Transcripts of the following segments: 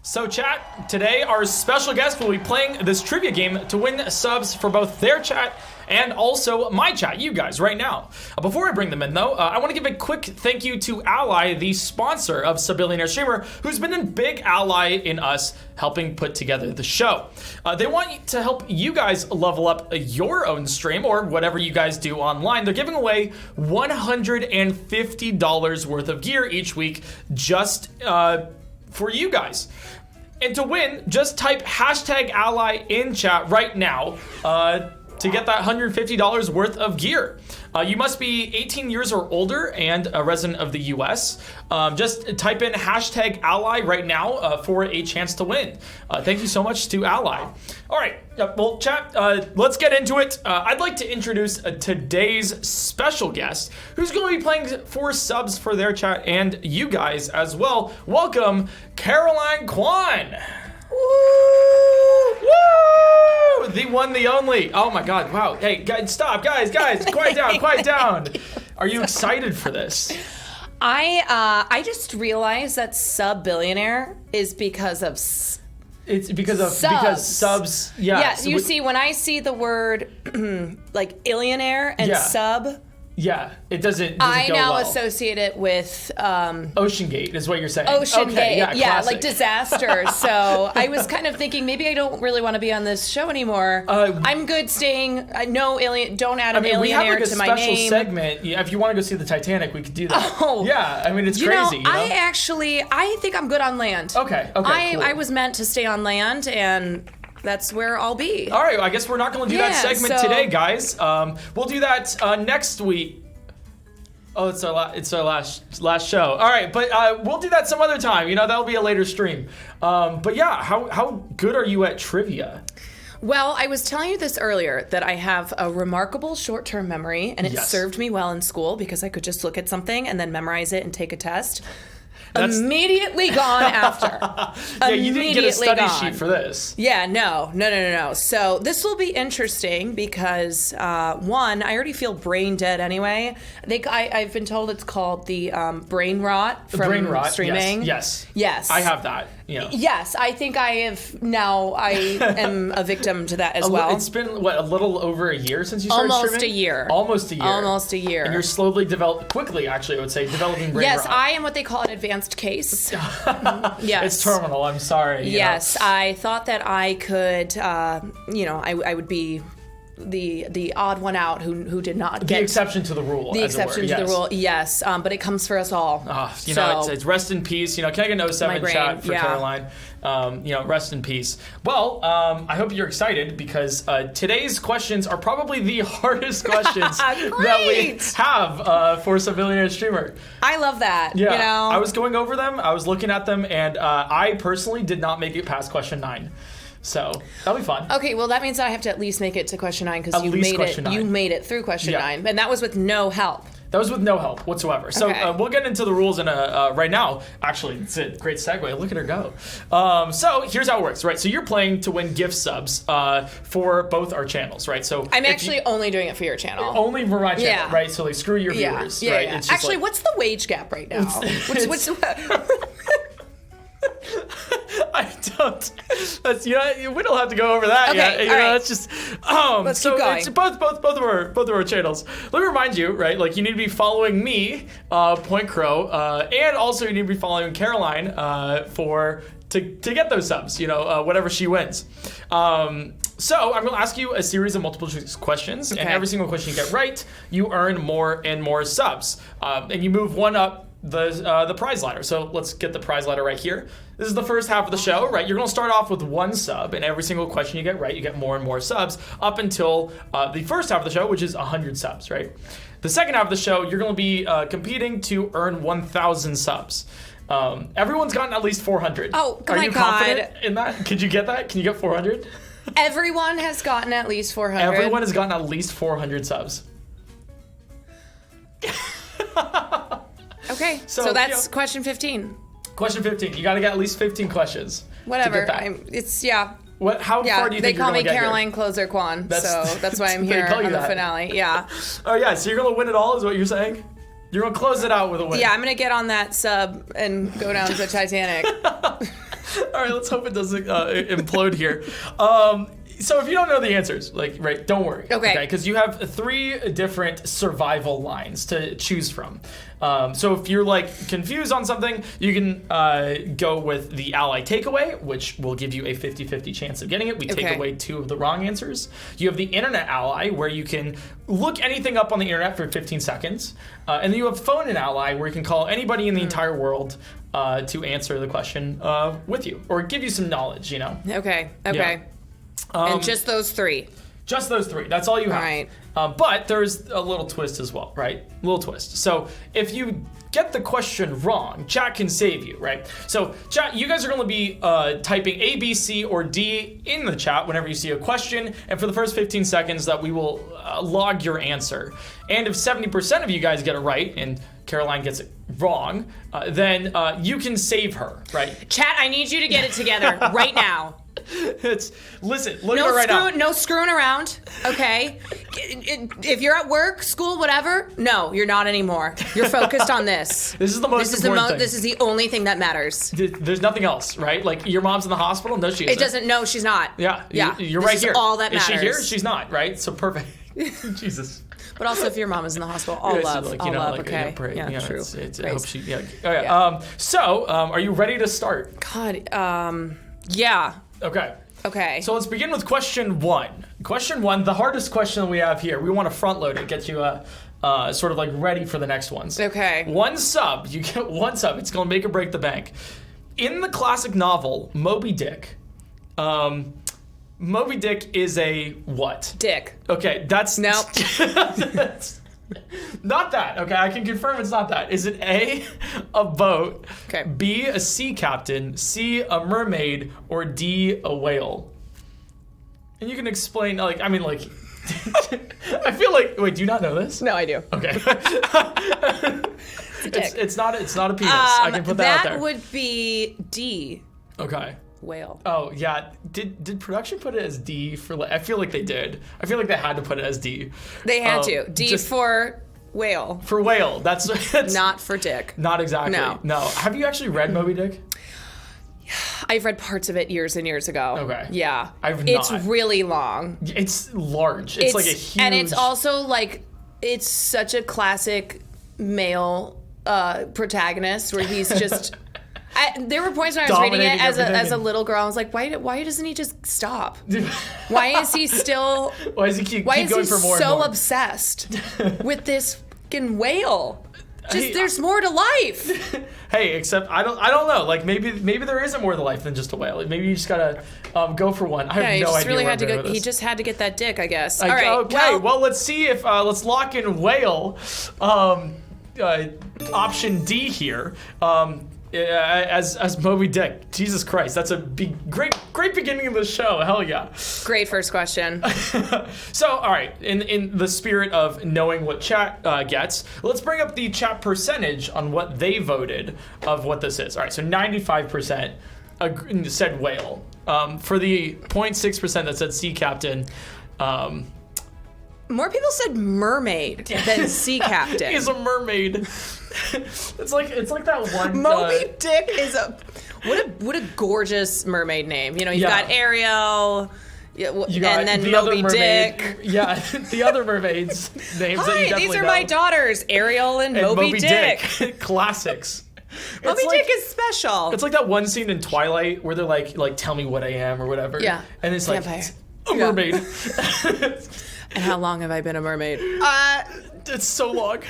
So chat, today our special guest will be playing this trivia game to win subs for both their chat and also my chat, you guys, right now. Before I bring them in though, I want to give a quick thank you to Ally, the sponsor of Subbillionaire Streamer, who's been a big ally in us helping put together the show. They want to help you guys level up your own stream or whatever you guys do online. They're giving away $150 worth of gear each week just for you guys. And to win, just type hashtag ally in chat right now to get that $150 worth of gear. You must be 18 years or older and a resident of the US. Just type in hashtag ally right now for a chance to win. Thank you so much to Ally. All right, well, chat, let's get into it. I'd like to introduce today's special guest who's going to be playing for subs for their chat and you guys as well. Welcome, Caroline Kwan. Woo! Woo! The one, the only. Oh my God! Wow! Hey, guys, stop, guys! Quiet down! Quiet down! Are you excited for this? I just realized that Subbillionaire is because of. It's because subs. Yeah. Yeah. You see, when I see the word like illionaire and sub. Yeah, it doesn't I go now well. associate it with Ocean Gate is what you're saying. Ocean Gate, yeah, like disasters. So I was kind of thinking maybe I don't really want to be on this show anymore. I'm good staying. No alien. Don't add an allionaire we have like a to my special name. segment. Yeah, if you want to go see the Titanic, we could do that. Oh, yeah. I mean, it's crazy. I think I'm good on land. Okay. Cool. I was meant to stay on land and. That's where I'll be. All right, I guess we're not going to do that segment today, guys. We'll do that next week. Oh, it's our last show. All right, but we'll do that some other time. You know, that'll be a later stream. But yeah, how good are you at trivia? Well, I was telling you this earlier, that I have a remarkable short-term memory, and it served me well in school because I could just look at something and then memorize it and take a test. Immediately gone after. Yeah, you didn't get a study sheet for this. Yeah, no. So this will be interesting because, one, I already feel brain dead anyway. I've been told it's called the brain rot from streaming. Yes. I have that. You know. Yes, I think I am a victim to that as well. It's been, a little over a year since you started streaming? Almost a year. And you're slowly quickly, actually, I would say, developing brain rot. Yes, I am what they call an advanced case. Yes. It's terminal, I'm sorry. Yes, I thought that I could, I would be the odd one out who did not get... The exception to the rule, The exception to the rule, yes. But it comes for us all. It's rest in peace. Can I get an 07 chat for Caroline? Rest in peace. Well, I hope you're excited because today's questions are probably the hardest questions that we have for Subbillionaire Streamer. I love that. Yeah, I was going over them, I was looking at them, and I personally did not make it past question 9. So that'll be fun. Okay, well that means I have to at least make it to question 9 because you made it through question 9, and that was with no help. That was with no help whatsoever. So we'll get into the rules in right now. Actually, it's a great segue. Look at her go. So here's how it works, right? So you're playing to win gift subs for both our channels, right? So I'm actually only doing it for your channel. Only for my channel, right? So screw your viewers, right? Yeah. It's actually, what's the wage gap right now? What's I don't. We don't have to go over that yet. That's just. Let's keep going. It's both of our channels. Let me remind you, right? Like you need to be following me, PointCrow, and also you need to be following Caroline to get those subs. Whatever she wins. So I'm going to ask you a series of multiple choice questions, and every single question you get right, you earn more and more subs, and you move one up the prize ladder. So let's get the prize ladder right here. This is the first half of the show, right? You're going to start off with 1 sub, and every single question you get right, you get more and more subs up until the first half of the show, which is 100 subs, right? The second half of the show, you're going to be competing to earn 1,000 subs. Everyone's gotten at least 400. Oh, Are my you God. confident in that? Could you get that? Can you get 400? Everyone has gotten at least 400. Everyone has gotten at least 400 subs. Okay, so that's question 15. Question 15. You got to get at least 15 questions. Whatever. How far do you think you're going to get? They call me Caroline Closer Kwan, so that's why I'm here on the finale. Yeah. Oh yeah, so you're going to win it all, is what you're saying? You're going to close it out with a win. Yeah, I'm going to get on that sub and go down to the Titanic. All right, let's hope it doesn't implode here. So if you don't know the answers, don't worry. Okay. Because you have 3 different survival lines to choose from. So if you're confused on something, you can go with the ally takeaway, which will give you a 50-50 chance of getting it. We take away 2 of the wrong answers. You have the internet ally, where you can look anything up on the internet for 15 seconds. And then you have phone and ally, where you can call anybody in the entire world to answer the question with you, or give you some knowledge, Okay. Yeah. And just those 3. Just those 3. That's all you have. All right. But there's a little twist as well, right? Little twist. So if you get the question wrong, chat can save you, right? So chat, you guys are going to be typing A, B, C, or D in the chat whenever you see a question. And for the first 15 seconds that we will log your answer. And if 70% of you guys get it right, and Caroline gets it wrong, then you can save her, right? Chat, I need you to get it together right now. Listen, look at it right now. No screwing around, okay? If you're at work, school, whatever, no, you're not anymore. You're focused on this. This is the most important thing. This is the only thing that matters. There's nothing else, right? Your mom's in the hospital? No, she isn't. It doesn't, no, she's not. Yeah. You're this right here. Is all that matters. Is she here? She's not, right? So perfect. Jesus. But also, if your mom is in the hospital, all love, okay? Yeah, true. I hope she, yeah. So, are you ready to start? God, yeah. Okay. So let's begin with question 1. Question 1, the hardest question that we have here. We want to front load it, get you sort of ready for the next ones. Okay. 1 sub. You get 1 sub. It's going to make or break the bank. In the classic novel, Moby Dick, Moby Dick is a what? Dick. Okay, that's... Nope. That's not that. Okay, I can confirm it's not that. Is it A, a boat, okay, B, a sea captain, C, a mermaid, or D, a whale? And you can explain, I feel wait, do you not know this? No, I do. Okay. It's not a penis. I can put that out there. That would be D. Okay. Whale. Oh, yeah. Did production put it as D for... I feel like they did. I feel like they had to put it as D. They had to. D for whale. For whale. That's not for dick. Not exactly. No. Have you actually read Moby Dick? I've read parts of it years and years ago. Okay. Yeah. I've not. It's really long. It's large. It's like a huge... And it's also it's such a classic male protagonist where he's just... there were points when I was reading it as a little girl. I was like, why doesn't he just stop? Why is he still? Why does he keep going for more? So obsessed with this fucking whale? There's more to life. Hey, except I don't know. Maybe there isn't more to life than just a whale. Maybe you just gotta go for one. I have no idea. Really he just had to get that dick, I guess. All right. Okay. Well, let's see if let's lock in whale. Option D here. As Moby Dick. Jesus Christ, that's a great beginning of the show. Hell yeah. Great first question. So, all right, in the spirit of knowing what chat gets, let's bring up the chat percentage on what they voted of what this is. All right, so 95% said whale. For the 0.6% that said sea captain, more people said mermaid than sea captain. He's a mermaid. It's like that one. Moby Dick is what a gorgeous mermaid name. You've got Ariel, and then Moby Dick. Yeah, the other mermaids' names. Hi, that you these are know. My daughters, Ariel and Moby Dick. Classics. Moby Dick is special. It's like that one scene in Twilight where they're like, tell me what I am or whatever. Yeah. And it's Vampire. A mermaid. And how long have I been a mermaid? It's so long.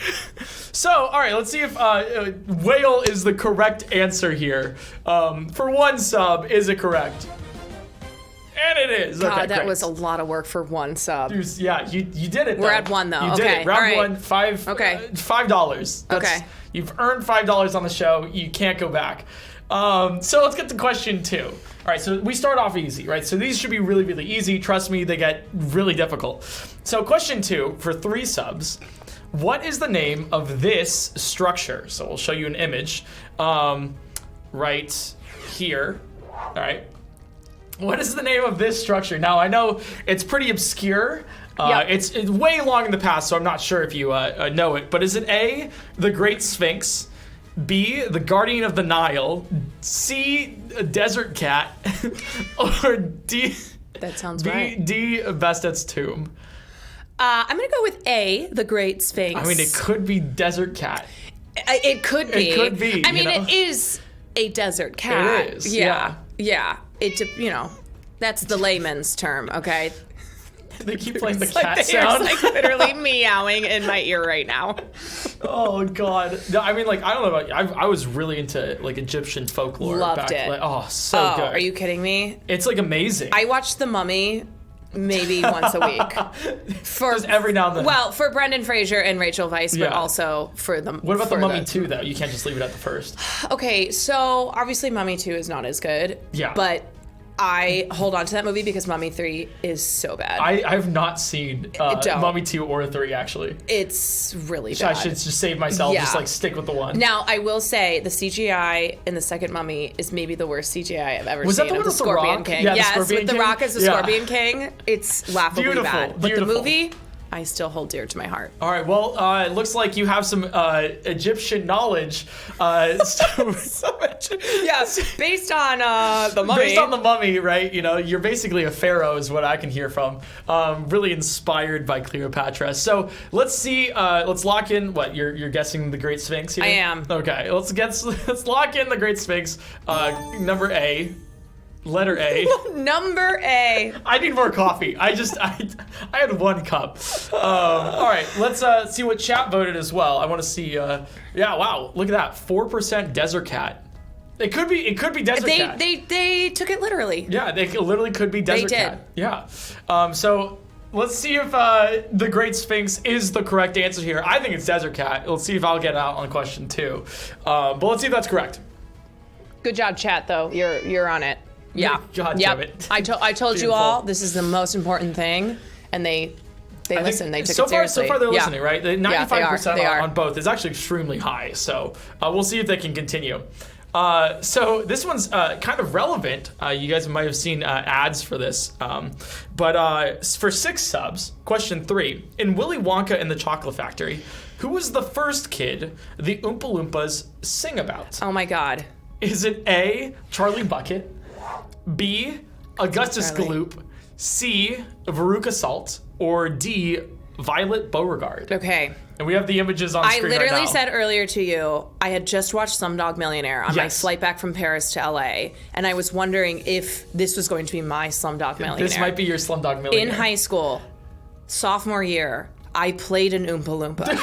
So, all right, let's see if whale is the correct answer here. For 1 sub, is it correct? And it is. God, okay, that great. was a lot of work for 1 sub. Yeah, you did it, though. We're at 1, though. You did it. Round right. 1, $5. Okay. You've earned $5 on the show. You can't go back. So let's get to question 2. All right, so we start off easy, right? So these should be really, really easy. Trust me, they get really difficult. So question 2, for 3 subs, what is the name of this structure? So we'll show you an image right here. All right. What is the name of this structure? Now, I know it's pretty obscure. Yep. It's way long in the past, so I'm not sure if you know it. But is it A, the Great Sphinx, B, the Guardian of the Nile, C, a desert cat, or D, that sounds right. D, Bastet's tomb. I'm gonna go with A, the Great Sphinx. I mean, it could be desert cat. It could be. It could be. I mean, it is a desert cat. It is. Yeah. It, that's the layman's term, okay? They keep playing the cat sound. sound. It's like literally meowing in my ear right now. Oh God! No, I mean, like, I don't know about you. I was really into like Egyptian folklore. Loved it. Like, so good. Are you kidding me? It's like amazing. I watched The Mummy maybe once a week. Just every now and then. Well, for Brendan Fraser and Rachel Weisz, but also for the. What about The Mummy 2 though? You can't just leave it at the first. Okay, so obviously Mummy 2 is not as good. Yeah. But I hold on to that movie because Mummy 3 is so bad. I have not seen Mummy 2 or 3 actually. It's really bad. So I should just save myself, just like stick with the one. Now, I will say the CGI in the second Mummy is maybe the worst CGI I've ever seen. Was that the one of with the The Scorpion Rock? King? Yeah, the yes, Scorpion with The King? Rock as the Yeah. Scorpion King. It's laughably bad. But Beautiful. the movie, I still hold dear to my heart. All right, well, it looks like you have some Egyptian knowledge. So much. Yes, based on the Mummy. Based on the Mummy, right? You know, you're basically a pharaoh, is what I can hear from. Really inspired by Cleopatra. So let's see. Let's lock in. What you're guessing the Great Sphinx here? I am. Okay, let's lock in the Great Sphinx. Number A. Letter A. Number A. I need more coffee. I had 1 cup. All right, let's see what chat voted as well. I want to see. Yeah, wow, look at that. 4% desert cat. It could be desert cat. They took it literally. Yeah, they literally could be desert did. cat. Yeah. So let's see if the Great Sphinx is the correct answer here. I think it's desert cat. Let's see if I'll get out on question 2. But let's see if that's correct. Good job, chat. Though you're on it. Yeah. God damn it. I told you all this is the most important thing, and they listened. They took so it seriously. So far they're listening, right? The 95% they are. on both is actually extremely high. So we'll see if they can continue. So this one's kind of relevant. You guys might have seen ads for this. But for 6 subs, question 3. In Willy Wonka and the Chocolate Factory, who was the first kid the Oompa Loompas sing about? Oh my God. Is it A, Charlie Bucket, B, Augustus Gloop, C, Veruca Salt, or D, Violet Beauregard? Okay. And we have the images on screen right now. I literally said earlier to you, I had just watched Slumdog Millionaire on my flight back from Paris to LA, and I was wondering if this was going to be my Slumdog Millionaire. This might be your Slumdog Millionaire. In high school, sophomore year, I played an Oompa Loompa.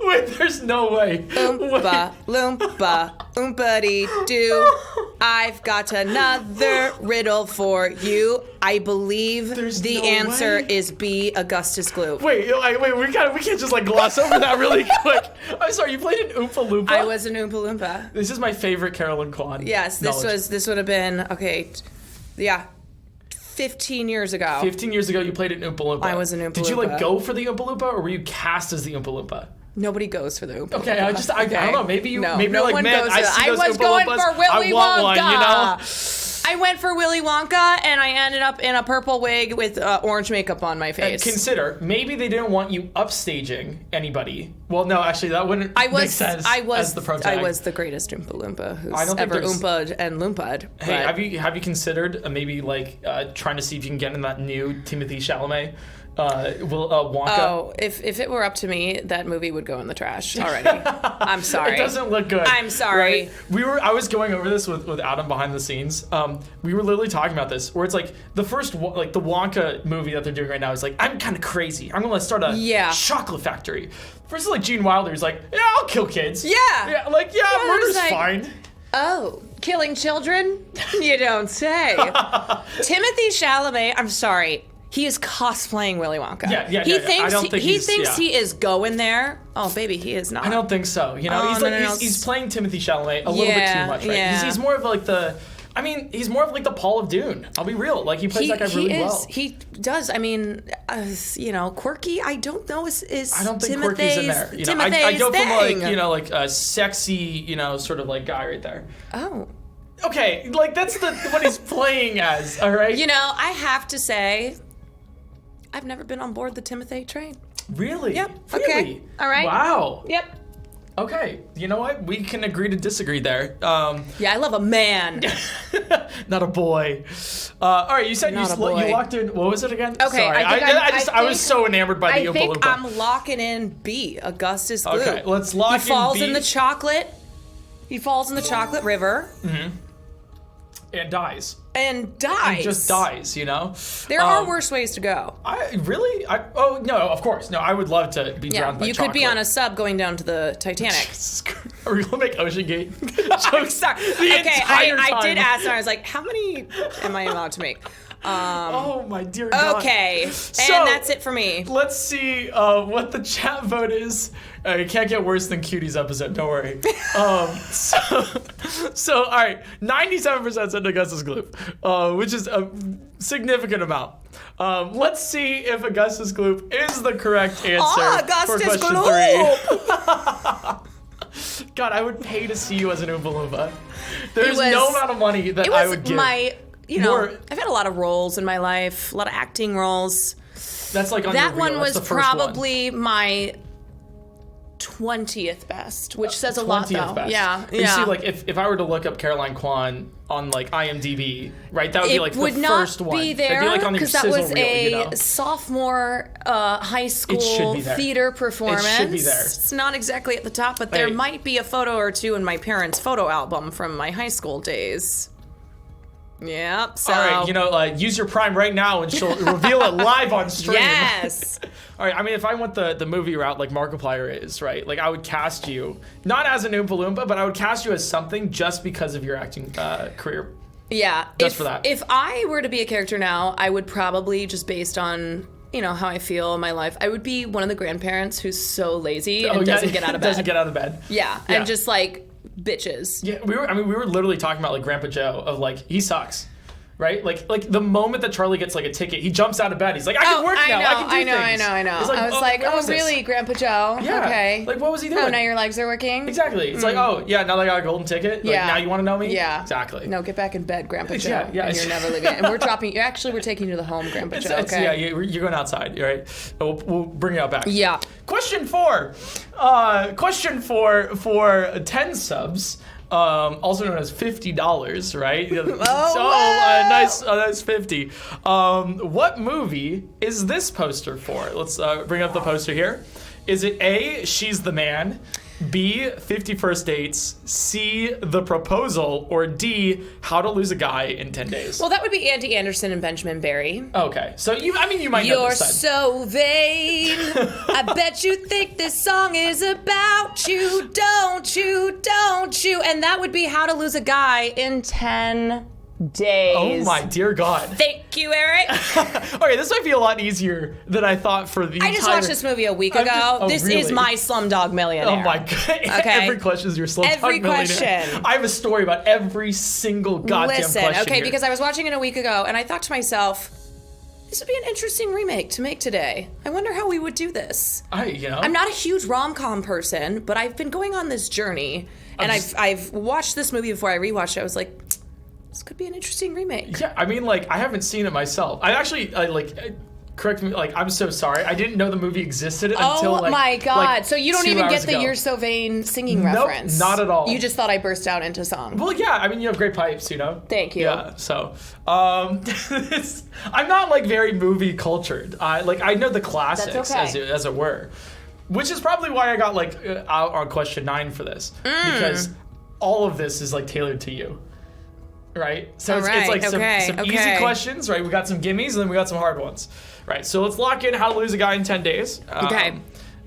Wait, there's no way. Oompa Loompa, Oompa-dee-doo. I've got another riddle for you. I believe the answer is B, Augustus Gloop. Wait, we can't just like gloss over that really quick. I'm sorry, you played an Oompa Loompa? I was an Oompa Loompa. This is my favorite Carolyn Kwan. Yes, this would have been 15 years ago. 15 years ago, you played an Oompa Loompa. I was an Oompa Loompa. Did you like go for the Oompa Loompa, or were you cast as the Oompa Loompa? Nobody goes for the Oompa Loompa. Okay, I don't know. Maybe you're like, man, I see I those was Oompa going Loompas, for Willy I want Wonka. one, you know? I went for Willy Wonka, and I ended up in a purple wig with orange makeup on my face. Consider, maybe they didn't want you upstaging anybody. Well, no, actually, that wouldn't make sense as the pro tag. I was the greatest Oompa Loompa who's ever Oompa'd and Loompa'd. Hey, have you considered maybe like trying to see if you can get in that new Timothée Chalamet Wonka? Oh, if it were up to me, that movie would go in the trash already. I'm sorry. It doesn't look good. I'm sorry. Right? I was going over this with Adam behind the scenes. We were literally talking about this, where it's like the first, like the Wonka movie that they're doing right now is like, I'm kind of crazy. I'm gonna start a chocolate factory. First, like Gene Wilder's like, yeah, I'll kill kids. Yeah. Murder's fine. Oh, killing children? You don't say. Timothée Chalamet, I'm sorry. He is cosplaying Willy Wonka. He thinks he is going there. Oh, baby, he is not. I don't think so. You know, he's playing Timothée Chalamet a little bit too much, right? Yeah. He's more of like he's more of like the Paul of Dune. I'll be real. Like he plays that guy really well. He does. I mean, quirky. I don't know. I don't think quirky's in there. You know, I go from like a sexy, sort of like guy right there. Oh. Okay, like that's what he's playing as. All right. I have to say, I've never been on board the Timothée train. Really? Yep. Really? Okay. All right. Wow. Yep. Okay, you know what? We can agree to disagree there. Yeah, I love a man. Not a boy. All right, you said you locked in. What was it again? Okay, Sorry. I was so enamored by the Oompa Loompa. I think I'm locking in B, Augustus Gloop. Okay, let's lock in B. He falls in the chocolate. He falls in the chocolate river. Mm-hmm. And dies. And dies. And just dies, you know? There are worse ways to go. Oh, no, of course. No, I would love to be drowned by chocolate. You could be on a sub going down to the Titanic. Are we going to make Ocean Gate I'm sorry. Okay, I did time? ask, and I was like, how many am I allowed to make? Oh my dear God. Okay, and that's it for me. Let's see what the chat vote is. It can't get worse than Cutie's episode, don't worry. So all right, 97% said Augustus Gloop, which is a significant amount. Let's see if Augustus Gloop is the correct answer for question 3. God, I would pay to see you as an Oompa Loompa. There's no amount of money that I would give. I've had a lot of roles in my life, a lot of acting roles. That's like on that your reel. one was probably my 20th best, which says a lot though. Best. Yeah. You see, like if I were to look up Caroline Kwan on like IMDb, right? That would be like the first one. It would not be there because that was a sophomore high school theater performance. It should be there. It's not exactly at the top, but there might be a photo or two in my parents' photo album from my high school days. Yep. So. All right, use your Prime right now, and she'll reveal it live on stream. Yes. All right. I mean, if I went the movie route like Markiplier is, right? Like I would cast you not as an Oompa Loompa, but I would cast you as something just because of your acting career. Yeah. Just for that. If I were to be a character now, I would probably just based on how I feel in my life, I would be one of the grandparents who's so lazy and doesn't get out of bed. Doesn't get out of bed. Yeah. And just like. Bitches. Yeah, we were literally talking about like Grandpa Joe of like he sucks, right? Like the moment that Charlie gets like a ticket, he jumps out of bed. He's like, I can work now. I can do things. I know. Like, I was like, oh really, Grandpa Joe? Yeah. Okay. Like what was he doing? Oh, now your legs are working. Exactly. It's like, oh yeah, now that I got a golden ticket. Like, now you want to know me? Yeah. Exactly. No, get back in bed, Grandpa Joe. Yeah. And you're never leaving. And we're dropping. We're taking you to the home, Grandpa Joe. Okay. Yeah, you're going outside. Right. We'll bring you out back. Yeah. Question 4. Question 4 for 10 subs. Also known as $50, right? Nice 50. What movie is this poster for? Let's bring up the poster here. Is it A, She's the Man, B, 50 First Dates, C, The Proposal, or D, How to Lose a Guy in 10 Days? Well, that would be Andy Anderson and Benjamin Barry. Okay, so you might know this You're side. so vain. I bet you think this song is about you, don't you? And that would be How to Lose a Guy in 10 days. Oh my dear God. Thank you, Eric. Okay, this might be a lot easier than I thought for the I just watched this movie a week ago. This really? is my Slumdog Millionaire. Oh my God. Okay. Every question is your Slumdog Millionaire. Question. I have a story about every single goddamn question okay, here. because I was watching it a week ago, and I thought to myself, this would be an interesting remake to make today. I wonder how we would do this. I'm not a huge rom-com person, but I've been going on this journey, and I've watched this movie before I rewatched it. I was like, this could be an interesting remake. Yeah, I mean, like, I haven't seen it myself. Correct me, like, I'm so sorry. I didn't know the movie existed until, like... Oh my God. So you don't even get the ago. You're So Vain singing reference? Nope, not at all. You just thought I burst out into song. Well, yeah, I mean, you have great pipes, Thank you. Yeah, so, I'm not, like, very movie cultured. I know the classics, That's okay. as it were. Which is probably why I got, like, out on question 9 for this. Because all of this is, like, tailored to you. Right? So it's like some easy questions, right? We got some gimmies, and then we got some hard ones. Right, so let's lock in How to Lose a Guy in 10 Days. Okay.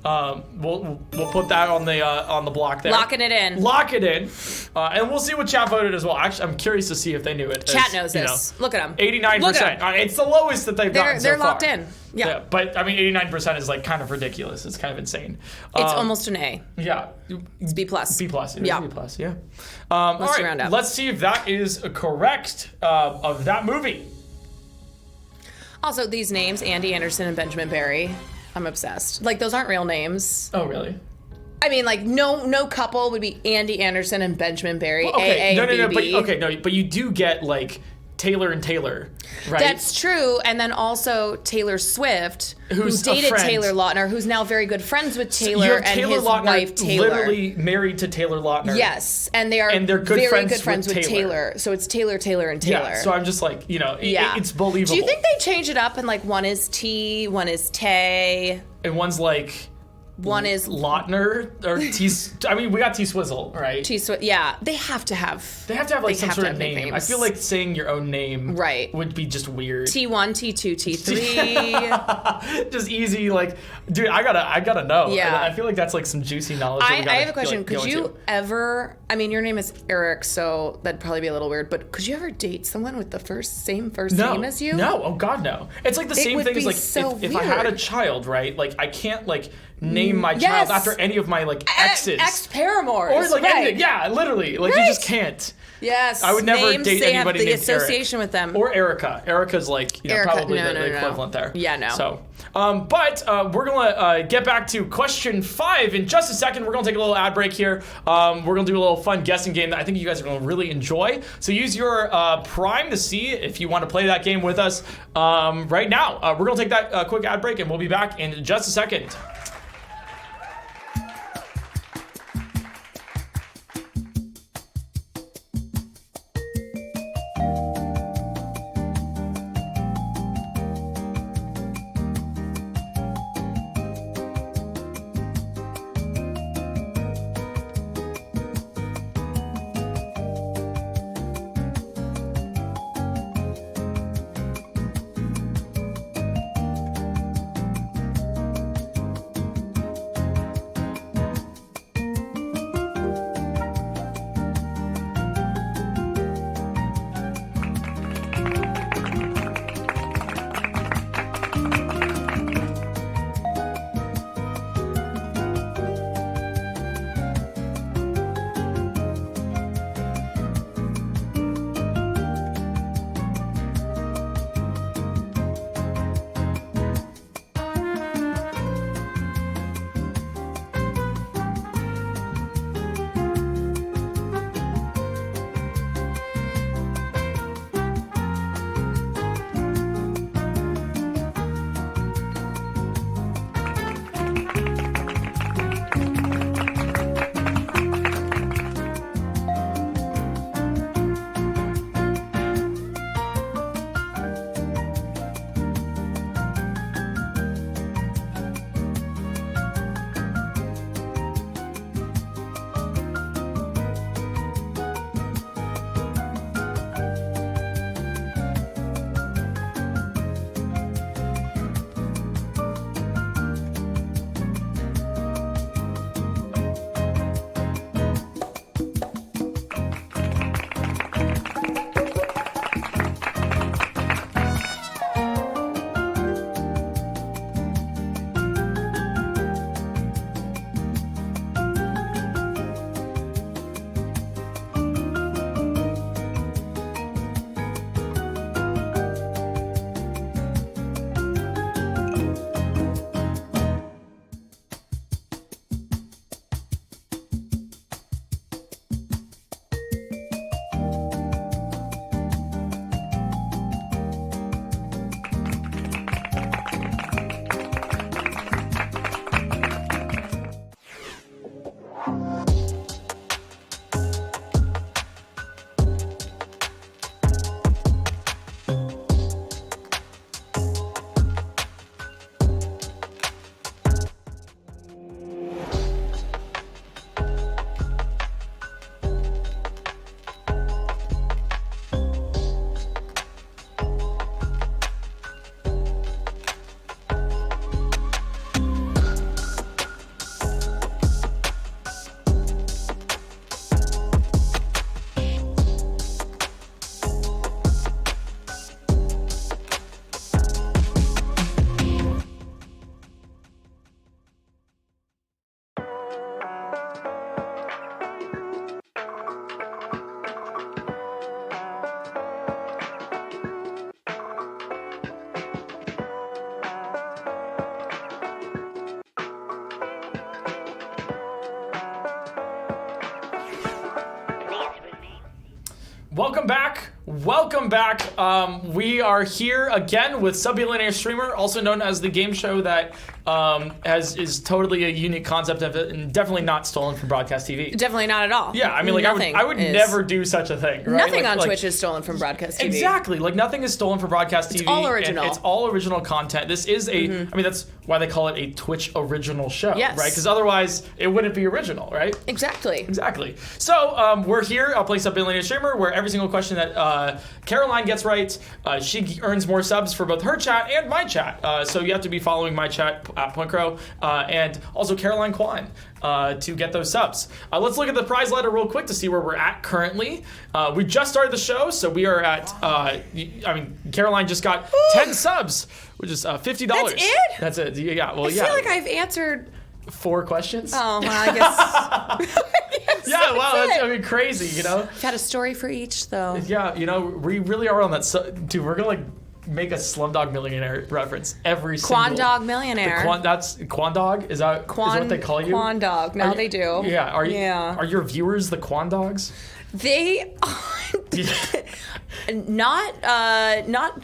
We'll put that on the block there. Locking it in. Lock it in. And we'll see what chat voted as well. Actually, I'm curious to see if they knew it. Chat knows this. Look at them. 89%. It's the lowest that they've gotten so far. They're locked in. Yeah. But, I mean, 89% is, like, kind of ridiculous. It's kind of insane. It's almost an A. Yeah. It's B+. B+. Yeah. B+, yeah. All right, round up. let's see if that is correct of that movie. Also, these names, Andy Anderson and Benjamin Barry, I'm obsessed. Like, those aren't real names. Oh, really? I mean, like, no couple would be Andy Anderson and Benjamin Barry. Well, okay. A-A-B-B. But you do get, like, Taylor and Taylor, right? That's true. And then also Taylor Swift, who Who's a dated friend. Taylor Lautner, who's now very good friends with So Taylor you have and Taylor his Lautner wife Taylor. literally married to Taylor Lautner. Yes, and they are And they're good very friends good friends with with Taylor. Taylor. So it's Taylor, Taylor, and Taylor. Yeah, so I'm just like, you know, Yeah. it's believable. Do you think they change it up and like one is T, one is Tay, And one's like one is Lautner or T. I mean, we got T Swizzle, right? T? Yeah, they have to have. They have to have like they some have sort to of have name. nicknames. I feel like saying your own name Right. would be just weird. T1, T2, T3. Just easy, like, dude, I gotta know. Yeah. I feel like that's like some juicy knowledge. that we I gotta, have a question. like, go Could you into. ever? I mean, your name is Eric, so that'd probably be a little weird. But could you ever date someone with the same first name as you? No, oh god, no. It's like the same would thing as be like so if I had a weird. child, right? Like I can't like name my Yes. child after any of my like exes Ex-paramours. or like right. anything. Yeah, literally. Like you Right. just can't. Yes. I would never names, date they anybody have the named association Eric. with them. Or Erica. Erica's like, you know, Erica, probably no, the no. equivalent there. Yeah, no. So, but we're gonna get back to question 5 in just a second. We're gonna take a little ad break here. We're gonna do a little fun guessing game that I think you guys are gonna really enjoy. So use your Prime to see if you want to play that game with us right now. We're gonna take that quick ad break and we'll be back in just a second. Welcome back. Welcome back. We are here again with Sub-Billionaire Streamer, also known as the game show that is totally a unique concept of it, and definitely not stolen from broadcast TV. Definitely not at all. Yeah, I mean, like I would never do such a thing. Right? Nothing on Twitch is stolen from broadcast TV. Exactly, like nothing is stolen from broadcast TV. It's all original. It's all original content. This is I mean, that's why they call it a Twitch original show, right? Because otherwise it wouldn't be original, right? Exactly. So we're here. I'll play Sub-Billionaire Streamer, where every single question that Caroline gets right, she earns more subs for both her chat and my chat. So you have to be following my chat at PointCrow and also Caroline Kwan to get those subs. Let's look at the prize ladder real quick to see where we're at currently. We just started the show, so we are at, I mean, Caroline just got 10 subs, which is $50. That's it? That's it. Yeah, well, I feel like I've answered 4 questions. Oh, well, I guess. Yeah, wow, that's, I mean, crazy, you know? I've had a story for each, though. Yeah, you know, we really are on that. Dude, we're gonna make a Slumdog Millionaire reference every single. Quandog Millionaire. That's Quandog. Is that is what they call you? Quandog. Now they do. Yeah. Are your viewers the Quandogs? They not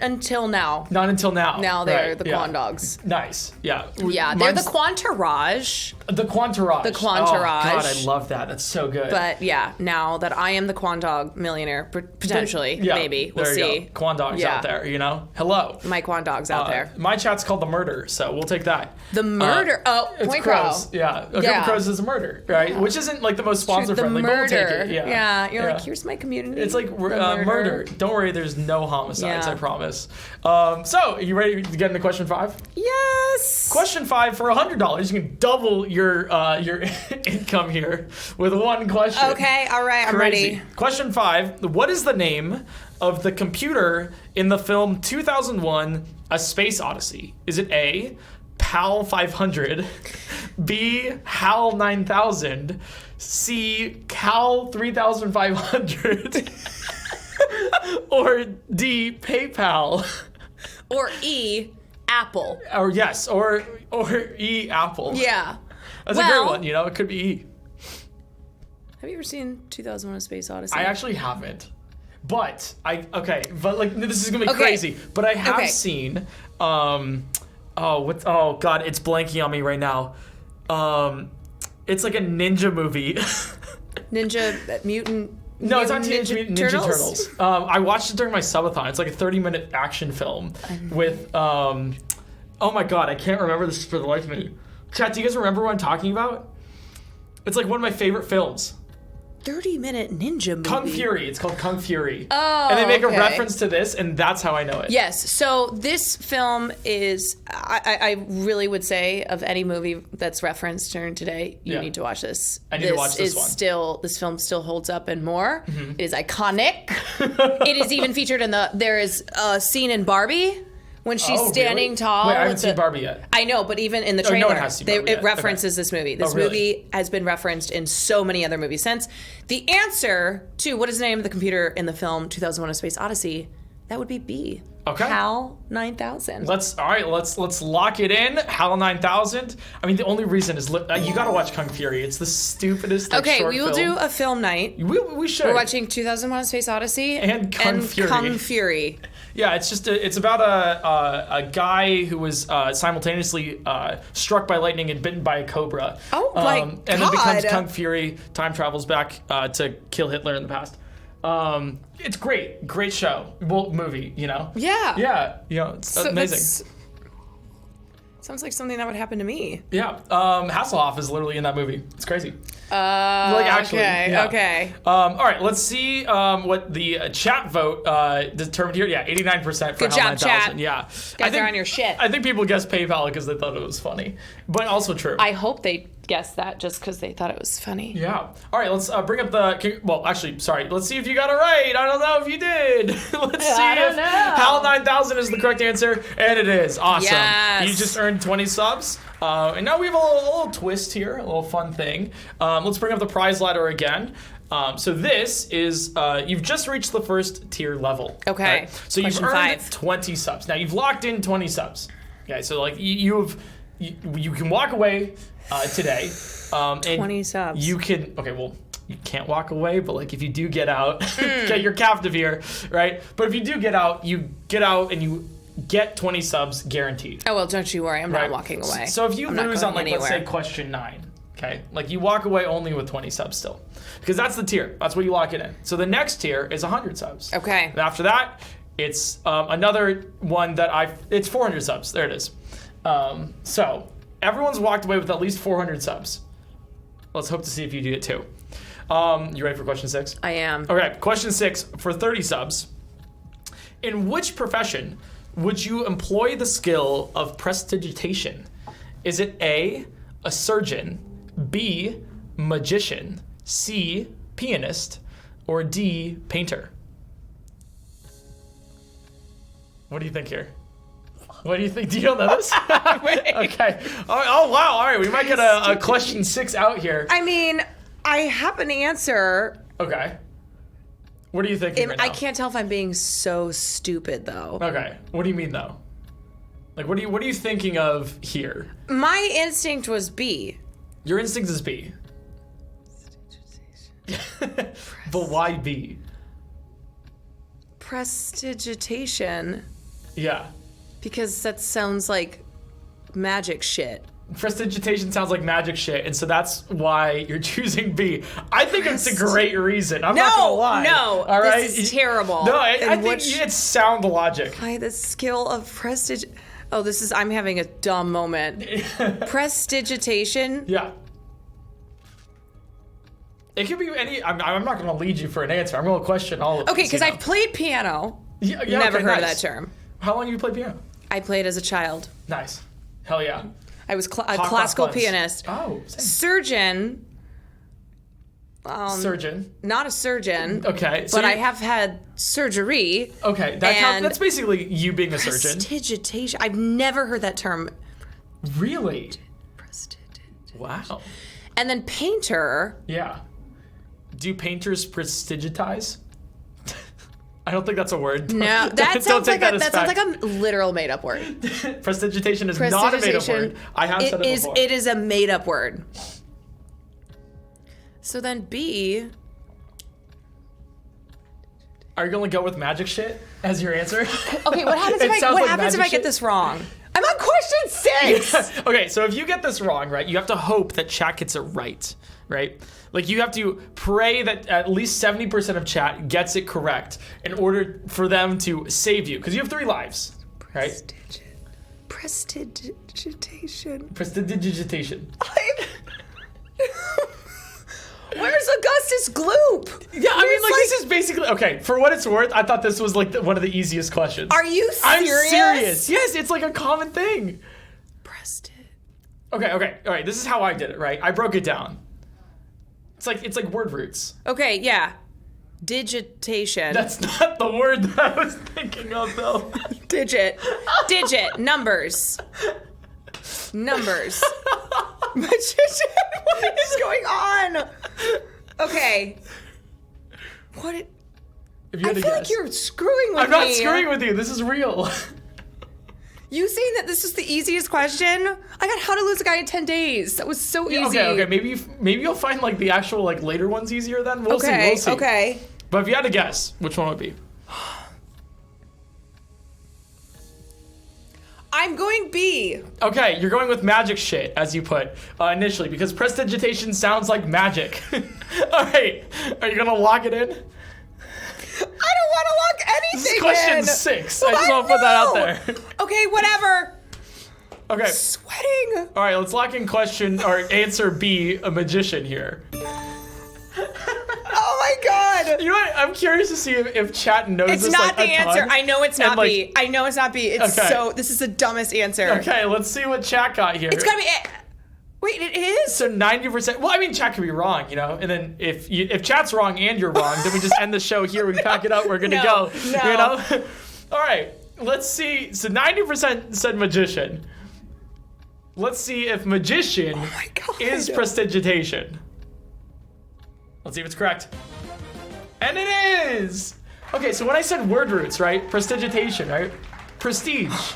until now. Not until now. Now they're the Quandogs. Nice. Yeah. Yeah, they're the Quantourage. The Quantourage. The Quantourage. Oh God, I love that. That's so good. But yeah, now that I am the Quandog Millionaire, potentially, maybe we'll see. Quandogs out there, you know. Hello. My Quandogs out there. My chat's called the Murder, so we'll take that. The Murder. PointCrow. Yeah. Crows is a murder, right? Yeah. Which isn't like the most sponsor friendly, but we'll take it. Yeah. You're like, here's my community. It's like murder. Don't worry, there's no homicides, I promise. So, are you ready to get into question 5? Yes. Question 5 for $100. You can double your income here with one question. Okay, all right, I'm ready. Question 5. What is the name of the computer in the film 2001: A Space Odyssey? Is it A, PAL 500, B, HAL 9000, C, CAL 3500, or D, PayPal? Or E, Apple. Or yes, or E, Apple. Yeah. That's a great one, you know, it could be E. Have you ever seen 2001: A Space Odyssey? I actually haven't. But but like this is gonna be crazy. But I have seen oh God, it's blanking on me right now. It's like a ninja movie. Ninja Mutant. No, it's not Teenage Mutant Ninja Turtles. I watched it during my subathon. It's like a 30-minute action film with oh my God, I can't remember this for the life of me. Chat, do you guys remember what I'm talking about? It's like one of my favorite films. 30-minute ninja movie. Kung Fury. It's called Kung Fury. Oh, and they make a reference to this, and that's how I know it. Yes. So this film is, I really would say, of any movie that's referenced during today, you need to watch this. I need to watch this one. This film still holds up and more. Mm-hmm. It is iconic. It is even featured in there is a scene in Barbie when she's standing tall. Wait, I haven't seen Barbie yet. I know, but even in the trailer, no one has seen Barbie yet. It references this movie. This movie has been referenced in so many other movies since. The answer to what is the name of the computer in the film 2001: A Space Odyssey, that would be B. Okay. HAL 9000. Let's lock it in. HAL 9000. I mean, the only reason is you gotta watch Kung Fury. It's the stupidest. Okay, we will do a film night. We should. We're watching 2001: A Space Odyssey and Kung Fury. Yeah, it's about a guy who was simultaneously struck by lightning and bitten by a cobra. Oh my God! And then becomes Kung Fury. Time travels back to kill Hitler in the past. It's great show. Well, movie, you know. Yeah. You know, it's amazing. Sounds like something that would happen to me. Yeah. Hasselhoff is literally in that movie. It's crazy. Like actually. Okay. All right. Let's see what the chat vote determined here. Yeah, 89% for Good job, chat. Yeah. Guys are on your shit. I think people guessed PayPal because they thought it was funny, but also true. I hope they guessed that just because they thought it was funny. Yeah. All right. Let's bring up the. Well, actually, sorry. Let's see if you got it right. I don't know if you did. Let's see if HAL 9000 is the correct answer, and it is. Awesome. Yes. You just earned 20 subs. And now we have a little twist here, a little fun thing. Let's bring up the prize ladder again. So this is, you've just reached the first tier level. Okay. Right? So you've earned 20 subs. Now you've locked in 20 subs. Okay, so like you can walk away today. And 20 subs. You can, okay, well, you can't walk away, but like if you do get out, okay, you're captive here, right? But if you do get out, you get out and you get 20 subs guaranteed. Oh, well, don't you worry. I'm not walking away. So if you lose on, like, anywhere. let's say question 9, okay? Like, you walk away only with 20 subs still. Because that's the tier. That's what you lock it in. So the next tier is 100 subs. Okay. And after that, it's another one that it's 400 subs. There it is. So everyone's walked away with at least 400 subs. Let's hope to see if you do it too. You ready for question 6? I am. Okay, question 6 for 30 subs. In which profession would you employ the skill of prestidigitation? Is it A, a surgeon, B, magician, C, pianist, or D, painter? What do you think here? What do you think? Do you know this? Okay. Oh, wow. All right. We might get a question 6 out here. I mean, I have an answer. Okay. What are you thinking right now? I can't tell if I'm being so stupid, though. Okay. What do you mean, though? Like, what are you thinking of here? My instinct was B. Your instinct is B. But why B? Prestidigitation. Yeah. Because that sounds like magic shit. Prestidigitation sounds like magic shit, and so that's why you're choosing B. I think it's a great reason. I'm not gonna lie. No, all right? This is terrible. No, I think it's sound logic. By the skill of Oh, I'm having a dumb moment. Prestidigitation. Yeah. It could be any. I'm not going to lead you for an answer. I'm going to question all of Okay, this, because I've played piano. Yeah, Never okay, heard of nice. that term. How long have you played piano? I played as a child. Nice. Hell yeah. I was a classical pianist. Oh, same. Surgeon. Surgeon. Not a surgeon. Okay. So but I have had surgery. Okay, that's basically you being a surgeon. Prestidigitation. I've never heard that term. Really? Prestidigitation. Wow. And then painter. Yeah. Do painters prestidigitize? I don't think that's a word. No, that sounds like a literal made up word. Prestidigitation is not a made up word. I have said it before. It is a made up word. So then B. Are you going to go with magic shit as your answer? Okay, what happens if I get this wrong? I'm on question 6. Okay, so if you get this wrong, right, you have to hope that chat gets it right? Like, you have to pray that at least 70% of chat gets it correct in order for them to save you. Because you have 3 lives, right? Prestidigitation. Prestidigitation. Where's Augustus Gloop? Yeah, I mean, like, this is basically... Okay, for what it's worth, I thought this was, like, one of the easiest questions. Are you serious? I'm serious. Yes, it's, like, a common thing. Okay, all right, this is how I did it, right? I broke it down. It's like word roots. Okay, yeah. Digitation. That's not the word that I was thinking of, though. Digit. Numbers. Magician. What is going on? Okay. What? I feel like you're screwing with me. I'm not screwing with you. This is real. You saying that this is the easiest question? I got How to Lose a Guy in 10 Days. That was so easy. Okay. Maybe you'll find like the actual like later ones easier then. We'll see. Okay. But if you had to guess, which one would it be? I'm going B. Okay, you're going with magic shit, as you put initially, because prestidigitation sounds like magic. All right, are you gonna lock it in? I don't want to lock anything in. This is question 6. I just want to put that out there. Okay, whatever. Okay. Sweating. All right, let's lock in answer B, a magician here. Oh my god. You know what? I'm curious to see if chat knows this. It's not like, the answer. ton. I know it's not B. I know it's not B. It's okay. this is the dumbest answer. Okay, let's see what chat got here. It's gotta be it. Wait, it is? So 90%. Well, I mean, chat could be wrong, you know? And then if chat's wrong and you're wrong, then we just end the show here. We pack it up. We're good to go. No. You know? All right. Let's see. So 90% said magician. Let's see if magician is prestidigitation. Let's see if it's correct. And it is! Okay, so when I said word roots, right? Prestidigitation, right? Prestige.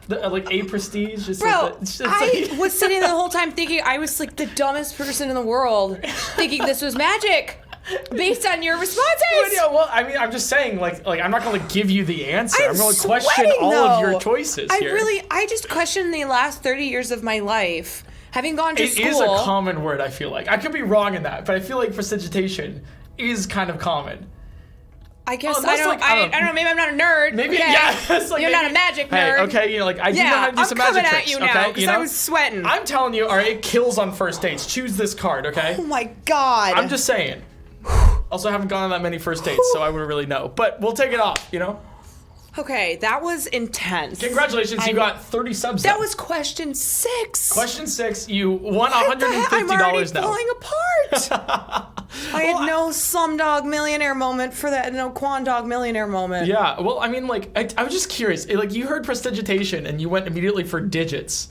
Like A prestige. Just Bro, like I was sitting there the whole time thinking I was like the dumbest person in the world, thinking this was magic. Based on your responses. Yeah, well, I mean, I'm just saying, like I'm not going to give you the answer. I'm going to question sweating, all though. of your choices here. I just questioned the last 30 years of my life, having gone to school. It is a common word, I feel like. I could be wrong in that, but I feel like prestidigitation is kind of common. I guess I don't know. Maybe I'm not a nerd. Maybe, okay? yeah. Like, You're not a magic nerd. Hey, okay, you know, like I do know how to do some magic tricks. I'm coming at you now because I was sweating. I'm telling you, all right, it kills on first dates. Choose this card, okay? Oh my god. I'm just saying. Also, I haven't gone on that many first dates, so I wouldn't really know. But we'll take it off, you know? Okay, that was intense. Congratulations, you got 30 subs. That was question 6. Question 6, you won $150 I'm already now. falling apart. I had no Slumdog Millionaire moment for that, no Quandog Millionaire moment. Yeah, well, I mean, like, I was just curious. Like, you heard prestidigitation, and you went immediately for digits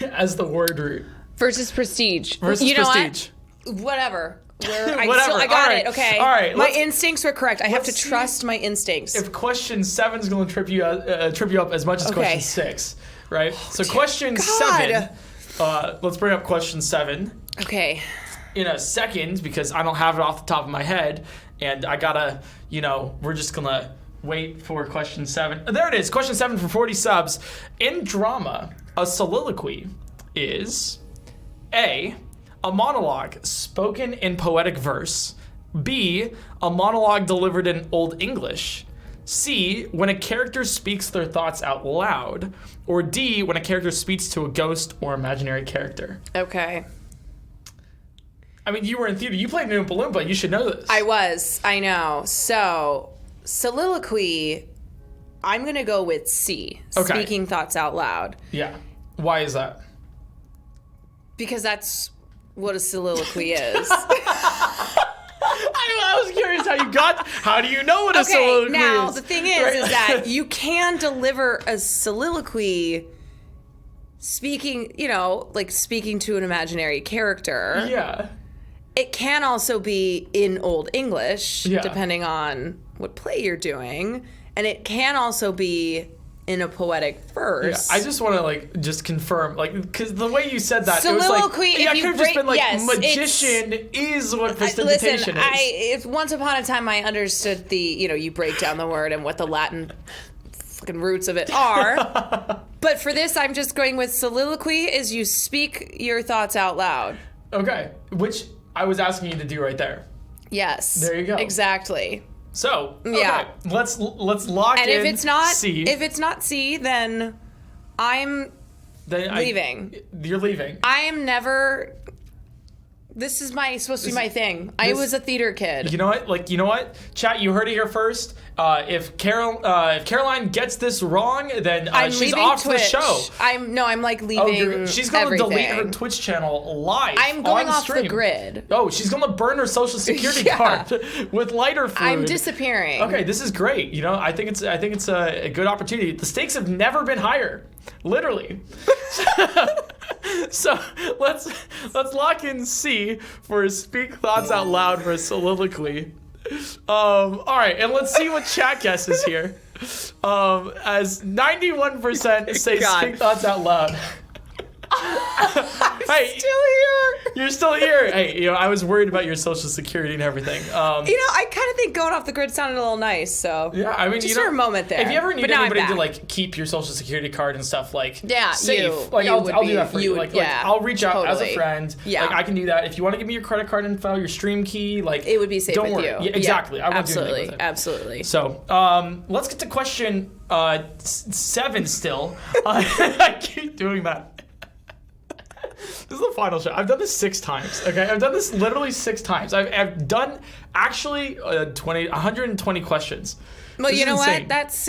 as the word root. Versus prestige. Versus you know prestige. Whatever. Whatever. I got it. Okay. All right. My instincts were correct. I have to trust my instincts. If question 7 is going to trip you up as much as question 6, right? So question 7. Let's bring up question 7. Okay. In a second, because I don't have it off the top of my head, and I gotta, we're just gonna wait for question 7. There it is. Question 7 for 40 subs. In drama, a soliloquy is A, a monologue spoken in poetic verse, B, a monologue delivered in Old English, C, when a character speaks their thoughts out loud, or D, when a character speaks to a ghost or imaginary character. Okay. I mean, you were in theater. You played Oompa Loompa. You should know this. I was. I know. So, soliloquy, I'm going to go with C, speaking thoughts out loud. Yeah. Why is that? Because that's what a soliloquy is. I was curious how do you know what a soliloquy is? Now, the thing is that you can deliver a soliloquy speaking, speaking to an imaginary character. Yeah. It can also be in Old English, depending on what play you're doing. And it can also be in a poetic verse. Yeah, I just want to just confirm, because the way you said that, soliloquy, it was like, could have just been magician is what prestidigitation is. Once upon a time I understood you break down the word and what the Latin fucking roots of it are. But for this, I'm just going with soliloquy is you speak your thoughts out loud. Okay, which I was asking you to do right there. Yes. There you go. Exactly. So, okay, let's lock in And if it's not C. If it's not C, then I'm leaving. You're leaving. I am never... This is supposed to be my thing. I was a theater kid. You know what? Chat, you heard it here first. If Caroline gets this wrong, then she's off Twitch. the show. I'm leaving. She's going to delete her Twitch channel live. I'm going off stream. the grid. Oh, she's going to burn her social security card with lighter fluid. I'm disappearing. Okay, this is great. I think it's a good opportunity. The stakes have never been higher, literally. So let's lock in C for speak thoughts out loud for a soliloquy. All right, and let's see what chat guesses here. As 91% say speak thoughts out loud. I'm still here. You're still here. Hey, I was worried about your social security and everything. I kind of think going off the grid sounded a little nice. So yeah, I mean, just for a moment there. If you ever need anybody to keep your social security card and stuff safe, I'll do that for you. I'll reach out as a friend. Yeah, I can do that. If you want to give me your credit card info, your stream key, it would be safe don't with worry. you. Yeah, exactly. I won't do anything with it. Absolutely. So let's get to question 7 still. I keep doing that. This is the final shot. I've done this 6 times, okay? I've done this literally 6 times. I've done, actually, 120 questions. Well, you know what? That's,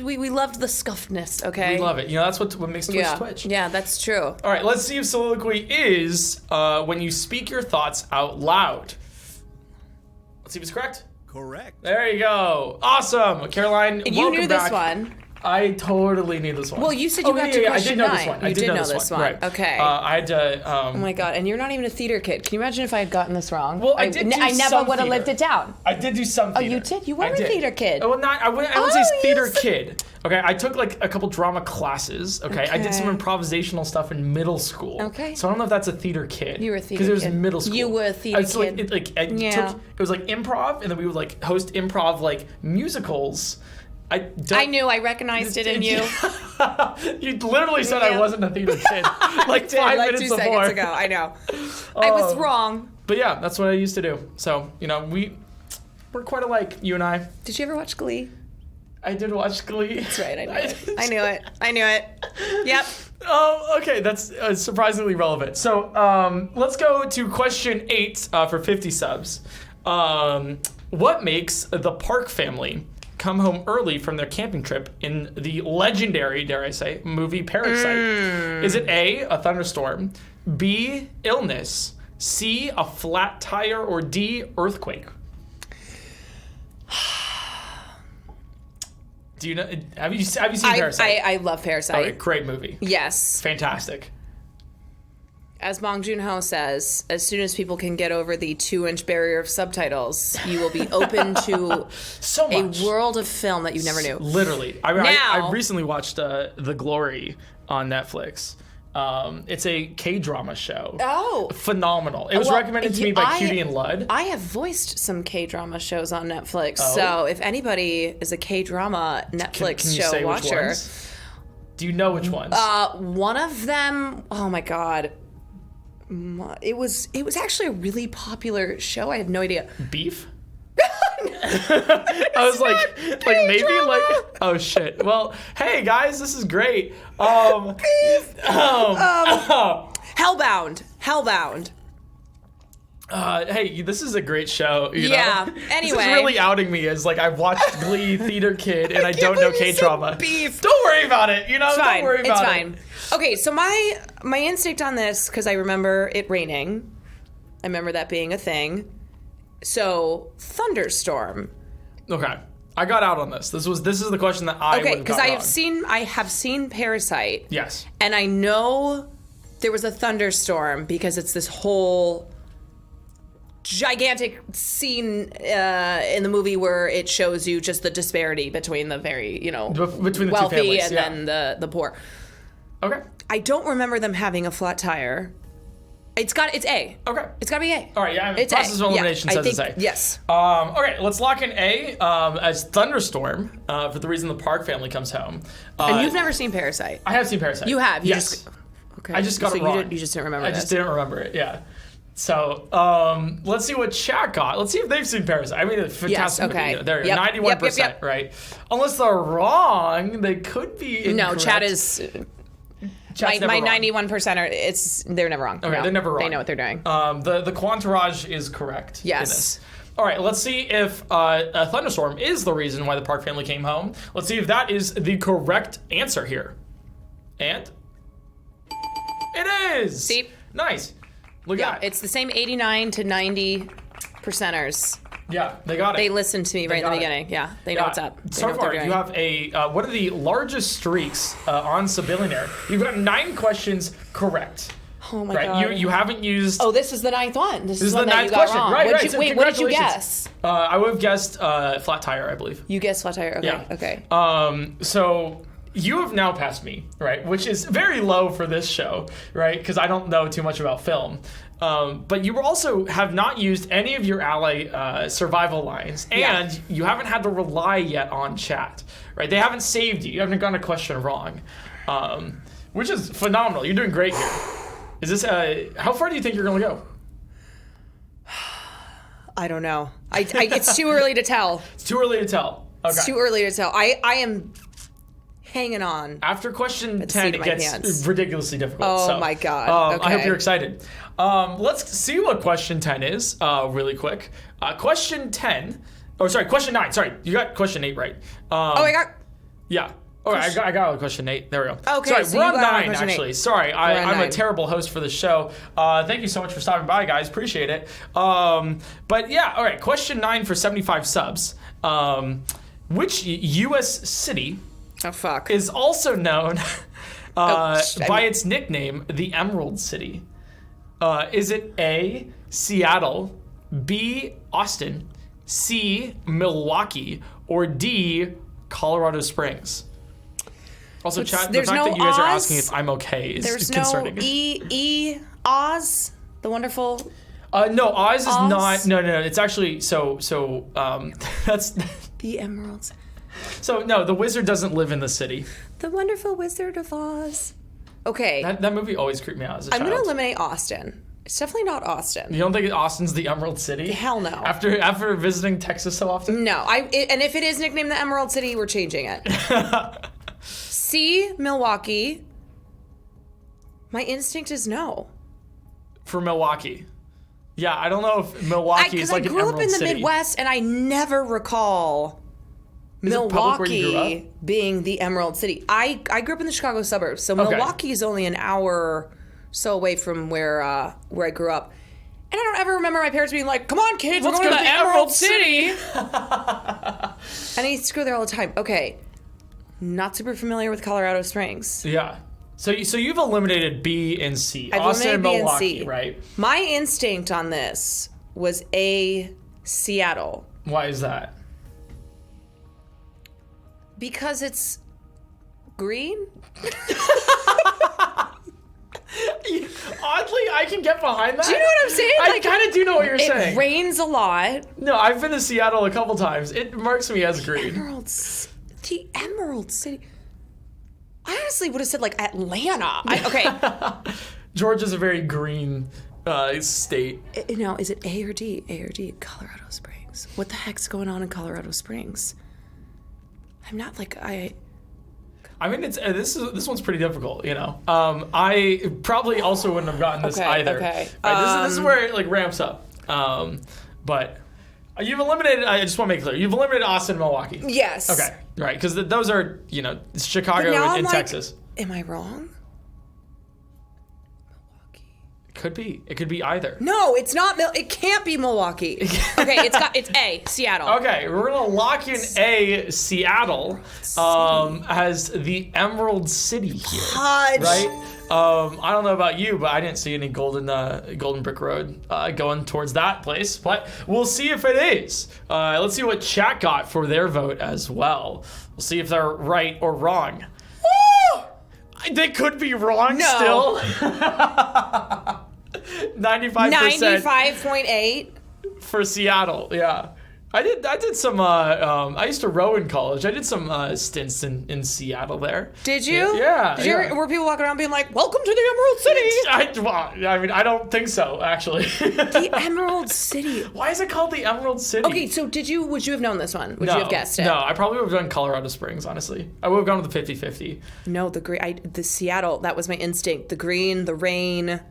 we loved the scuffedness, okay? We love it. That's what makes Twitch Twitch. Yeah, that's true. All right, let's see if soliloquy is when you speak your thoughts out loud. Let's see if it's correct. Correct. There you go. Awesome. Caroline, you knew this one. I totally knew this one. Well, you said you got to question 9. I did know this one. Right. Okay. I had to. Oh my god! And you're not even a theater kid. Can you imagine if I had gotten this wrong? Well, I never would have lived it down. I did do some theater. Oh, you did? You were a theater kid. Well, I wouldn't say theater kid. Okay, I took like a couple drama classes. Okay, I did some improvisational stuff in middle school. Okay. So I don't know if that's a theater kid. You were a theater kid. Because it was middle school. You were a theater kid. It was like improv, and then we would like host improv like musicals. I knew. I recognized it in you. You literally said I wasn't a theater kid like 5 minutes before. 2 seconds ago. I know. I was wrong. But yeah, that's what I used to do. So, we're quite alike, you and I. Did you ever watch Glee? I did watch Glee. That's right. I knew it. Yep. Okay, that's surprisingly relevant. So let's go to question 8 for 50 subs. What makes the Park family come home early from their camping trip in the legendary, dare I say, movie Parasite? Is it A, a thunderstorm, B, illness, C, a flat tire, or D, earthquake? Do you know? Have you seen Parasite? I love Parasite. Oh, great movie. Yes. Fantastic. As Bong Joon-ho says, as soon as people can get over the 2-inch barrier of subtitles, you will be open to so much. A world of film that you never knew. Literally. I recently watched The Glory on Netflix. It's a K-drama show. Oh. Phenomenal. It was recommended to me by Cutie and Lud. I have voiced some K-drama shows on Netflix, so if anybody is a K-drama Netflix can you show say watcher. Which ones? Do you know which ones? One of them, oh my god. It was actually a really popular show. I had no idea. Beef? I was like maybe like, oh shit. Well, hey guys, this is great. Hellbound. Hey, this is a great show. You know? Anyway, this is really outing me as like I've watched Glee, theater kid, and I don't know K-drama. Beef. Don't worry about it. Don't worry about it. It's fine. Okay, so my instinct on this, because I remember it raining. I remember that being a thing. So thunderstorm. Okay, I got out on this. This is the question that I because I have seen Parasite. Yes, and I know there was a thunderstorm because it's this whole gigantic scene in the movie where it shows you just the disparity between the very between the wealthy two families, and then the poor. Okay. I don't remember them having a flat tire. It's A. Okay. It's got to be A. All right, yeah. It's process A. of elimination says it's A. Yes. Okay, let's lock in A as thunderstorm for the reason the Park family comes home. And you've never seen Parasite? I have seen Parasite. You have? Yes. Okay. I just got it wrong. You just didn't remember I just didn't remember it, yeah. So let's see what chat got. Let's see if they've seen Parasite. I mean, it's a fantastic movie. There you go. 91%, right? Unless they're wrong, they could be incorrect. No, chat is... My 91%, they're never wrong. Okay, no, they're never wrong. They know what they're doing. The Quantourage is correct. Yes. In this. All right, let's see if a thunderstorm is the reason why the Park family came home. Let's see if that is the correct answer here. And it is. See? Nice. Look at it. It's the same 89 to 90 percenters. Yeah, they got it. They listened to me right in the beginning. Yeah, they know what's up. So far, you have one of the largest streaks on Subillionaire. You've got 9 questions correct. Oh my god! You haven't used. Oh, this is the 9th one. This is the 9th question. Wrong. Right. What did you guess? I would have guessed flat tire, I believe. You guessed flat tire. Okay. Yeah. Okay. So you have now passed me, right? Which is very low for this show, right? Because I don't know too much about film. But you also have not used any of your ally survival lines, and you haven't had to rely yet on chat, right? They haven't saved you. You haven't gotten a question wrong, which is phenomenal. You're doing great here. Is this how far do you think you're going to go? I don't know. It's too early to tell. It's too early to tell. Okay. It's too early to tell. I am hanging on. After question 10, it gets ridiculously difficult. Oh my god. Okay. I hope you're excited. Let's see what question 10 is really quick. Question 10. Oh, sorry, question 9. Sorry, you got question 8 right. I got... Yeah. All right, I got question 8. There we go. Okay, sorry, so we're on 9, 8. actually. Sorry, I'm a terrible host for the show. Thank you so much for stopping by, guys. Appreciate it. But yeah, all right, question 9 for 75 subs. Which U.S. city Oh, fuck. is also known by its nickname, the Emerald City? Is it A, Seattle, B, Austin, C, Milwaukee, or D, Colorado Springs? Also, chat, the fact that you guys are asking if I'm okay is concerning. There's no Oz, the wonderful... No, Oz is not... No, it's actually... So that's... The Emeralds. So, no, the wizard doesn't live in the city. The Wonderful Wizard of Oz. Okay. That movie always creeped me out as a child. I'm going to eliminate Austin. It's definitely not Austin. You don't think Austin's the Emerald City? Hell no. After visiting Texas so often? No. And if it is nicknamed the Emerald City, we're changing it. C, Milwaukee. My instinct is no. For Milwaukee. Yeah, I don't know if Milwaukee is like an Emerald City. Because I grew up in the Midwest, and I never recall Milwaukee being the Emerald City. I grew up in the Chicago suburbs, so Milwaukee is only an hour so away from where I grew up. And I don't ever remember my parents being like, "Come on, kids, let's go to the Emerald City." And I used to go there all the time. Okay, not super familiar with Colorado Springs. Yeah. So you've eliminated B and C. I've Austin and eliminated Milwaukee, B and C. right? My instinct on this was A, Seattle. Why is that? Because it's green? Oddly, I can get behind that. Do you know what I'm saying? I kind of do know what you're saying. It rains a lot. No, I've been to Seattle a couple times. It marks me as green. The Emerald City. I honestly would have said like Atlanta. Okay. Georgia's a very green state. No, is it A or D? A or D? Colorado Springs. What the heck's going on in Colorado Springs? I'm not like I mean, it's this one's pretty difficult, you know. I probably also wouldn't have gotten this either. Okay. Right, this is where it like ramps up. But you've eliminated. I just want to make it clear. You've eliminated Austin, and Milwaukee. Yes. Okay. Right, because those are Chicago and Texas. Am I wrong? Could be. It could be either. No, it's not. It can't be Milwaukee. Okay, it's A, Seattle. Okay, we're gonna lock in A, Seattle, as the Emerald City here. Fudge. Right. I don't know about you, but I didn't see any golden brick road going towards that place. But we'll see if it is. Let's see what chat got for their vote as well. We'll see if they're right or wrong. Woo! They could be wrong still. 95%. 95.8 for Seattle. Yeah. I did some I used to row in college. I did some stints in Seattle there. Did you? Yeah. Were people walking around being like, "Welcome to the Emerald City"? I mean, I don't think so, actually. The Emerald City. Why is it called the Emerald City? Okay, so would you have known this one? Would you have guessed it? No, I probably would have done Colorado Springs, honestly. I would have gone with the 50-50. No, the Seattle, that was my instinct. The green, the rain.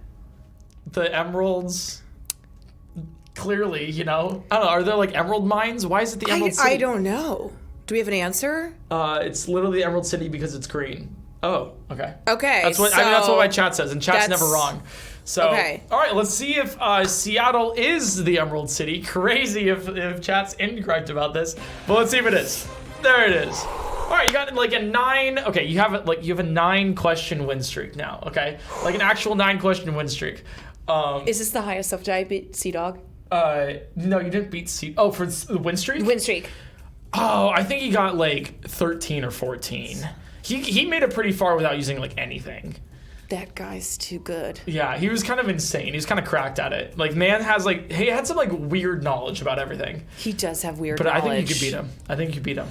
The emeralds. Clearly, I don't know. Are there like emerald mines? Why is it the Emerald City? I don't know. Do we have an answer? It's literally the Emerald City because it's green. Oh, okay. Okay. That's what my chat says, and chat's never wrong. So, okay. All right, let's see if Seattle is the Emerald City. Crazy if chat's incorrect about this, but let's see if it is. There it is. All right, you got like a 9. Okay, you have a 9-question win streak now. Okay, like an actual 9-question win streak. Is this the highest stuff? Did I beat Sea Dog? No, you didn't beat Sea. Oh, for the win streak? Win streak. Oh, I think he got like 13 or 14. He made it pretty far without using like anything. That guy's too good. Yeah, he was kind of insane. He was kind of cracked at it. Like, man he had some like weird knowledge about everything. He does have weird knowledge. But I think you could beat him.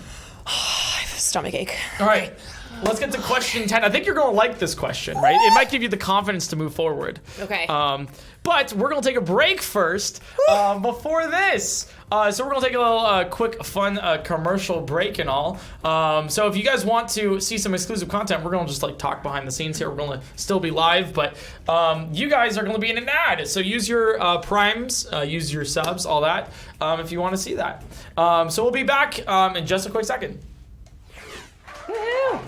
I have a stomachache. All right. Let's get to question 10. I think you're going to like this question, right? It might give you the confidence to move forward. Okay. But we're going to take a break first before this. So we're going to take a little quick, fun commercial break and all. So if you guys want to see some exclusive content, we're going to just like talk behind the scenes here. We're going to still be live, but you guys are going to be in an ad. So use your primes, use your subs, all that, if you want to see that. So we'll be back in just a quick second. Woo-hoo.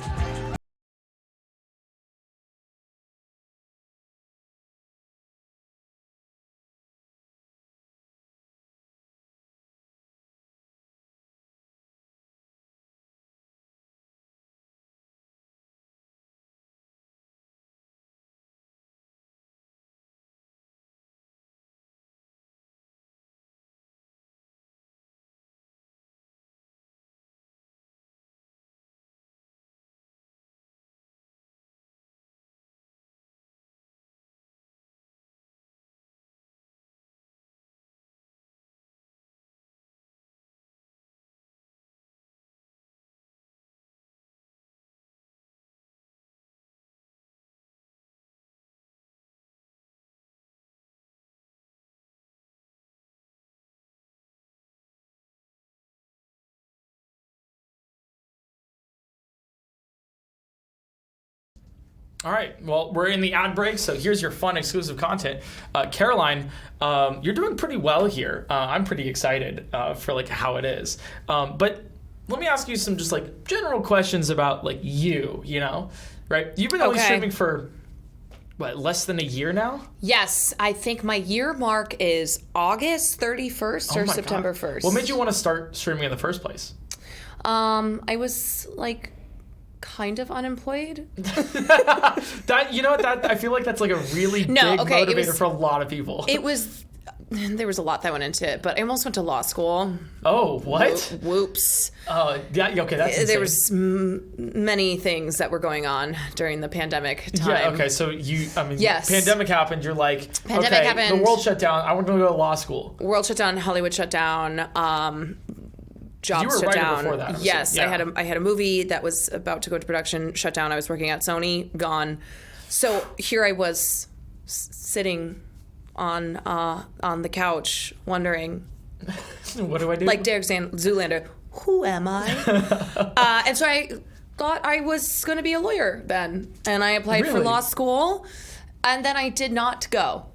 All right. Well, we're in the ad break, so here's your fun exclusive content. Caroline, you're doing pretty well here. I'm pretty excited for like how it is. But let me ask you some just like general questions about like you know, right? You've been only streaming for what, less than a year now? Yes, I think my year mark is August 31st or September 1st. What made you want to start streaming in the first place? I was like kind of unemployed. That, you know what, that I feel like that's like a really big motivator for a lot of people. There was a lot that went into it, but I almost went to law school. Oh, what? Whoops. Yeah, okay, that's insane. There was many things that were going on during the pandemic time. Yeah, okay, so yes. Pandemic happened, you're like, happened. The world shut down, I want to go to law school. World shut down, Hollywood shut down, jobs you were shut a writer down. Before that. Yes, yeah. I had a movie that was about to go to production, shut down. I was working at Sony, gone. So here I was sitting on the couch wondering, what do I do? like Derek Zoolander, who am I? And so I thought I was going to be a lawyer then, and I applied for law school, and then I did not go.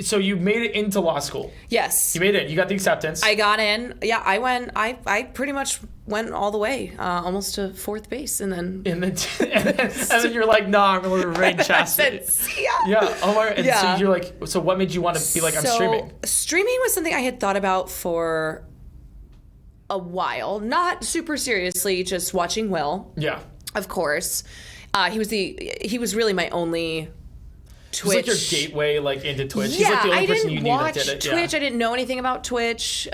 So you made it into law school? Yes. You made it. You got the acceptance. I got in. Yeah, I went. I pretty much went all the way, almost to fourth base, and then you're like, nah, I'm gonna remain chastity. Yeah. Oh my. And so you're like, so what made you want to be like, I'm streaming? Streaming was something I had thought about for a while, not super seriously, just watching Will. Yeah. Of course, he was really my only Twitch. It was like your gateway like into Twitch. Yeah, He's like the only person you knew that did it. Twitch. I didn't know anything about Twitch.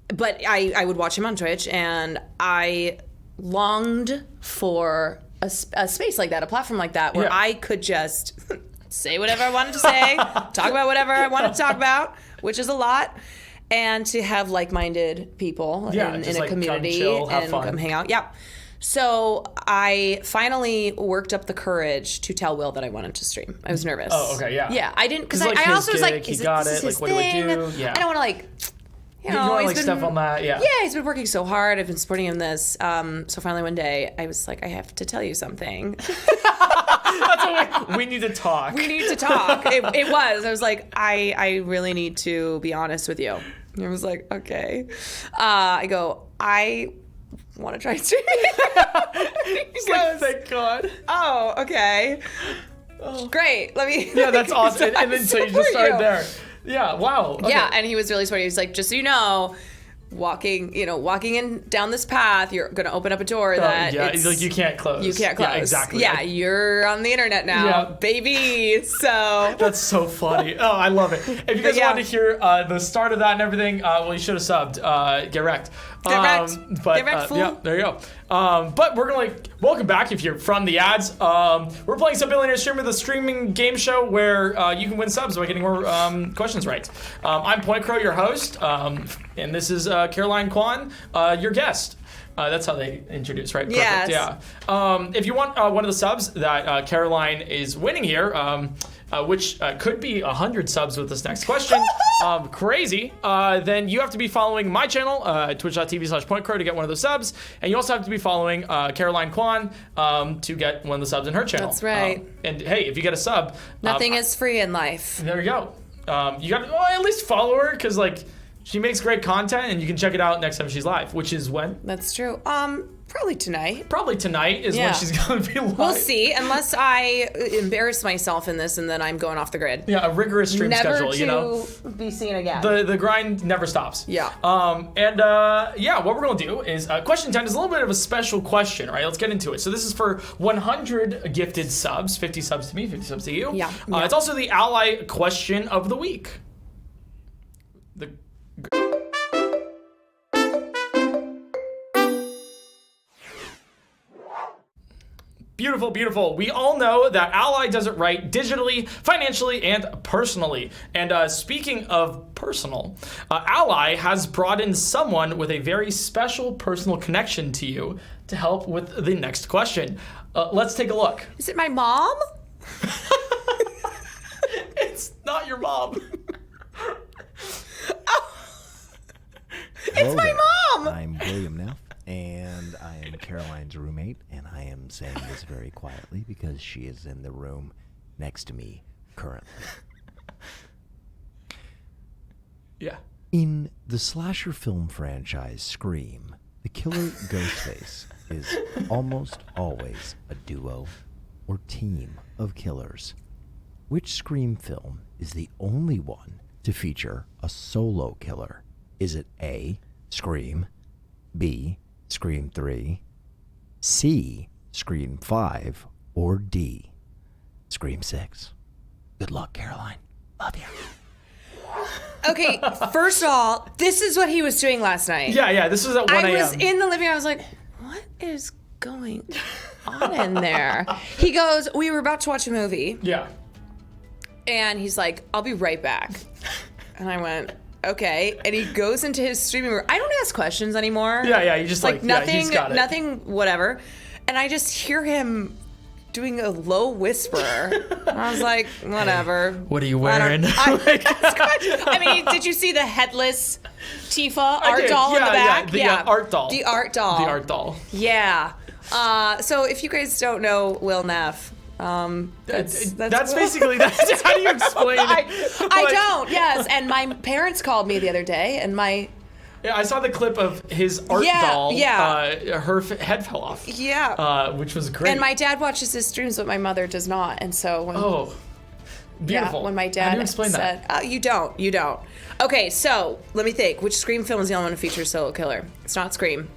But I would watch him on Twitch, and I longed for a space like that, a platform like that, where I could just say whatever I wanted to say, talk about whatever I wanted to talk about, which is a lot, and to have like-minded people in a community come chill, have fun. Come hang out. Yeah. So I finally worked up the courage to tell Will that I wanted to stream. I was nervous. Oh, okay, yeah. Yeah, I didn't, because like I also was like, he got it. Like, what do we do? Yeah. I don't want to like, you know, want to like step on that. Yeah. Yeah, he's been working so hard. I've been supporting him in this. So finally one day, I was like, I have to tell you something. We need to talk. We need to talk. It was. I was like, I really need to be honest with you. And I was like, okay. I go, I want to try streaming. He's like, thank God. Oh, okay. Oh. Great. Let me. Yeah, that's awesome. And then so you just started there. Yeah. Wow. Okay. Yeah, and he was really sweet. He was like, just so you know, walking in down this path, you're going to open up a door that he's like, you can't close. You can't close. Yeah, exactly. Yeah, you're on the internet now, baby. So that's so funny. Oh, I love it. If you guys wanted to hear the start of that and everything, well, you should have subbed. Get wrecked. Get wrecked. Get wrecked, fool. Yeah, there you go. But we're gonna welcome back if you're from the ads. We're playing some Billionaire Streamer, the streaming game show where you can win subs by getting more questions right. I'm PointCrow, your host, and this is Caroline Kwan, your guest. That's how they introduce, right? Yes. Perfect. Yeah. If you want one of the subs that Caroline is winning here, which could be 100 subs with this next question, crazy, then you have to be following my channel, twitch.tv/PointCrow to get one of those subs, and you also have to be following Caroline Kwan to get one of the subs in her channel. That's right. And hey, if you get a sub, nothing is free in life. There you go. You got to at least follow her, because like, she makes great content, and you can check it out next time she's live, which is when? That's true. Probably tonight. Probably tonight is when she's going to be live. We'll see, unless I embarrass myself in this and then I'm going off the grid. Yeah, a rigorous stream schedule, you know? Never to be seen again. The grind never stops. Yeah. What we're going to do is, question 10 is a little bit of a special question, all right? Let's get into it. So this is for 100 gifted subs, 50 subs to me, 50 subs to you. Yeah. It's also the ally question of the week. Beautiful, beautiful. We all know that Ally does it right digitally, financially, and personally. And speaking of personal, Ally has brought in someone with a very special personal connection to you to help with the next question. Let's take a look. Is it my mom? It's not your mom. It's my mom! I'm William Neff, and I am Caroline's roommate, and I am am saying this very quietly because she is in the room next to me currently. Yeah. In the slasher film franchise Scream, the killer Ghostface is almost always a duo or team of killers. Which Scream film is the only one to feature a solo killer? Is it A, Scream, B, Scream 3, C, Scream 5, or D, Scream 6? Good luck, Caroline. Love you. Okay, first of all, this is what he was doing last night. Yeah, this was at 1 a.m. I was in the living room. I was like, what is going on in there? He goes, we were about to watch a movie. Yeah. And he's like, I'll be right back. And I went, okay. And he goes into his streaming room. I don't ask questions anymore. Yeah, you just nothing, he's got it. nothing, whatever. And I just hear him doing a low whisper. And I was like, whatever. What are you wearing? I mean, did you see the headless Tifa art doll in the back? Yeah, the art doll. The art doll. The art doll. Yeah. So if you guys don't know Will Neff, that's basically that's how do you explain it? I don't. Yes, and my parents called me the other day, and yeah, I saw the clip of his art doll. Yeah. Her head fell off. Yeah. Which was great. And my dad watches his streams, but my mother does not. And so when beautiful. Yeah, when my dad how do you explain said, that? You don't. Okay, so let me think. Which Scream film is the only one to feature a solo killer? It's not Scream.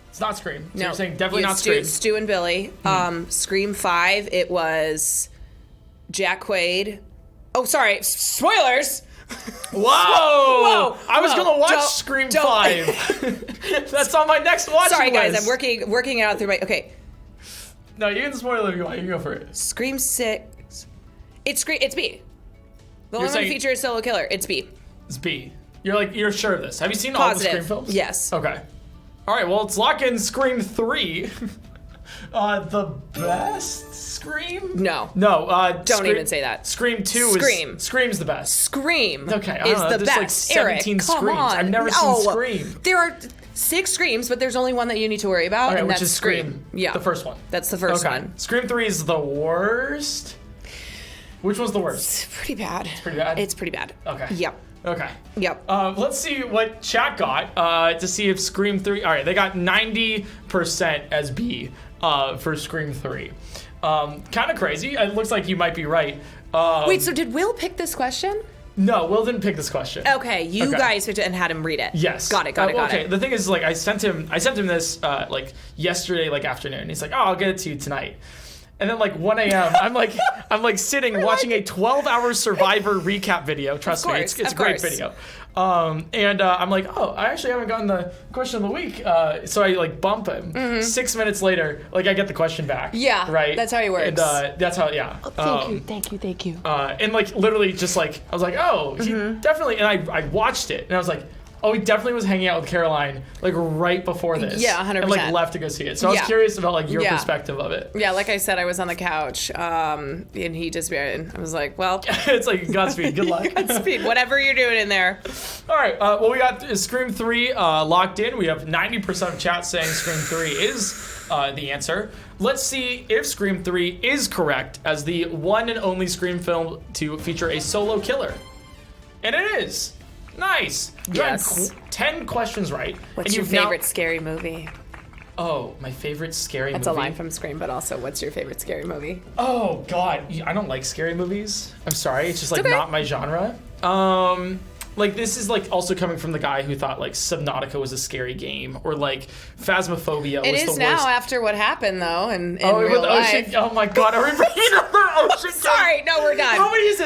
It's not Scream. So no, you're saying definitely not Scream. Stu and Billy. Scream 5, it was Jack Quaid. Oh, sorry. Spoilers. Whoa! I was gonna watch Scream 5. That's on my next watch Sorry, list. guys. I'm working it out through my. Okay. No, you can spoil it if you want. You can go for it. Scream 6. It's B. The only one saying- to feature a solo killer. It's B. It's B. You're sure of this? Have you seen all the Positive. Scream films? Yes. Okay. All right. Well, let's lock in Scream 3. The best Scream? No. No. Don't even say that. Scream 2 Scream's the best. Scream Okay, I is don't know. the There's like best. 17 Eric, come Screams. on. I've never seen Scream. There are 6 Screams, but there's only one that you need to worry about, Okay, and which that's is Scream. Yeah. The first one. That's the first one. Scream 3 is the worst. Which one's the worst? It's pretty bad. It's pretty bad? It's pretty bad. Okay. Yep. Okay. Yep. Let's see what chat got to see if Scream 3... All right, they got 90% as B for Scream 3. Kind of crazy. It looks like you might be right. Wait, so did Will pick this question? No, Will didn't pick this question. Okay, you guys picked it and had him read it. Yes. Got it. Okay, the thing is, like, I sent him this, like, yesterday, like, afternoon. He's like, oh, I'll get it to you tonight. And then, like, 1 a.m., I'm like sitting watching a 12-hour Survivor recap video. Trust me, it's a great video. I'm like, oh, I actually haven't gotten the question of the week. So I, like, bump him. 6 minutes later, like, I get the question back. Yeah, right. that's how he works. And that's how, yeah. Oh, thank you. And, like, literally just, like, I was like, oh, he definitely, and I watched it, and I was like, oh, he definitely was hanging out with Caroline, like, right before this. Yeah, 100%. And, like, left to go see it. So I was curious about, like, your perspective of it. Yeah, like I said, I was on the couch, and he disappeared. I was like, well... It's like, Godspeed, good luck. Godspeed, whatever you're doing in there. All right, well, we got Scream 3 locked in. We have 90% of chat saying Scream 3 is the answer. Let's see if Scream 3 is correct as the one and only Scream film to feature a solo killer. And it is. Nice. Yes. 10 questions right. What's your favorite scary movie? Oh, my favorite scary movie. That's a line from Scream, but also, what's your favorite scary movie? Oh, God. I don't like scary movies. I'm sorry. It's just, like, okay. not my genre. Like, this is, like, also coming from the guy who thought, like, Subnautica was a scary game, or, like, Phasmophobia was the worst. It is now after what happened, though, in with real life. Ocean. Oh, my God. Are we bringing up the Ocean? Sorry, no, we're done. How many is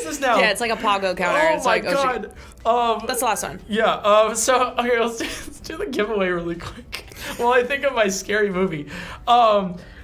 this now? Yeah, it's like a Pogo counter. Oh, it's my like God. That's the last one. Yeah, so, okay, let's do the giveaway really quick while I think of my scary movie.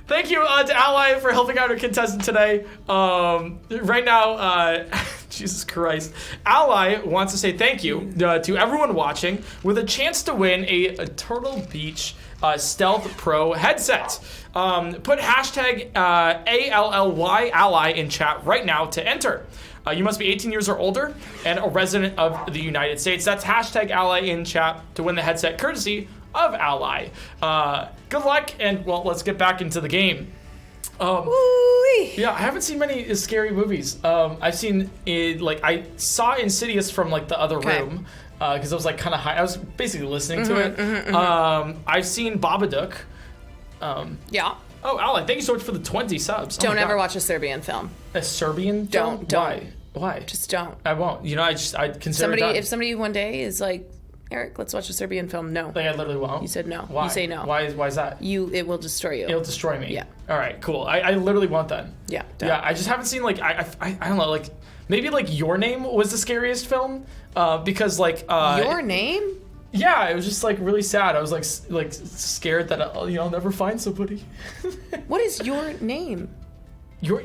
Thank you to Ally for helping out our contestant today. Right now, Jesus Christ. Ally wants to say thank you to everyone watching with a chance to win a Turtle Beach Stealth Pro headset. Put hashtag ALLY Ally in chat right now to enter. You must be 18 years or older and a resident of the United States. That's hashtag Ally in chat to win the headset courtesy of Ally. Good luck, and well, let's get back into the game. Yeah, I haven't seen many scary movies. I've seen I saw Insidious from like the other room because I was like kind of high. I was basically listening to it. I've seen Babadook. Yeah. Oh, Ally, thank you so much for the 20 subs. Don't ever watch a Serbian film. A Serbian film? Don't. Why? Just don't. I won't. You know, I consider if somebody one day is like, Eric, let's watch a Serbian film. No. Like, I literally won't. You said no. Why? You say no. Why is that? It will destroy you. It'll destroy me. Yeah. All right, cool. I literally won't then. Yeah. Don't. Yeah, I just haven't seen like I don't know, like maybe like Your Name was the scariest film because like Your Name? Yeah, it was just like really sad. I was like scared that I'll never find somebody. What is Your Name? Your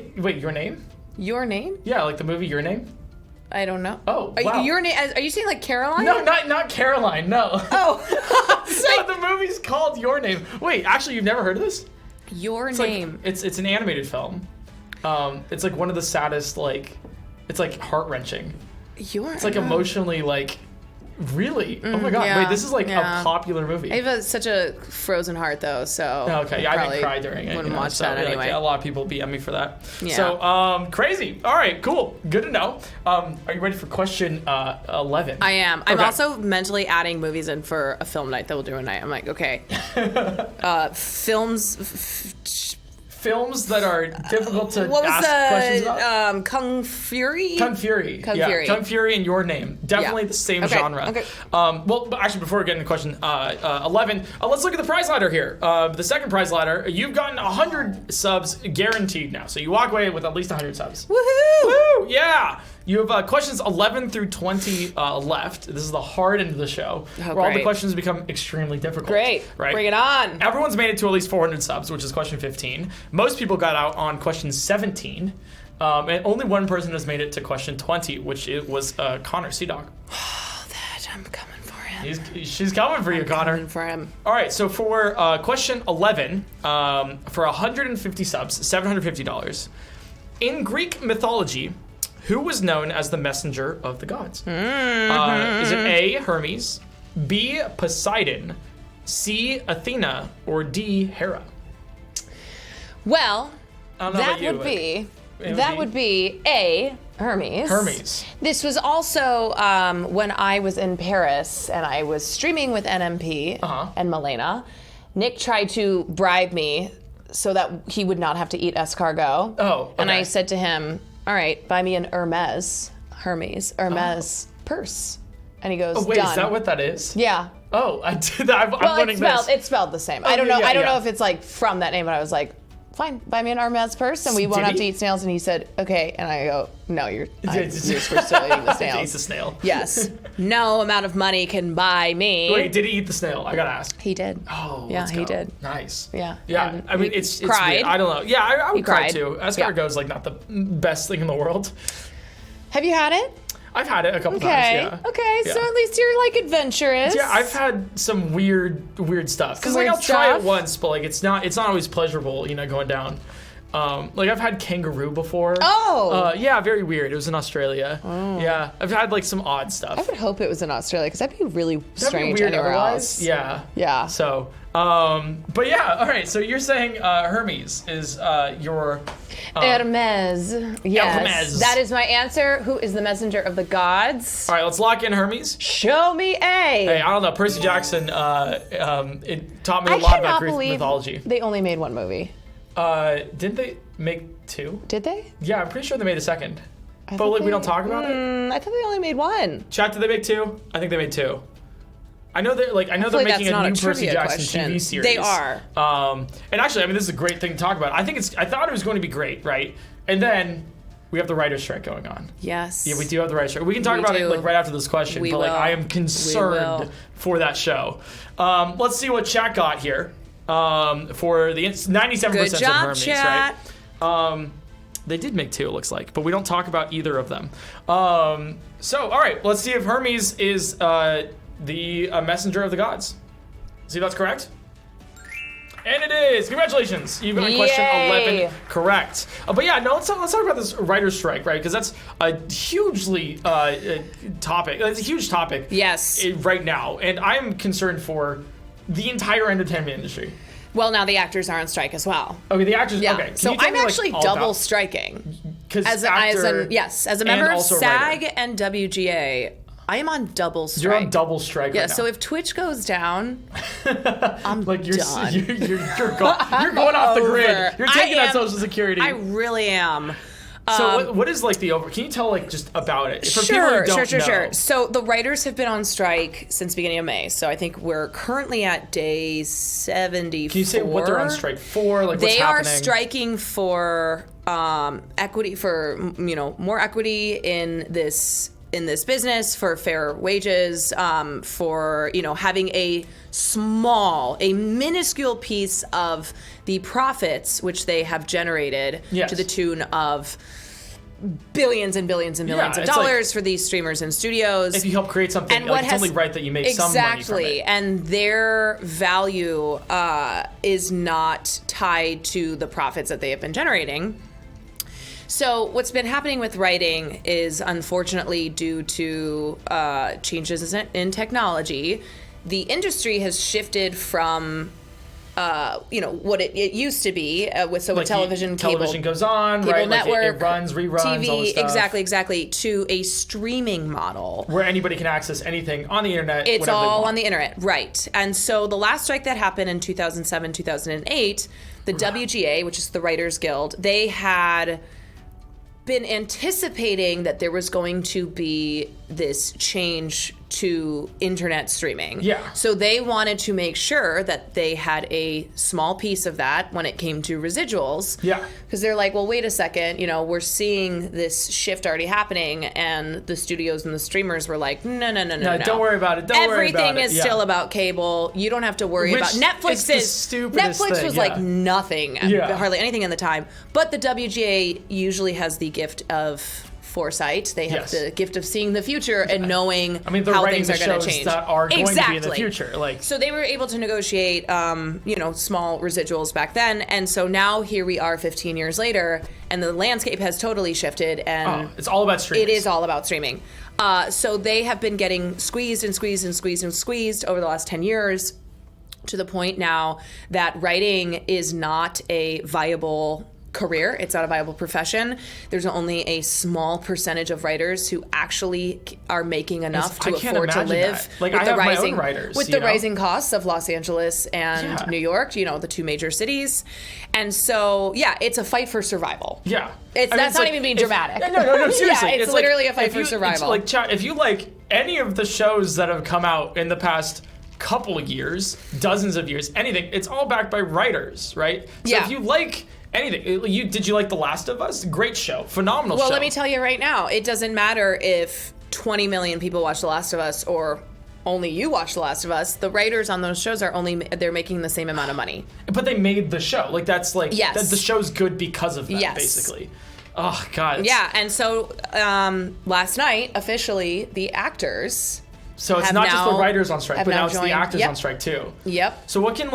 Name? Your Name? Yeah, like the movie Your Name. I don't know. Oh, wow. Your Name? Are you saying like Caroline? No, not Caroline. No. Oh. No, the movie's called Your Name. Wait, actually, you've never heard of this? Your Name. Like, it's an animated film. It's like one of the saddest. Like, it's like heart wrenching. It's like emotionally like. Really? Oh my god! yeah, Wait, this is like yeah. a popular movie. I have such a frozen heart though, so okay, yeah, I didn't cry during it. Wouldn't watch that anyway. Like, a lot of people be on me for that. Yeah. So, crazy. All right, cool. Good to know. Are you ready for question 11? I am. I'm Okay. also mentally adding movies in for a film night that we'll do a night. I'm like, okay, Films that are difficult to what was ask questions about. Kung Fury? Kung Fury. Kung yeah. Fury. Kung Fury and Your Name. Definitely Yeah. the same Okay, genre. okay. Well, but actually, before we get into question 11, let's look at the prize ladder here. The second prize ladder, you've gotten 100 subs guaranteed now. So you walk away with at least 100 subs. Woohoo! Woo! Yeah! You have questions 11 through 20 left. This is the hard end of the show, where all the great. questions become extremely difficult. Great. Right? Bring it on. Everyone's made it to at least 400 subs, which is question 15. Most people got out on question 17. And only one person has made it to question 20, which was Connor Seadog. I'm coming for him. She's coming for you, Connor. Coming for him. All right, so for question 11, for 150 subs, $750, in Greek mythology, who was known as the messenger of the gods? Is it A, Hermes, B, Poseidon, C, Athena, or D, Hera? Well, that would would be A, Hermes. Hermes. This was also when I was in Paris and I was streaming with NMP and Milena. Nick tried to bribe me so that he would not have to eat escargot. Oh, okay. And I said to him, all right, buy me an Hermes purse. And he goes, Oh, wait, done. is that what that is? Yeah. Oh, I did that. I'm Well, learning this. it's spelled the same. Oh, I don't know. yeah, I don't yeah. know if it's like from that name, but I was like, fine, buy me an Hermes purse, and we won't Did have to he? eat snails. And he said, okay. And I go, no, you're Did- still eating the He ate the snails. snail. Yes. No amount of money can buy me. Wait, did he eat the snail? I gotta ask. He did. Oh, yeah, let's he go. did. Nice. Yeah. Yeah, And I mean, he it's cried. weird. I don't know. Yeah, I would cry cried. too. Escargot is like not the best thing in the world. Have you had it? I've had it a couple Okay. times. Yeah. Okay. Yeah. So at least you're like adventurous. Yeah, I've had some weird stuff. Because like Weird I'll try it stuff? once, but like it's not always pleasurable, going down. Like I've had kangaroo before. Oh. Yeah, very weird. It was in Australia. Oh. Yeah, I've had like some odd stuff. I would hope it was in Australia because that'd be really That'd be strange weird anywhere otherwise. else. Yeah. Yeah. So, but yeah, all right. So you're saying Hermes is your Hermes. Yes. Hermes. That is my answer. Who is the messenger of the gods? All right, let's lock in Hermes. Show me A. Hey, I don't know. Percy Jackson. It taught me a I lot cannot about Greek believe mythology. they only made one movie. Didn't they make 2? Did they? Yeah, I'm pretty sure they made a second. But thought like we they- don't talk about it. I thought they only made one. Chat, did they make 2? I think they made 2. I know they're they're Hopefully making that's a not new a Percy trivia Jackson question. TV series. They are. And actually, I mean, this is a great thing to talk about. I thought it was going to be great, right? And then we have the writer's strike going on. Yes. Yeah, we do have the writers' strike. We can talk We about it do. like right after this question, We but like will. I am We concerned will. for that show. Let's see what chat got here. For the 97% Good of job, Hermes, chat. right? They did make 2, it looks like, but we don't talk about either of them. So, all right, let's see if Hermes is the messenger of the gods. See if that's correct? And it is. Congratulations. You've got question Yay. 11 correct. But yeah, no, let's talk about this writer's strike, right? Because that's a hugely topic. It's a huge topic. Yes. Right now, and I'm concerned for the entire entertainment industry. Well, now the actors are on strike as well. Okay, the actors. Yeah. Okay, can so you tell I'm me, actually all double about- striking. As a member of also a SAG writer. and WGA. I am on double strike. You're on double strike. Yeah. right now. So if Twitch goes down, I'm like you're done. You're going off the grid. Over. You're taking I that am- Social Security. I really am. So what is like the over? Can you tell like just about it? For people who Sure. don't know. So the writers have been on strike since the beginning of May. So I think we're currently at day 74. Can you say what they're on strike for? Like what's They are happening? striking for equity, for more equity in this business, for fair wages, for having a minuscule piece of the profits which they have generated Yes. to the tune of billions and billions and billions of it's dollars like- for these streamers and studios. If you help create something, And like, what it's has- only right that you make some money from Exactly, it. and their value is not tied to the profits that they have been generating. So what's been happening with writing is, unfortunately, due to changes in technology, the industry has shifted from what it used to be with Like television, television goes on, cable right? network, like it runs, reruns, TV, all this stuff. exactly, to a streaming model. Where anybody can access anything on the internet. It's whenever they all want. on the internet, right? And so the last strike that happened in 2007, 2008, the WGA, which is the Writers Guild, they had been anticipating that there was going to be this change to internet streaming. Yeah. So they wanted to make sure that they had a small piece of that when it came to residuals. Yeah. Because they're like, well, wait a second, we're seeing this shift already happening, and the studios and the streamers were like, no. Don't worry about it. Don't worry about it. Everything is Yeah. still about cable. You don't have to worry Which about Netflix. is the stupidest Netflix thing, was yeah. like nothing, Yeah. hardly anything in the time. But the WGA usually has the gift of foresight. They have Yes. the gift of seeing the future and knowing I mean, they're how writing things the are going shows to change. that are going to be in the Exactly. future. Like, So they were able to negotiate, small residuals back then, and so now here we are, 15 years later, and the landscape has totally shifted, and it's all about streaming. it is all about streaming. So they have been getting squeezed and squeezed and squeezed and squeezed over the last 10 years, to the point now that writing is not a viable career. It's not a viable profession. There's only a small percentage of writers who actually are making enough to I can't afford to imagine live that. Like, I have my own writers, with you the know? rising costs of Los Angeles and Yeah. New York, the two major cities. And so, yeah, it's a fight for survival. Yeah. That's not like, even being if- dramatic. No, seriously. Yeah, it's like, literally a fight if for you- survival. It's like, chat, if you like any of the shows that have come out in the past couple of years, dozens of years, anything, it's all backed by writers, right? So Yeah. if you like anything, did you like The Last of Us? Great show. Phenomenal show. Well, let me tell you right now, it doesn't matter if 20 million people watch The Last of Us or only you watch The Last of Us. The writers on those shows they're making the same amount of money. But they made the show. Like, that's like, Yes. the show's good because of that, Yes. basically. Oh, God. Yeah, and so last night, officially, the actors. So it's have not just the now- writers on strike, have but now now it's the joined. actors Yep. on strike too. Yep. So what can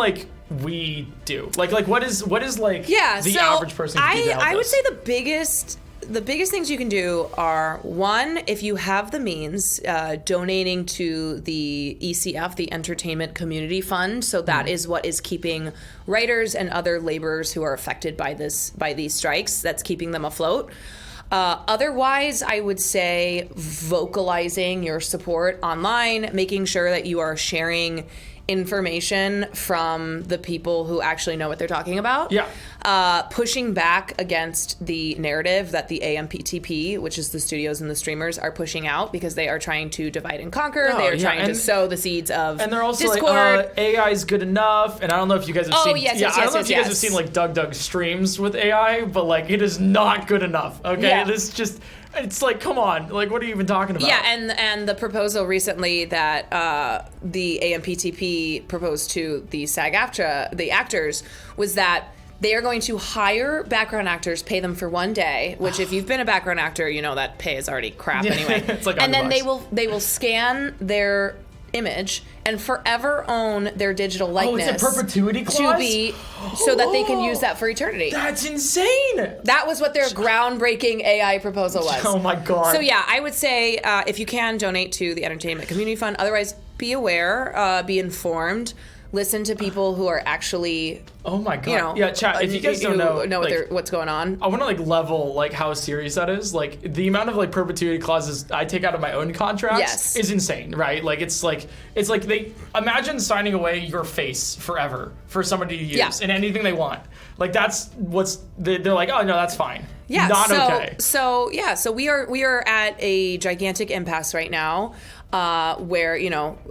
we do? Like what is like Yeah, the so average person can do to help I would us? say the biggest things you can do are, one, if you have the means, donating to the ECF, the Entertainment Community Fund. So that is what is keeping writers and other laborers who are affected by these strikes. That's keeping them afloat. Otherwise, I would say vocalizing your support online, making sure that you are sharing information from the people who actually know what they're talking about. Yeah. Pushing back against the narrative that the AMPTP, which is the studios and the streamers, are pushing out, because they are trying to divide and conquer. Oh, they are yeah, trying to and- sow the seeds of And they're also discord. like, AI is good enough. And I don't know if you guys have Oh, seen. yes, yeah, yes, I don't yes, know if you yes, guys have yes. seen like Doug streams with AI, but like it is not good enough. Okay, Yeah. it is just. It's like, come on, like what are you even talking about? Yeah, and the proposal recently that the AMPTP proposed to the SAG-AFTRA, the actors, was that they are going to hire background actors, pay them for one day, which if you've been a background actor, you know that pay is already crap anyway. It's like and then $100. they will scan their image and forever own their digital likeness. Oh, it's a perpetuity clause? To be, so that they can use that for eternity. That's insane. That was what their groundbreaking AI proposal was. Oh my god. So yeah, I would say if you can, donate to the Entertainment Community Fund. Otherwise, be aware, be informed. listen to people who are actually. Oh my god! Yeah, chat. If you guys don't know like, what's going on, I want to like level like how serious that is. Like the amount of like perpetuity clauses I take out of my own contracts is insane, right? Like it's like they imagine signing away your face forever for somebody to use in anything they want. Like that's they're like, oh no, that's fine. Yeah, not okay. So we are at a gigantic impasse right now, where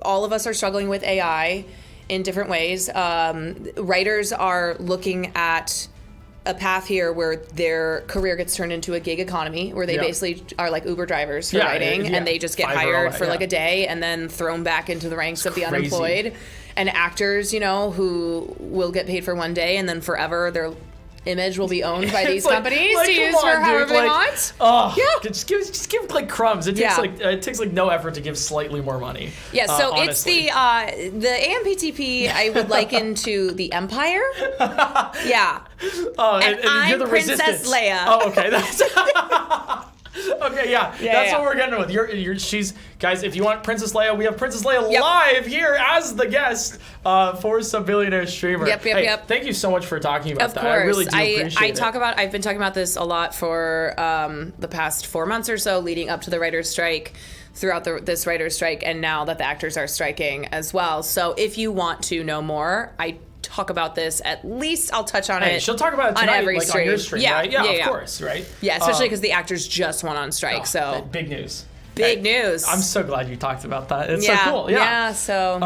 all of us are struggling with AI in different ways. Writers are looking at a path here where their career gets turned into a gig economy, where they basically are like Uber drivers for writing, and they just get hired for like a day and then thrown back into the ranks of the unemployed. And actors, who will get paid for one day and then forever their image will be owned by these companies to use for however they want. Oh, yeah. Just give like crumbs. It takes like no effort to give slightly more money. Yeah, so honestly. It's the AMPTP I would liken to the Empire. Yeah. And you're the Princess Resistance. Leia. Oh, okay. That's okay, that's what we're getting with. She's guys. If you want Princess Leia, we have Princess Leia live here as the guest for Some Billionaire Streamer. Yep. Thank you so much for talking about that. Of course, I really do appreciate it. I've been talking about this a lot for the past 4 months or so, leading up to the writer's strike, throughout this writer's strike, and now that the actors are striking as well. So if you want to know more, I talk about this, at least I'll touch on it. She'll talk about it tonight, on every like stream. On your stream, right? Yeah, of course, right? Yeah, especially because the actors just went on strike. So big news. Big news. I'm so glade you talked about that. It's so cool. Yeah. So.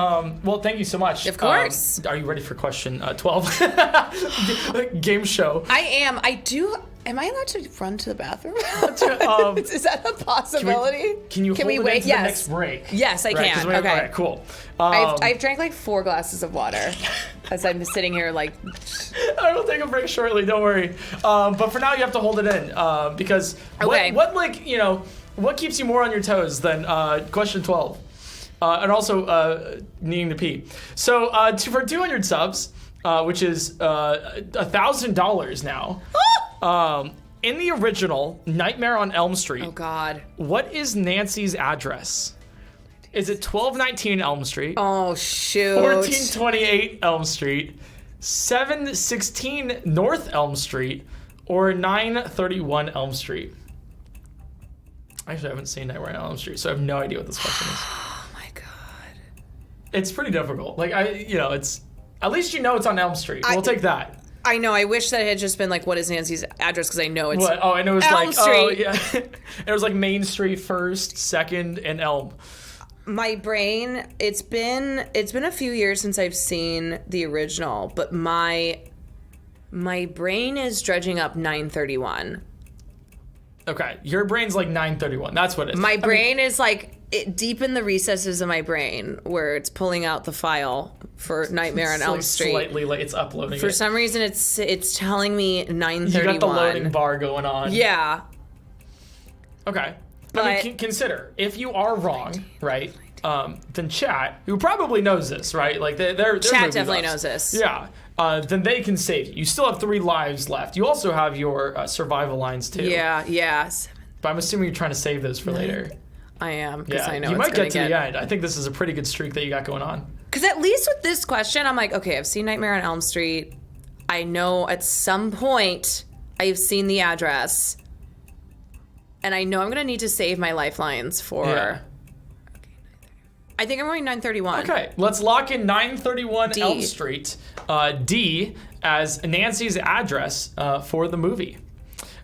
Well, thank you so much. Of course. Are you ready for question 12? Game show. I am. Am I allowed to run to the bathroom? Is that a possibility? Can you hold it wait? Into the next break? Yes, I can. Okay. All right, cool. I've drank like 4 glasses of water as I'm sitting here like... I will take a break shortly, don't worry. But for now, you have to hold it in because what keeps you more on your toes than question 12? And also needing to pee. So for 200 subs, which is $1,000 now... in the original Nightmare on Elm Street. Oh God. What is Nancy's address? Is it 1219 Elm Street? Oh shoot. 1428 Elm Street, 716 North Elm Street, or 931 Elm Street? Actually, I haven't seen Nightmare on Elm Street, so I have no idea what this question is. Oh my God. It's pretty difficult. Like it's at least it's on Elm Street. We'll take that. I know. I wish that it had just been like, what is Nancy's address? Because I know it's. What? Oh, I know it's Elm Street. Oh, yeah. It was like Main Street 1st, 2nd, and Elm. My brain. It's been a few years since I've seen the original, but my brain is dredging up 931. Okay, your brain's like 931. That's what it is. My brain is like deep in the recesses of my brain where it's pulling out the file for Nightmare on Elm Street. Slightly like it's uploading. For some reason, it's telling me 931. You got the loading bar going on. Yeah. Okay. Consider if you are wrong, right? Then chat, who probably knows this, right? Like they're chat definitely knows this. Yeah. Then they can save you. You still have 3 lives left. You also have your survival lines too. Yeah. But I'm assuming you're trying to save those for later. I am, because I know you it's might get to the end. I think this is a pretty good streak that you got going on. Because at least with this question, I'm like, okay, I've seen Nightmare on Elm Street. I know at some point I've seen the address. And I know I'm going to need to save my lifelines for... Yeah. I think I'm going 931. Okay, let's lock in 931 Elm Street, D, as Nancy's address for the movie.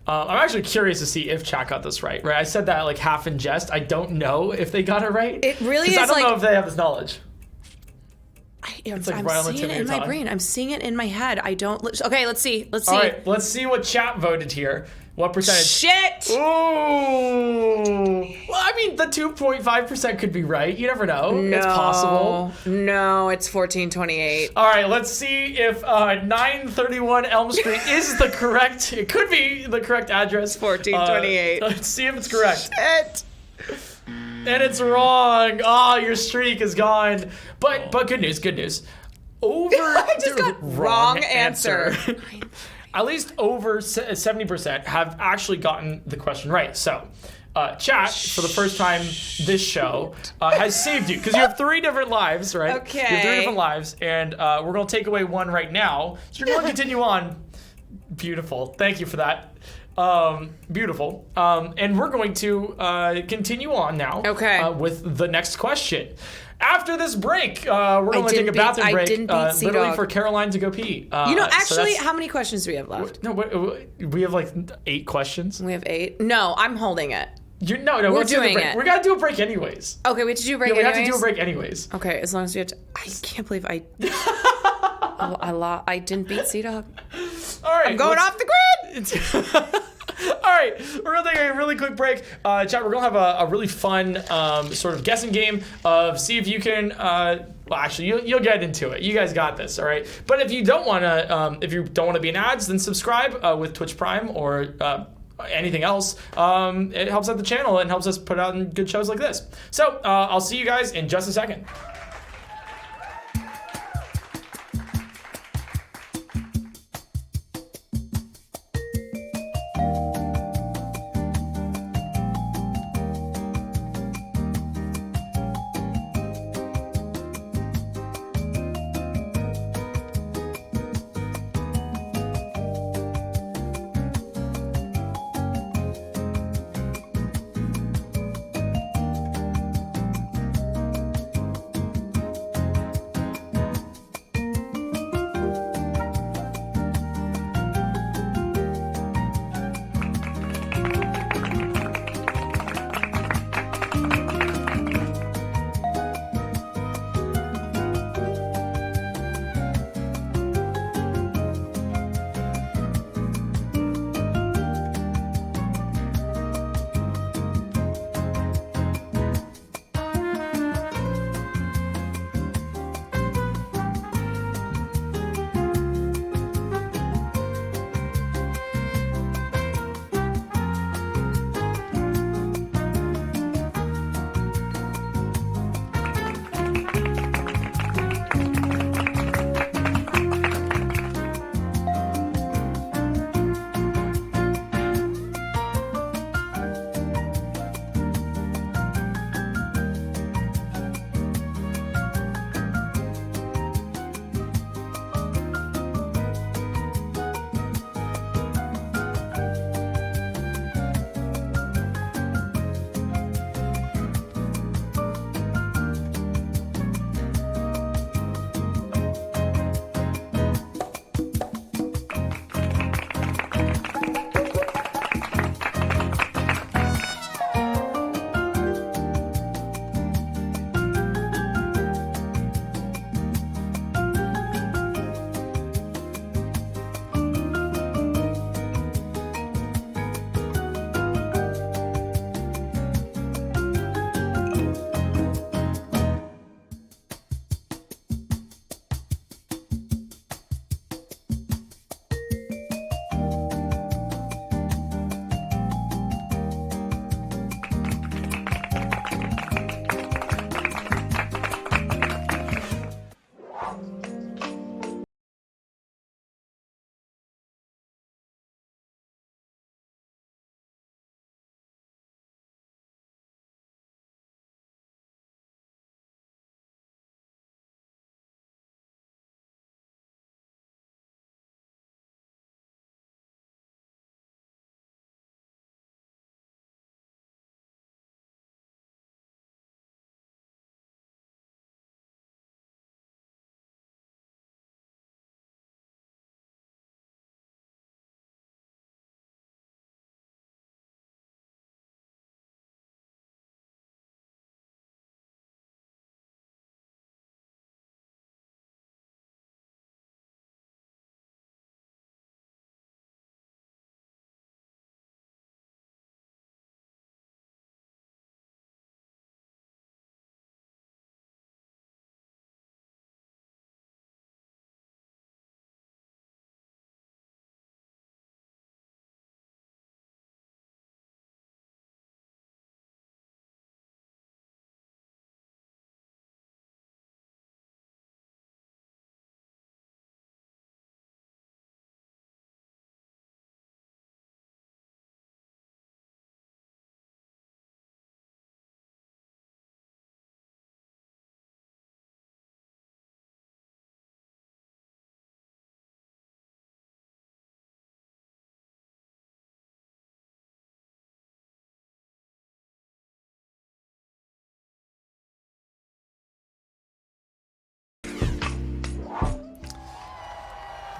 I'm actually curious to see if chat got this right. I said that like half in jest. I don't know if they got it right. It really is. I don't know if they have this knowledge. I'm seeing it in my brain. I'm seeing it in my head. I don't. Okay, let's see. All right, let's see what chat voted here. What percentage? Shit! Ooh. Well, I mean, the 2.5% could be right. You never know. No, it's possible. No, it's 1428. All right, let's see if 931 Elm Street is the correct. It could be the correct address. 1428. Let's see if it's correct. Shit. And it's wrong. Oh, your streak is gone. But good news. Over. I just got wrong answer. At least over 70% have actually gotten the question right. So, chat for the first time this show has saved you because you have 3 different lives, right? Okay. You have 3 different lives, and we're going to take away 1 right now. So you're going to continue on. Beautiful. Thank you for that. Beautiful. And we're going to continue on now with the next question. After this break, we're going to take a bathroom break, literally for Caroline to go pee. Actually, how many questions do we have left? No, we have like 8 questions. We have 8? No, I'm holding it. No, we're doing it. We got to do a break anyways. Okay, we have to do a break anyways? We have to do a break anyways. Okay, as long as we have to. I can't believe I didn't beat C-Dog. All right. I'm going off the grid! All right, we're going to take a really quick break. Chat, we're going to have a really fun sort of guessing game of see if you can... well, actually, you'll get into it. You guys got this, all right? But if you don't want to be in ads, then subscribe with Twitch Prime or... anything else. It helps out the channel and helps us put out good shows like this. So I'll see you guys in just a second.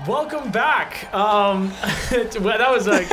Welcome back. That was like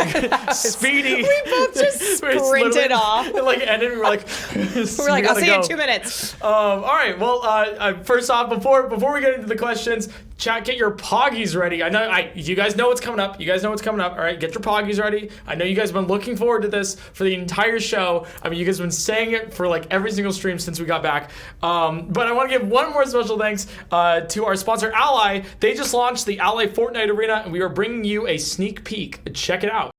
speedy. We both just sprinted off. And then we were like, I'll see you in 2 minutes. All right. Well, first off, before we get into the questions, chat, get your poggies ready. I know you guys know what's coming up. All right, get your poggies ready. I know you guys have been looking forward to this for the entire show. I mean, you guys have been saying it for like every single stream since we got back. But I want to give one more special thanks to our sponsor, Ally. They just launched the Ally Fortnite Arena, and we are bringing you a sneak peek. Check it out.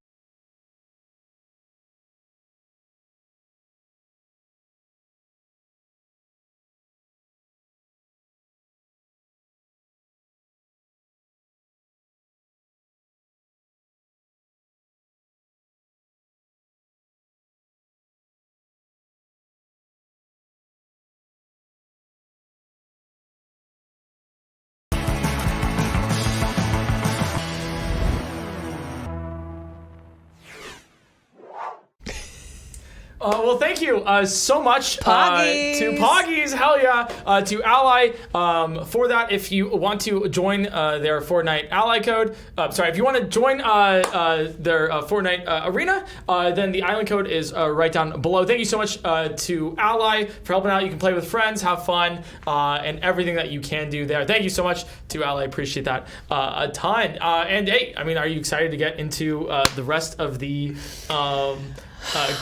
Well, thank you so much to Poggies, hell yeah, to Ally for that. If you want to join their Fortnite Ally code, if you want to join their Fortnite Arena, then the island code is right down below. Thank you so much to Ally for helping out. You can play with friends, have fun, and everything that you can do there. Thank you so much to Ally. Appreciate that a ton. And hey, I mean, are you excited to get into the rest of the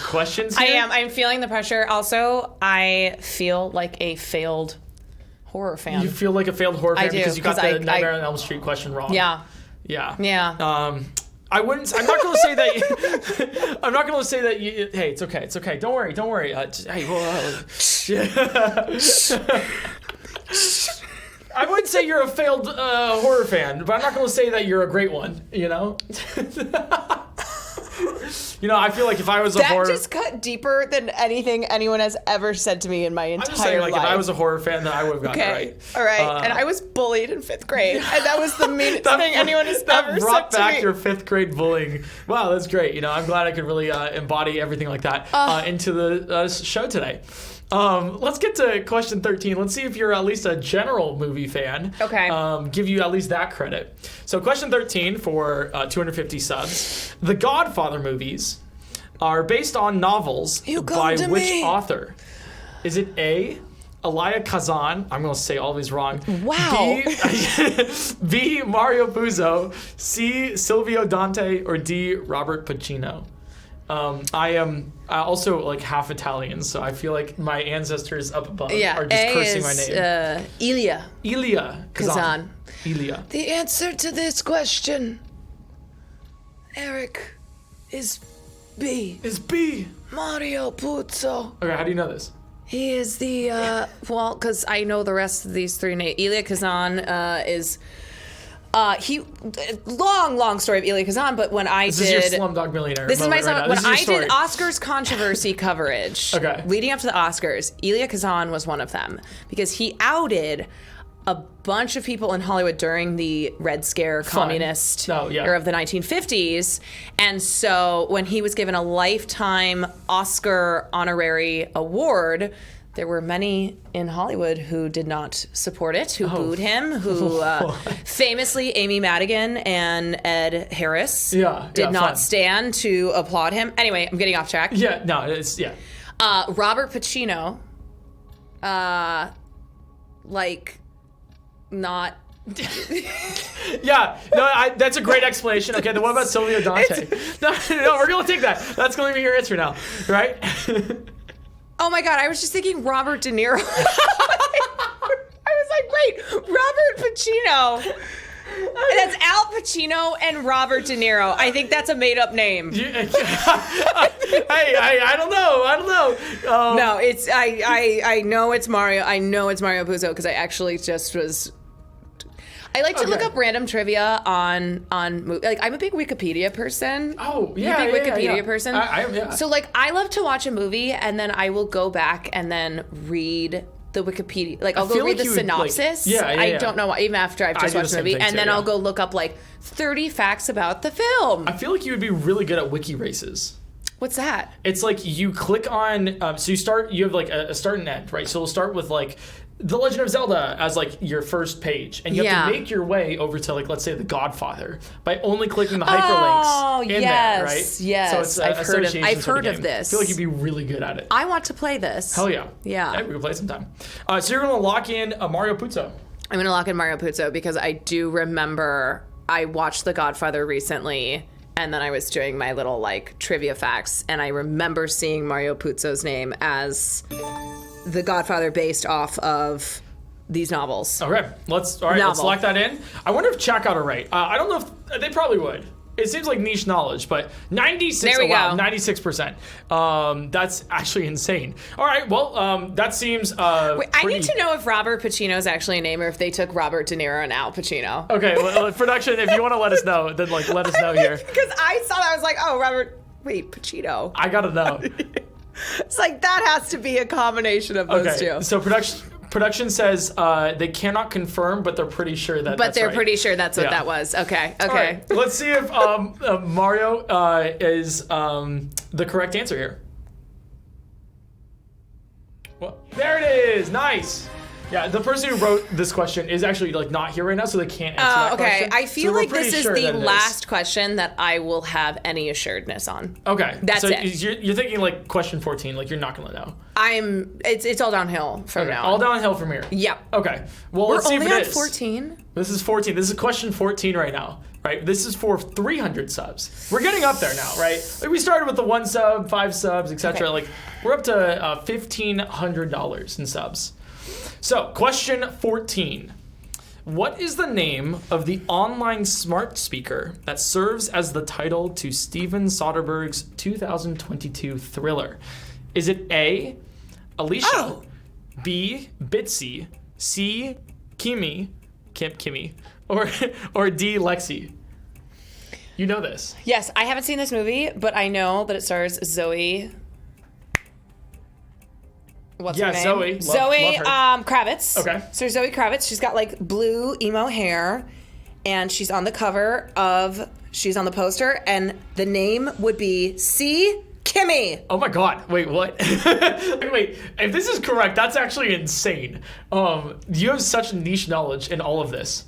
questions here? I am. I'm feeling the pressure. Also, I feel like a failed horror fan. You feel like a failed horror fan because you got the Nightmare on Elm Street question wrong. Yeah. I wouldn't. I'm not going to say that. I'm not going to say that. Hey, it's okay. It's okay. Don't worry. I wouldn't say you're a failed horror fan, but I'm not going to say that you're a great one. You know. I feel like if I was a horror... That just cut deeper than anything anyone has ever said to me in my entire life. I'm just saying, if I was a horror fan, then I would have gotten it right. All right. And I was bullied in 5th grade. And that was the meanest thing anyone has ever said to me. Brought back your 5th grade bullying. Wow, that's great. I'm glad I could really embody everything like that into the show today. Let's get to question 13. Let's see if you're at least a general movie fan. Okay. Give you at least that credit. So question 13 for 250 subs. The Godfather movies are based on novels by which author? Is it A, Elia Kazan? I'm going to say all these wrong. Wow. B, Mario Puzo. C, Silvio Dante. Or D, Robert Pacino? I am also like half Italian, so I feel like my ancestors up above are just cursing my name. Elia Kazan. Elia. The answer to this question, Eric, is B. Mario Puzo. Okay, how do you know this? He is the, because I know the rest of these three names. Elia Kazan is... long story of Elia Kazan, but when I This is your Slumdog Millionaire This is my right when I did Oscars controversy coverage, okay, leading up to the Oscars, Elia Kazan was one of them because he outed a bunch of people in Hollywood during the Red Scare communist era of the 1950s. And so when he was given a lifetime Oscar honorary award, there were many in Hollywood who did not support it, who booed him, who famously Amy Madigan and Ed Harris did not stand to applaud him. Anyway, I'm getting off track. Robert Pacino, not... that's a great explanation. Okay, then what about Silvio Dante? No, we're going to take that. That's going to be your answer now, right? Oh my God, I was just thinking Robert De Niro. I was like, wait, Robert Pacino. That's Al Pacino and Robert De Niro. I think that's a made-up name. Hey, I don't know. No, it's I know it's Mario. I know it's Mario Puzo because I actually just was. I like to look up random trivia on like I'm a big Wikipedia person. Oh yeah, I'm a big Wikipedia person. I am. Yeah. So like I love to watch a movie and then I will go back and then read the Wikipedia. Like I'll go read the synopsis. I don't know why, even after I've just watched the movie, and then I'll go look up like 30 facts about the film. I feel like you would be really good at wiki races. What's that? It's like you click on. So you have like a start and end, right? So we'll start with like The Legend of Zelda as like your first page, and you have Yeah. to make your way over to like, let's say, The Godfather by only clicking the hyperlinks in there, right? Yes, So it's I've heard of associations for the game. this. I feel like you'd be really good at it. I want to play this. Hell yeah. Yeah. We can play sometime. So you're gonna lock in Mario Puzo. I'm going to lock in Mario Puzo because I do remember I watched The Godfather recently, and then I was doing my little like trivia facts, and I remember seeing Mario Puzo's name as The Godfather based off of these novels. Okay, let's lock that in. I wonder if chat got it right. I don't know if they probably would. It seems like niche knowledge, but 96. There we go. 96%. That's actually insane. All right, well, that seems. Wait, I need to know if Robert Pacino is actually a name or if they took Robert De Niro and Al Pacino. Okay, well, production, if you want to let us know, then like let us know here. Because I saw that, I was like, oh, wait, Pacino. I gotta know. It's like that has to be a combination of those two. So production says they cannot confirm, but they're pretty sure that. But they're right. pretty sure that's what Yeah. that was. Okay. All right, let's see if Mario is the correct answer here. Well, there it is. Nice. Yeah, the person who wrote this question is actually like not here right now, so they can't answer that question. I feel So we're like pretty this is sure the that it last question that I will have any assuredness on. Okay, That's so it. You're thinking like question 14, like you're not gonna know. It's all downhill from now All on. downhill from here. Yep. Okay. Well, We're let's see only if it on is. 14. This is 14. This is question 14 right now, right? This is for 300 subs. We're getting up there now, right? Like we started with the 1 sub, 5 subs, etc. Okay. Like we're up to $1,500 in subs. So, question 14. What is the name of the online smart speaker that serves as the title to Steven Soderbergh's 2022 thriller? Is it A, Alicia, Oh. B, Bitsy, C, Kimmy, or D, Lexi? You know this. Yes, I haven't seen this movie, but I know that it stars Zoe. What's her name? Zoe. Zoe Love her. Kravitz. Okay. So Zoe Kravitz, she's got like blue emo hair, and she's on the she's on the poster, and the name would be C. Kimmy. Oh my God! Wait, what? Wait, if this is correct, that's actually insane. You have such niche knowledge in all of this.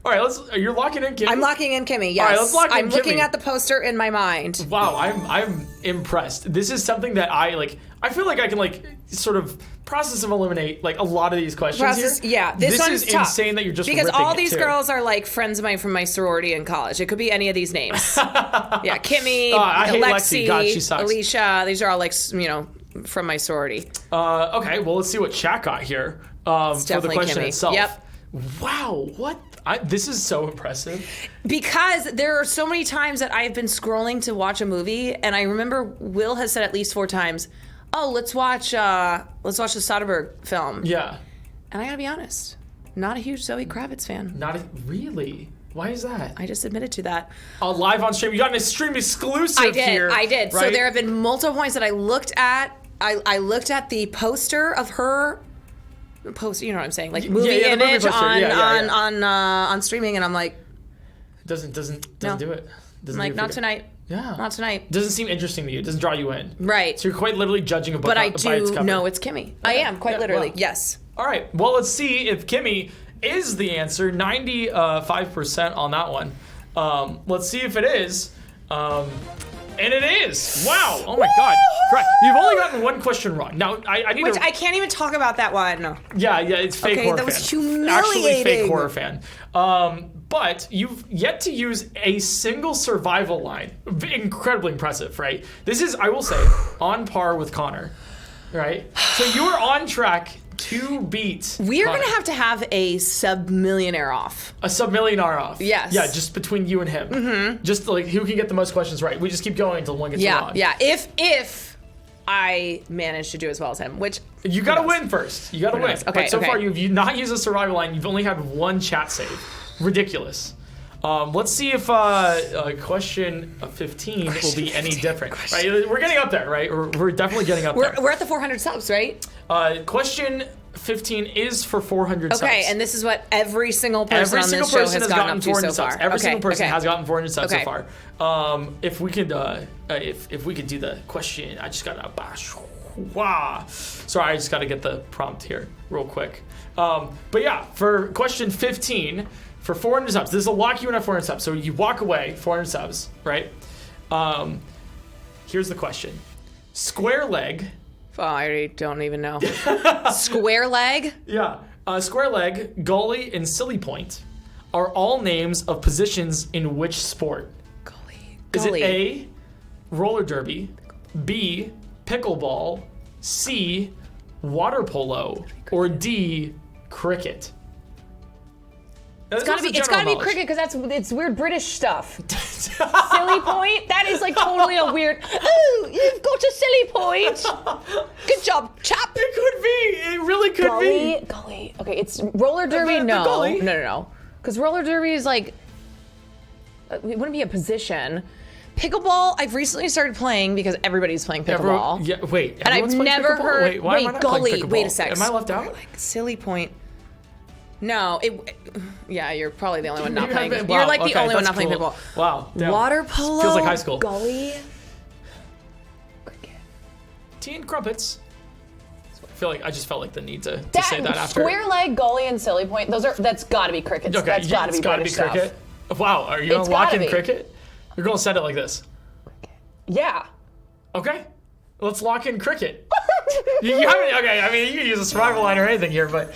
All right, you're locking in Kimmy. I'm locking in Kimmy. Yes. All right, let's lock in I'm looking Kimmy. at the poster in my mind. Wow, I'm impressed. This is something that I feel like I can like sort of process and eliminate like a lot of these questions here. Yeah, this one's is tough. insane that you're just because ripping all it, these too. girls are like friends of mine from my sorority in college. It could be any of these names. Yeah, Kimmy, I hate Lexi, Lexi. God, she sucks. Alicia. These are all like from my sorority. Okay, well let's see what chat got here for the definitely question Kimmy. itself. Yep. Wow, what? This is so impressive. Because there are so many times that I've been scrolling to watch a movie, and I remember Will has said at least 4 times, "Oh, let's watch the Soderbergh film." Yeah. And I gotta be honest, not a huge Zoe Kravitz fan. Really? Why is that? I just admitted to that. Live on stream. You got an stream exclusive here. I did. Right? So there have been multiple points that I looked at. I looked at the poster of her. Post, you know what I'm saying, like movie the movie image poster. on streaming, and I'm like, doesn't No. do it. Doesn't I'm like, do it not for you. tonight. Yeah. Not tonight. Doesn't seem interesting to you. It doesn't draw you in. Right. So you're quite literally judging a book But I by its do cover. know it's Kimmy. I am quite literally. wow. Yes. All right. Well, let's see if Kimmy is the answer. 95% on that one. Let's see if it is. And it is. Wow. Oh my God. Correct. You've only gotten one question wrong. Now I need Which to. I can't even talk about that one. No. Yeah, it's fake Okay, horror that fan. was Actually fake humiliating. horror fan. But you've yet to use a single survival line. Incredibly impressive, right? This is, I will say, on par with Connor, right? So you are on track to beat We're Connor. going to have a sub-millionaire off. A sub-millionaire off. Yes. Yeah, just between you and him. Mm-hmm. Just like who can get the most questions right. We just keep going until one gets wrong. Yeah. If I manage to do as well as him, which... You got to win first. You got to win. knows? Okay, but so okay. far, you've not used a survival line. You've only had one chat save. Ridiculous. Let's see if question 15 will be any different. Right? We're getting up there, right? We're definitely getting up there. We're at the 400 subs, right? Question 15 is for 400 subs. Okay, and this is what every single person Every on single this show person has has gotten gotten up to 400 so subs. far. Every Okay, single person okay. has gotten 400 subs Okay. so far. If we could, if we could do the question, I just got to. Wow. Sorry, I just got to get the prompt here real quick. But yeah, for question 15, for 400 subs, this is a lock you in at 400 subs. So you walk away, 400 subs, right? Here's the question. Square leg. Oh, I don't even know. Square leg? Yeah. Square leg, goalie, and silly point are all names of positions in which sport? Goalie. Is it A, roller derby, B, pickleball, C, water polo, or D, cricket? It's gotta be cricket because it's weird British stuff. Silly point? That is like totally a weird. Oh, you've got a silly point. Good job, chap. It could be. It really could be. Golly. Okay, it's roller derby. No. Because roller derby is like it wouldn't be a position. Pickleball, I've recently started playing because every's playing pickleball. Wait. And I've never heard. Wait, why am I not playing pickleball? Wait a sec. Am I left out? Like silly point. No, yeah, you're probably the only one not playing. Wow, You're like the only one not cool. playing pickleball. Wow. Damn. Water polo. Feels like high school. Gully. Cricket. Tea and crumpets. I just felt like the need to say that after. Square leg, goalie, and silly point. That's gotta be cricket. Okay, that's gotta be British cricket. Stuff. Wow, are you gonna lock in cricket? You're gonna send it like this. Yeah. Okay. Let's lock in cricket. You haven't, okay, I mean, you can use a survival line or anything here, but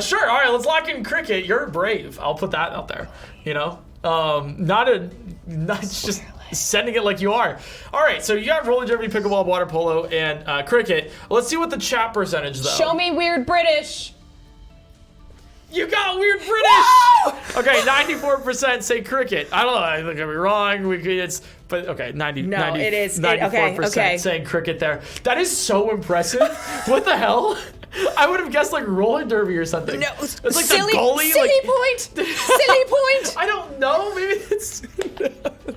sure, all right, let's lock in cricket. You're brave. I'll put that out there, you know? Not just sending it like you are. All right, so you got roller derby, pickleball, water polo, and cricket. Let's see what the chat percentage, though. Show me weird British. You got weird British! Okay, 94% say cricket. I don't know, I think I'd be wrong. But okay, 94% saying cricket there. That is so impressive. What the hell? I would have guessed like roller derby or something. No, it's like silly, the goalie. Silly point. Silly point. I don't know. Maybe it's.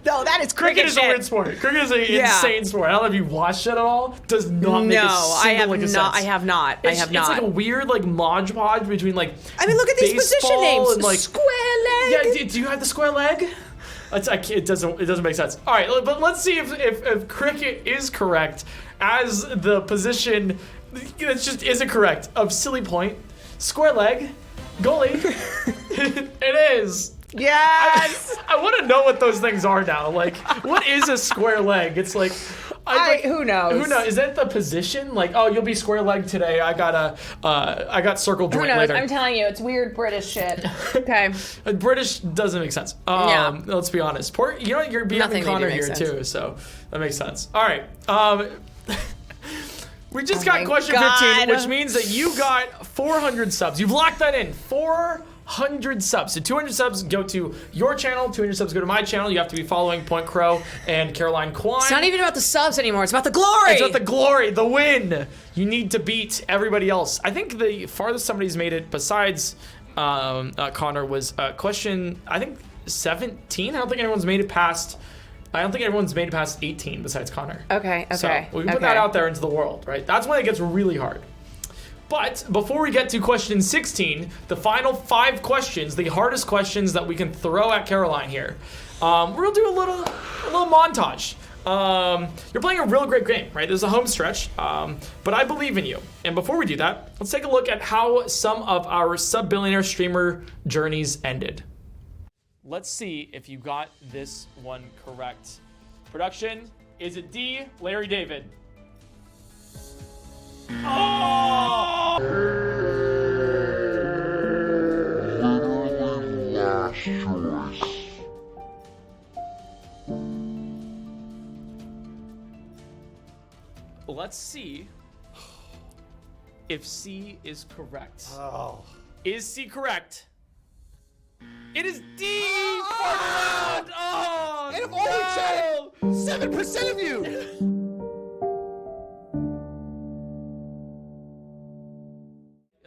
No, that is cricket is a weird sport. Cricket is an insane sport. I don't know if you watched it at all. Does not make a single sense. I have not. It's like a weird like modge podge between like. I mean, look at these position names. And, like, square leg. Yeah. Do you have the square leg? It doesn't make sense. All right, but let's see if cricket is correct as the position. It just isn't correct. Of silly point, square leg, goalie. It is. Yes. I want to know what those things are now. Like, what is a square leg? It's like. Who knows? Who knows? Is that the position? Like, oh, you'll be square leg today. I got circle joint later. I'm telling you, it's weird British shit. Okay. British doesn't make sense. Yeah. Let's be honest. You're being Connor here too, so that makes sense. All right. We just got question 15, which means that you got 400 subs. You've locked that in. 400 subs. So 200 subs go to your channel, 200 subs go to my channel. You have to be following PointCrow and Caroline Kwine. It's not even about the subs anymore. It's about the glory. It's about the glory, the win. You need to beat everybody else. I think the farthest somebody's made it besides Connor was question, I think 17. I don't think anyone's made it past 18 besides Connor. Okay. So we can put that out there into the world, right? That's when it gets really hard. But before we get to question 16, the final 5 questions, the hardest questions that we can throw at Caroline here, we're gonna do a little montage. You're playing a real great game, right? This is a home stretch, but I believe in you. And before we do that, let's take a look at how some of our sub-billionaire streamer journeys ended. Let's see if you got this one correct. Production, is it D, Larry David? Oh! Let's see if C is correct. Oh. Is C correct? It is D! Oh, And of all the chat, 7% of you!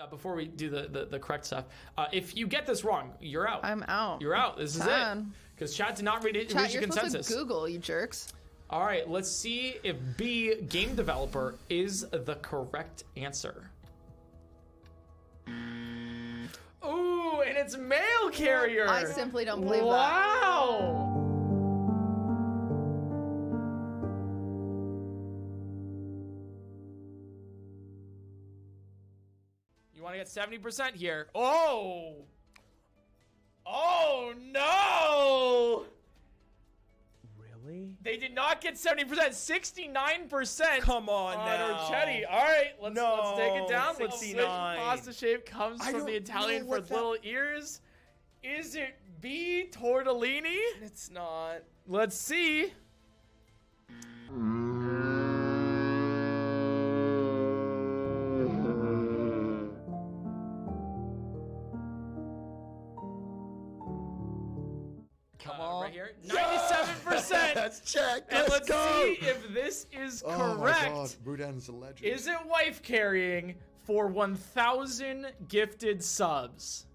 Before we do the correct stuff, if you get this wrong, you're out. I'm out. You're out. This is it. Because chat did not reach a consensus. Supposed to Google, you jerks. All right, let's see if B, game developer, is the correct answer. Ooh, and it's mail carrier. I simply don't believe that. Wow. get 70% here. Oh! Oh, no! Really? They did not get 70%. 69%. Come on now. Orchetti. All right, let's take it down. 69. Let's see which pasta shape comes from the Italian know for what that- little ears. Is it B, tortellini? It's not. Let's see. Come on. Right here. 97%. Let's check. And let's go. see if this is Oh my God, correct. Boudin's a legend. Is it wife carrying for 1,000 gifted subs?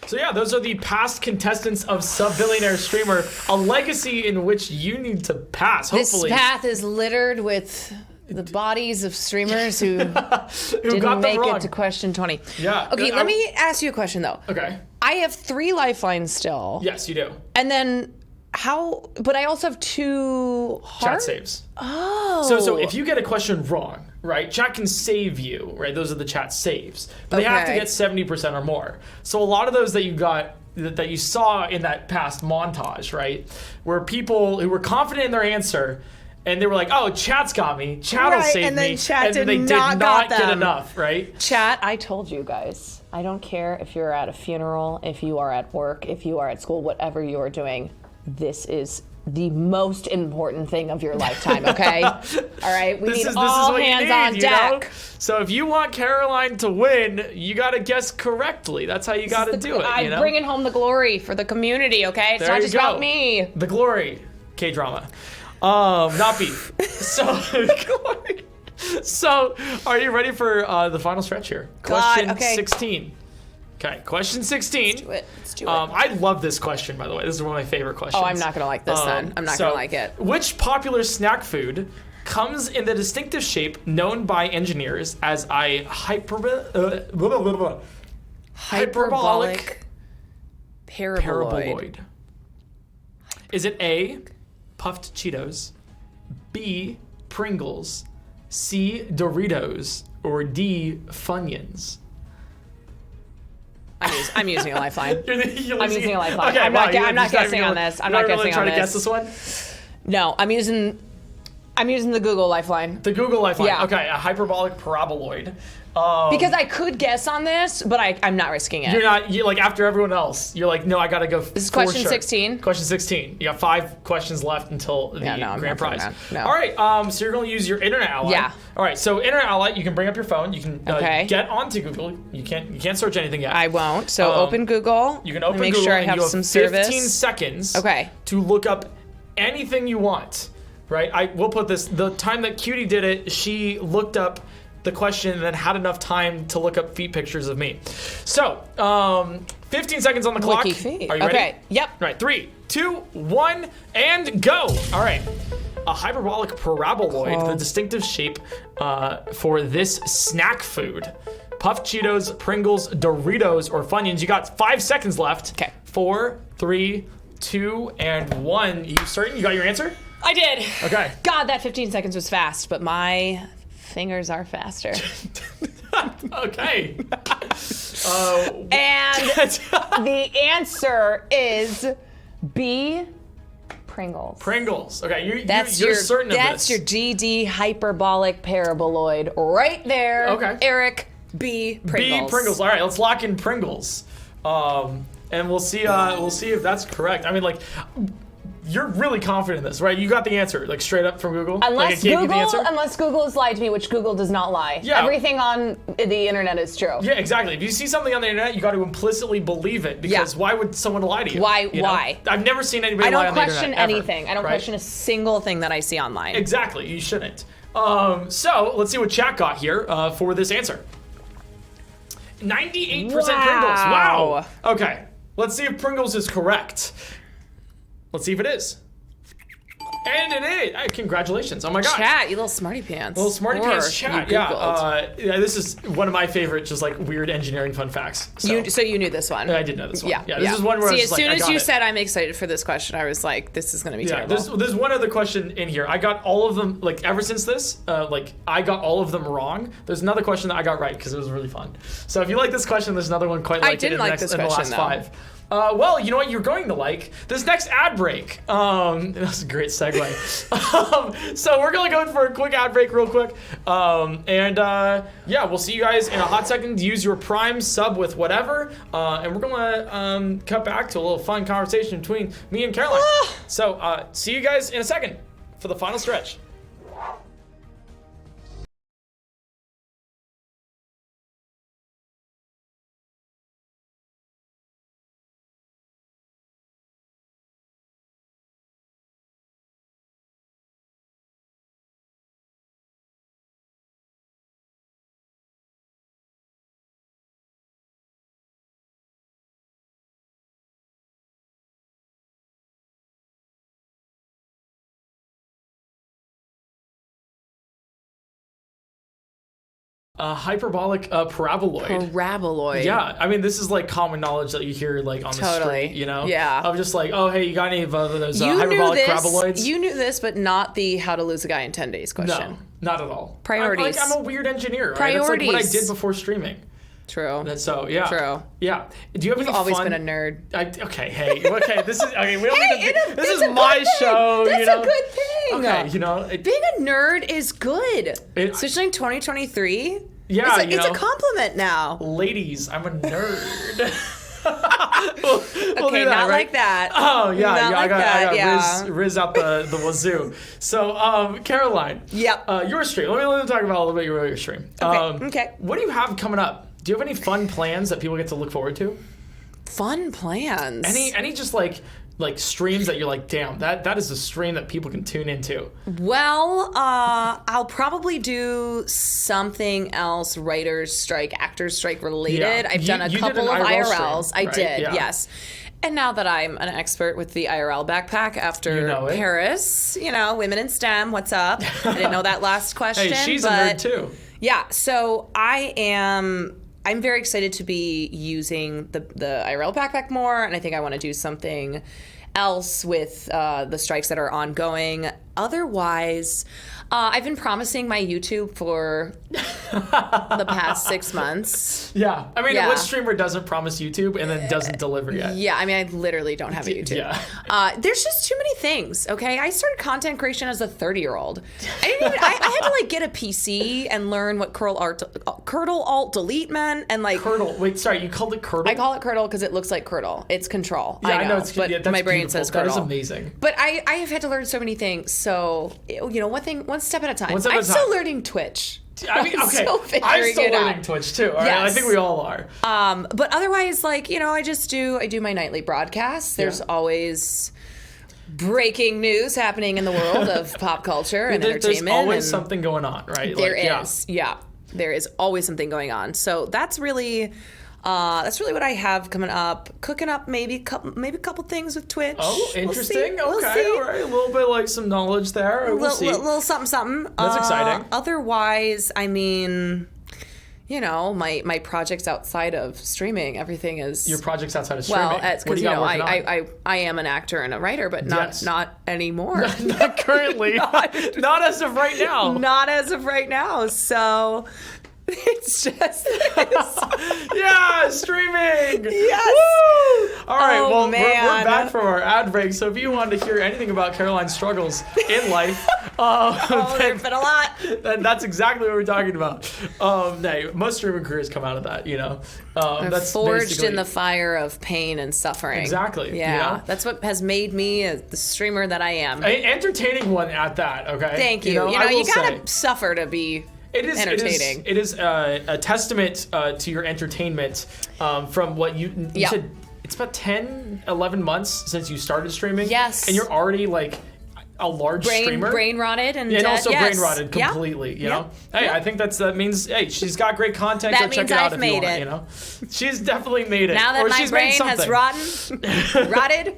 So yeah, those are the past contestants of Sub-Billionaire Streamer, a legacy in which you need to pass, hopefully. This path is littered with the bodies of streamers who Who got didn't them make wrong. it to question 20. Yeah. Okay, let me ask you a question, though. Okay. I have 3 lifelines still. Yes, you do. And then how... But I also have 2 Chat heart? saves. Oh. So if you get a question wrong, right, chat can save you, right? Those are the chat saves. But they have to Okay. get 70% or more. So a lot of those that you got, that you saw in that past montage, right, were people who were confident in their answer, and they were like, oh, chat's got me. Chat will Right, save and then me. chat and did they not did got not get them. enough, right? Chat, I told you guys. I don't care if you're at a funeral, if you are at work, if you are at school, whatever you are doing. This is the most important thing of your lifetime, okay? All right, we need all what you hands need, on you deck. know? So if you want Caroline to win, you got to guess correctly. That's how you got to do it, you know? I'm bringing home the glory for the community, okay? It's There not you just go. about me. The glory. K-drama. Not beef. So, so, are you ready for the final stretch here? Question okay. 16. Okay, question 16. Let's do it. Let's do it. I love this question, by the way. This is one of my favorite questions. Oh, I'm not gonna like this then. I'm not so, gonna like it. Which popular snack food comes in the distinctive shape known by engineers as a hyperbolic Paraboloid. paraboloid? Is it A, puffed Cheetos, B, Pringles, C, Doritos, or D, Funyuns? I'm using a lifeline. You're I'm using a lifeline. Okay, I'm wow, not you're guessing just on even- this. I'm you're not really guessing trying on to guess this. this one? No, I'm using the Google lifeline. The Google lifeline. Yeah. Okay, a hyperbolic paraboloid. Because I could guess on this, but I'm not risking it. You're not, like, after everyone else, you're like, no, I gotta go. This is question 16. Question 16. You got 5 questions left until the Yeah, no, I'm grand not doing prize. that. No. All right, so you're gonna use your internet ally. Yeah. All right, so internet ally, you can bring up your phone. You can Okay. get onto Google. You can't search anything yet. I won't. So open Google. You can open make Google sure I and have you have some 15 service. seconds Okay. to look up anything you want, right? We'll put this, the time that Cutie did it, she looked up the question and then had enough time to look up feet pictures of me. So, 15 seconds on the clock. Wiki feet. Are you ready? Okay. Yep. All right, 3, 2, 1, and go. All right. A hyperbolic paraboloid, the distinctive shape for this snack food. Puffed Cheetos, Pringles, Doritos, or Funyuns. You got 5 seconds left. Okay. 4, 3, 2, and 1. You certain? You got your answer? I did. Okay. God, that 15 seconds was fast, but my fingers are faster. Okay. And the answer is B, Pringles. Pringles. Okay, That's you're your certain of That's this. your GD hyperbolic paraboloid right there. Okay. Eric, B, Pringles. B, Pringles. All right, let's lock in Pringles. And we'll see if that's correct. I mean, like, you're really confident in this, right? You got the answer, like straight up from Google. Unless like, unless Google has lied to me, which Google does not lie. Yeah. Everything on the internet is true. Yeah, exactly. If you see something on the internet, you got to implicitly believe it because why would someone lie to you? Why? You know? Why? I've never seen anybody I lie don't on the question internet, ever, anything. I don't right? question a single thing that I see online. Exactly. You shouldn't. So let's see what chat got here for this answer. 98% Pringles. Wow. Okay. Let's see if Pringles is correct. Let's see if it is. And it is. Hey, congratulations. Oh my god. Chat, you little smarty pants. Little smarty pants chat. You Yeah. Googled. Yeah. This is one of my favorite, just like weird engineering fun facts. So you knew this one. I did know this one. Yeah. This is one where I was as just soon like, as I got you it. said I'm excited for this question, I was like, this is going to be terrible. There's one other question in here. I got all of them, like ever since this, I got all of them wrong. There's another question that I got right because it was really fun. So if you like this question, there's another one quite like it in the last 5. Well, you know what you're going to like? This next ad break. That's a great segue. So we're going to go for a quick ad break real quick. Yeah, we'll see you guys in a hot second. Use your Prime sub with whatever. And we're going to cut back to a little fun conversation between me and Caroline. So see you guys in a second for the final stretch. Hyperbolic paraboloid. Paraboloid. Yeah, I mean, this is like common knowledge that you hear like on the street, you know? Yeah. I'm just like, oh, hey, you got any of those You hyperbolic knew this. paraboloids? You knew this, but not the how to lose a guy in 10 days question. No, not at all. Priorities. I'm a weird engineer. Right? That's like what I did before streaming. True. So yeah. True. Yeah. Do you have You've any always fun? been a nerd. Okay. Hey. Okay. This is okay. We don't need to. This is it's a my good show. thing. You That's know. a good thing. Okay. You know. Being a nerd is good, especially in 2023. Yeah. It's a compliment now. Ladies, I'm a nerd. Okay, not like that. Oh yeah, Not like that, I yeah. got Riz out the wazoo. So Caroline, Yep. Your stream. Let me talk about a little bit your stream. Okay. What do you have coming up? Do you have any fun plans that people get to look forward to? Fun plans. Any just like streams that you're like, damn, that is a stream that people can tune into. Well, I'll probably do something else, writers strike, actors strike related. Yeah. I've done a You couple did an of IRL IRLs. stream, I right? did, Yeah. yes. And now that I'm an expert with the IRL backpack after You know it. Paris, women in STEM, what's up? I didn't know that last question. Hey, she's but a nerd too. Yeah, so I'm very excited to be using the IRL backpack more, and I think I want to do something else with the strikes that are ongoing. Otherwise, I've been promising my YouTube for the past 6 months. Yeah. I mean, Yeah. what streamer doesn't promise YouTube and then doesn't deliver yet? Yeah, I mean, I literally don't have a YouTube. Yeah. There's just too many things, okay? I started content creation as a 30-year-old. I had to, like, get a PC and learn what Curdle Alt Delete meant, and, like... Curdle. Wait, sorry, you called it Curdle? I call it Curdle because it looks like Curdle. It's Control. Yeah, I know it's but that's my brain beautiful. says Curdle. That is amazing. But I have had to learn so many things. So, one step at a time. One step at I'm a time. still learning Twitch. I mean, I'm okay, still I'm figuring still it learning out. Twitch too. All right? Yes. I think we all are. But otherwise, like, I do my nightly broadcasts. There's always breaking news happening in the world of pop culture and entertainment. There's always and something going on, right? There is. Yeah. There is always something going on. So that's really what I have coming up. Cooking up maybe a couple things with Twitch. Oh, interesting. We'll Okay, see. all right. A little bit like some knowledge there. We'll see. Little something. That's exciting. Otherwise, I mean, my projects outside of streaming, everything is Your projects outside of streaming. well, What do because you got working on? I am an actor and a writer, but not anymore. Not currently. Not as of right now. Not as of right now. So It's just Yeah, streaming. Yes. Woo! All right, Oh, well, we're man. back from our ad break. So if you wanted to hear anything about Caroline's struggles in life, there's been a lot. then that's exactly what we're talking about. No, most streaming careers come out of that, you know. That's Forged basically- in the fire of pain and suffering. Exactly, Yeah, you know? that's what has made me the streamer that I am. An entertaining one at that. Okay. Thank you. I will You gotta say, suffer to be entertaining. It is a testament to your entertainment from what you Yeah. said. It's about 10, 11 months since you started streaming. Yes. And you're already like a large streamer. Brain rotted and and dead. also Yes. brain rotted Yeah. completely, you Yeah. know? Hey, Yeah. I think that means, hey, she's got great content. That Go check means it out I've if made you want, it. you know? She's definitely made it. Now that Or my she's made brain has something. rotted.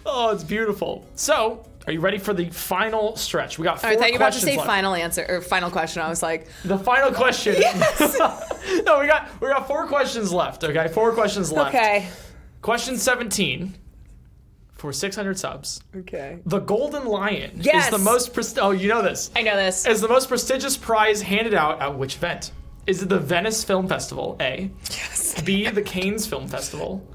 Oh, it's beautiful. So, are you ready for the final stretch? We got 4 I thought you were about to questions say left. final answer or final question. I was like, The final question. No, we got 4 questions left. Okay, 4 questions left. okay. Question 17 for 600 subs. Okay. The Golden Lion Yes. is the most oh, you know this. I know this. Is the most prestigious prize handed out at which event? Is it the Venice Film Festival? A. Yes. B. The Cannes Film Festival.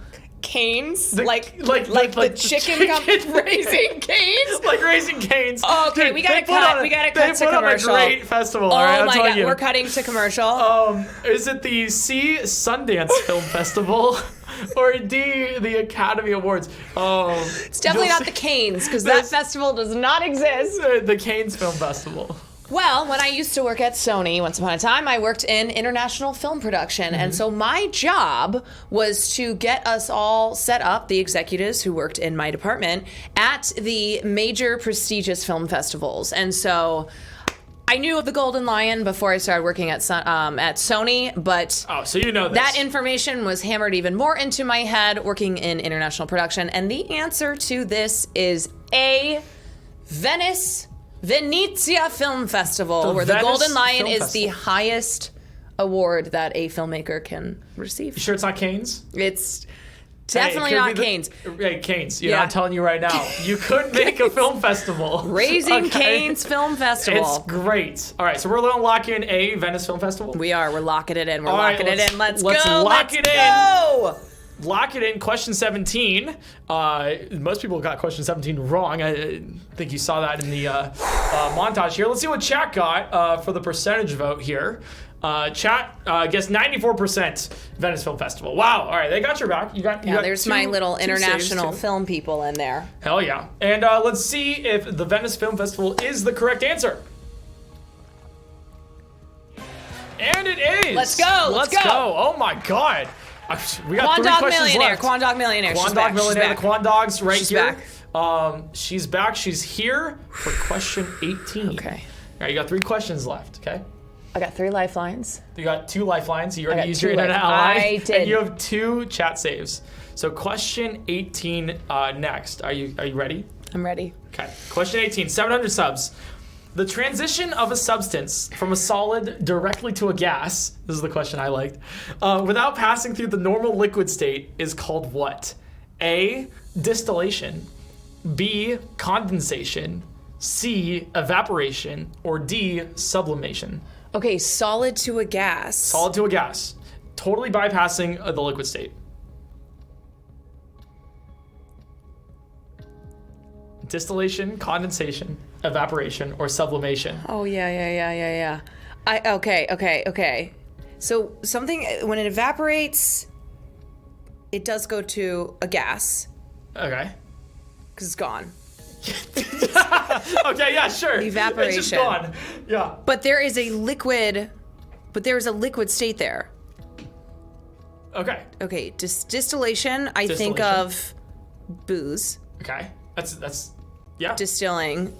Canes? Like the chicken raising canes? Like Raising Canes. Oh, okay, Dude, we gotta they put cut. on a- We gotta they cut to put on commercial. a great festival. Oh all right, I'm my telling god, you. we're cutting to commercial. Is it the C, Sundance Film Festival, or D, the Academy Awards? It's definitely not the Canes because that festival does not exist. The Cannes Film Festival. Well, when I used to work at Sony, once upon a time, I worked in international film production. And so my job was to get us all set up, the executives who worked in my department, at the major prestigious film festivals. And so I knew of the Golden Lion before I started working at Sony, but Oh, so you know this. that information was hammered even more into my head working in international production. And the answer to this is A, Venezia Film Festival, where the Venice Golden Lion Film is the Festival. highest award that a filmmaker can receive. You sure it's not Cannes? It's Hey, it definitely could not be the- Canes. Hey, Cannes. You know, Yeah. I'm telling you right now, you could make a film festival. Raising Okay? Canes Film Festival. It's great. All right, so we're going to lock in a Venice Film Festival. We're locking it in. We're All right, locking it in. Let's go. lock Let's it in. go. Lock it in. Question 17. Most people got question 17 wrong. I think you saw that in the montage here. Let's see what chat got for the percentage vote here. Chat guessed 94% Venice Film Festival. Wow. All right, they got your back. You got. There's my little international saves, too. film people in there. Hell yeah. And let's see if the Venice Film Festival is the correct answer. And it is. Let's go. Let's go. Oh my god. We got Quan 3 Dog questions Millionaire. left. Quan Dog Millionaire. Quan She's Dog back. Millionaire. She's The back. Quan Dog's right She's here. back. She's back. She's here for question 18. Okay. All right, you got 3 questions left, okay? I got 3 lifelines. You got 2 lifelines. You got already used 2 your internet lifelines. ally. I did. And you have 2 chat saves. So question 18 next. Are you ready? I'm ready. Okay. Question 18. 700 subs. The transition of a substance from a solid directly to a gas, this is the question I liked, without passing through the normal liquid state is called what? A, distillation, B, condensation, C, evaporation, or D, sublimation. Okay, solid to a gas. Solid to a gas, totally bypassing the liquid state. Distillation, condensation, evaporation, or sublimation. Oh yeah. Okay. So something when it evaporates, it does go to a gas Okay. because it's gone. Okay, yeah, sure. Evaporation. It's just gone. Yeah. But there is a liquid. But there is a liquid state there. Okay. Okay, distillation. I think Distillation. of booze Okay. That's yeah. distilling.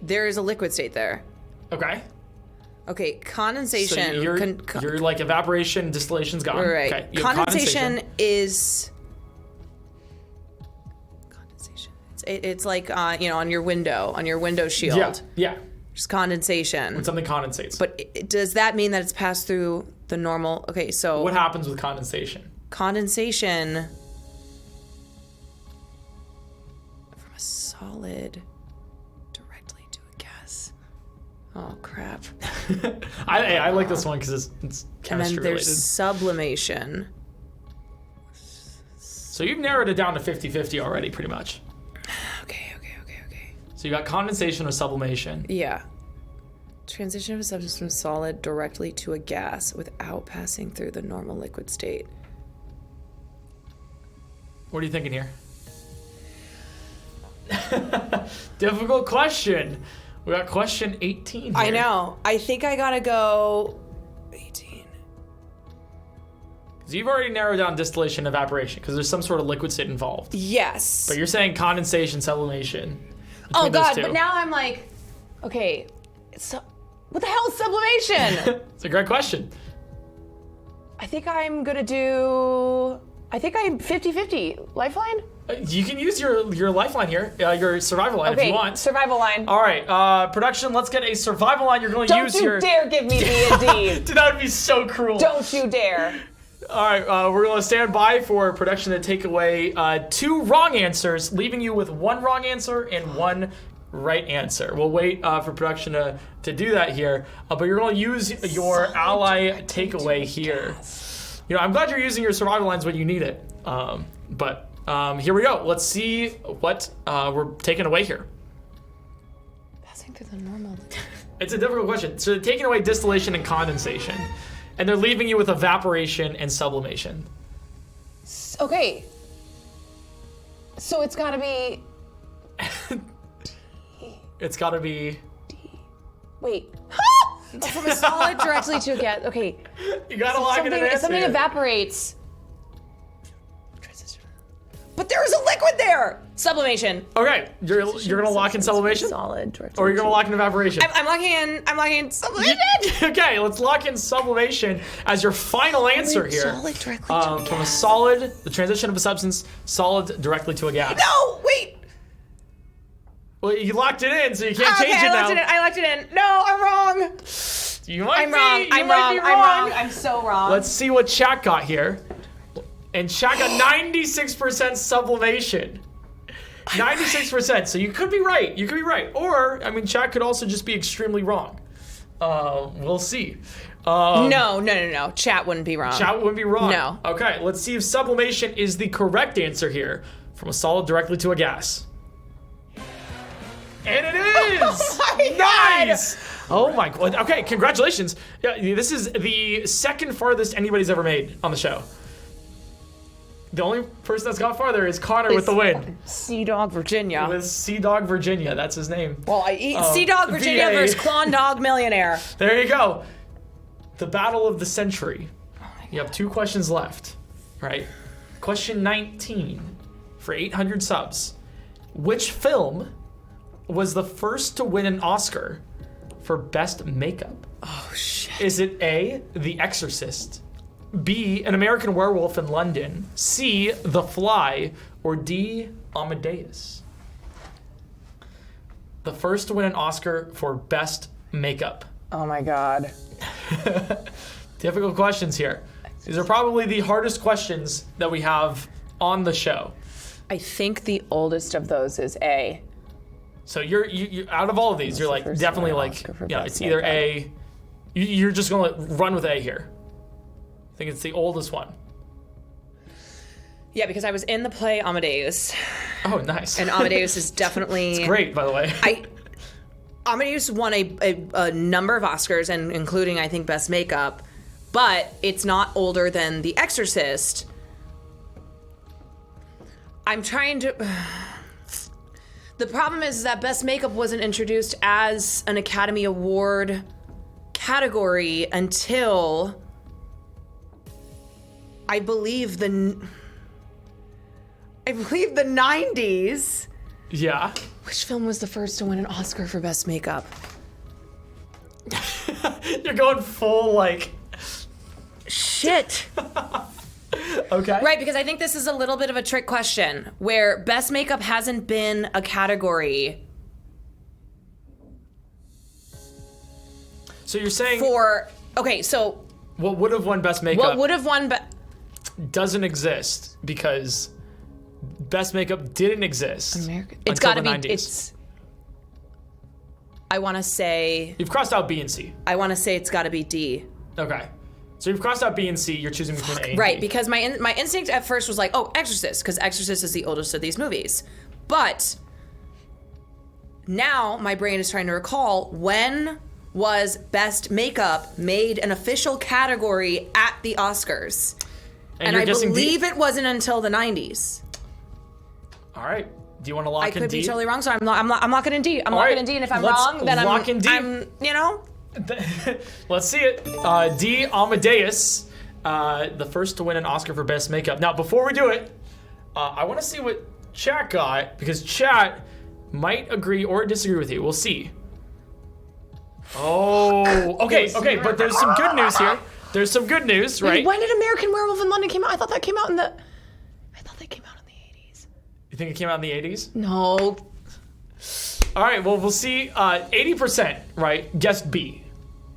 There is a liquid state there. Okay. Okay, So condensation. you're like evaporation, distillation's gone. Right. Okay. You have Condensation is condensation. It's like on your window shield. Yeah. Yeah. Just condensation. When something condensates. But does that mean that it's passed through the normal? Okay, so what happens with condensation? condensation from a solid directly to a gas. Oh crap. I like this one because it's And chemistry then there's related. sublimation. So you've narrowed it down to 50-50 already, pretty much. Okay. So you got condensation or sublimation. Yeah. Transition of a substance from solid directly to a gas without passing through the normal liquid state. What are you thinking here? Difficult question. We got question 18 here. I know. I think I gotta go 18. So you've already narrowed down distillation and evaporation because there's some sort of liquid state involved. Yes. But you're saying condensation, sublimation. Oh between those God! two. But now I'm like, okay, so what the hell is sublimation? It's a great question. I think I'm gonna do. I think I'm 50-50. Lifeline? You can use your lifeline here, your survival line if you want. Survival line. All right, production, let's get a survival line. You're going to Don't use you your... dare give me D&D. Dude, that would be so cruel. Don't you dare. All right, we're going to stand by for production to take away 2 wrong answers, leaving you with 1 wrong answer and 1 right answer. We'll wait for production to do that here, but you're going to use your ally takeaway here. You know, I'm glad you're using your survival lines when you need it, but here we go. Let's see what we're taking away here. Passing through the normal. It's a difficult question. So they're taking away distillation and condensation, and they're leaving you with evaporation and sublimation. Okay. So it's gotta be. It's got to be... Wait. From a solid directly to a gas. Okay. You got to lock in an answer. If something here. evaporates. But there's a liquid there! Sublimation. Okay, you're going to lock in sublimation? Solid directly. Or you're going to lock in evaporation? I'm locking in sublimation. Okay, let's lock in sublimation as your final answer here. Solid directly to a From a gas. solid, the transition of a substance, solid directly to a gas. No, wait. Well, you locked it in, so you can't change Okay, it now. I locked it in. No, I'm wrong. You might I'm be. wrong. You I'm might wrong. be I'm wrong. I'm so wrong. Let's see what chat got here. And chat got 96% sublimation. 96%. So you could be right. You could be right. Or, I mean, chat could also just be extremely wrong. We'll see. No. Chat wouldn't be wrong. Chat wouldn't be wrong. No. Okay, let's see if sublimation is the correct answer here. From a solid directly to a gas. And it is! Nice! Oh my god. Okay, congratulations. Yeah, this is the second farthest anybody's ever made on the show. The only person that's got farther is Connor with the win. Sea Dog Virginia. With Sea Dog Virginia, that's his name. Well, I eat Sea Dog Virginia VA. versus Quan Dog Millionaire. There you go. The battle of the century. You have 2 questions left, right? Question 19 for 800 subs. Which film was the first to win an Oscar for Best Makeup? Oh, shit. Is it A, The Exorcist, B, An American Werewolf in London, C, The Fly, or D, Amadeus? The first to win an Oscar for Best Makeup. Oh my God. Difficult questions here. These are probably the hardest questions that we have on the show. I think the oldest of those is A. So you're out of all of these, you're like first definitely one like, Oscar for yeah, Best it's either Makeup. A. You're just gonna run with A here. I think it's the oldest one. Yeah, because I was in the play Amadeus, Oh, nice. and Amadeus is definitely Great, by the way. Amadeus won a number of Oscars, and including I think Best Makeup, but it's not older than The Exorcist. I'm trying to. The problem is that Best Makeup wasn't introduced as an Academy Award category until I believe the 90s. Yeah. Which film was the first to win an Oscar for Best Makeup? You're going full like. Shit. Okay. Right, because I think this is a little bit of a trick question where Best Makeup hasn't been a category So you're saying for. Okay, so what would have won Best Makeup what would have won? doesn't exist because Best Makeup didn't exist. It's until got to the be. 90s. It's. I want to say. You've crossed out B and C. I want to say it's got to be D. Okay. So you've crossed out B and C. You're choosing between A and Right, B. because my instinct at first was like, oh, Exorcist, because Exorcist is the oldest of these movies. But now my brain is trying to recall, when was Best Makeup made an official category at the Oscars? And I believe it wasn't until the 90s. All right. Do you want to lock in D? I could be totally wrong, so I'm locking in D. I'm locking in D, and if I'm wrong, then lock in D. I'm, you know? Let's see it. D, Amadeus, the first to win an Oscar for Best Makeup. Now, before we do it, I want to see what chat got, because chat might agree or disagree with you. We'll see. Oh, okay, but there's some good news here. There's some good news, right? Wait, when did American Werewolf in London came out? I thought that came out in the 80s. You think it came out in the 80s? No. All right, well, we'll see. 80%, right, guessed B.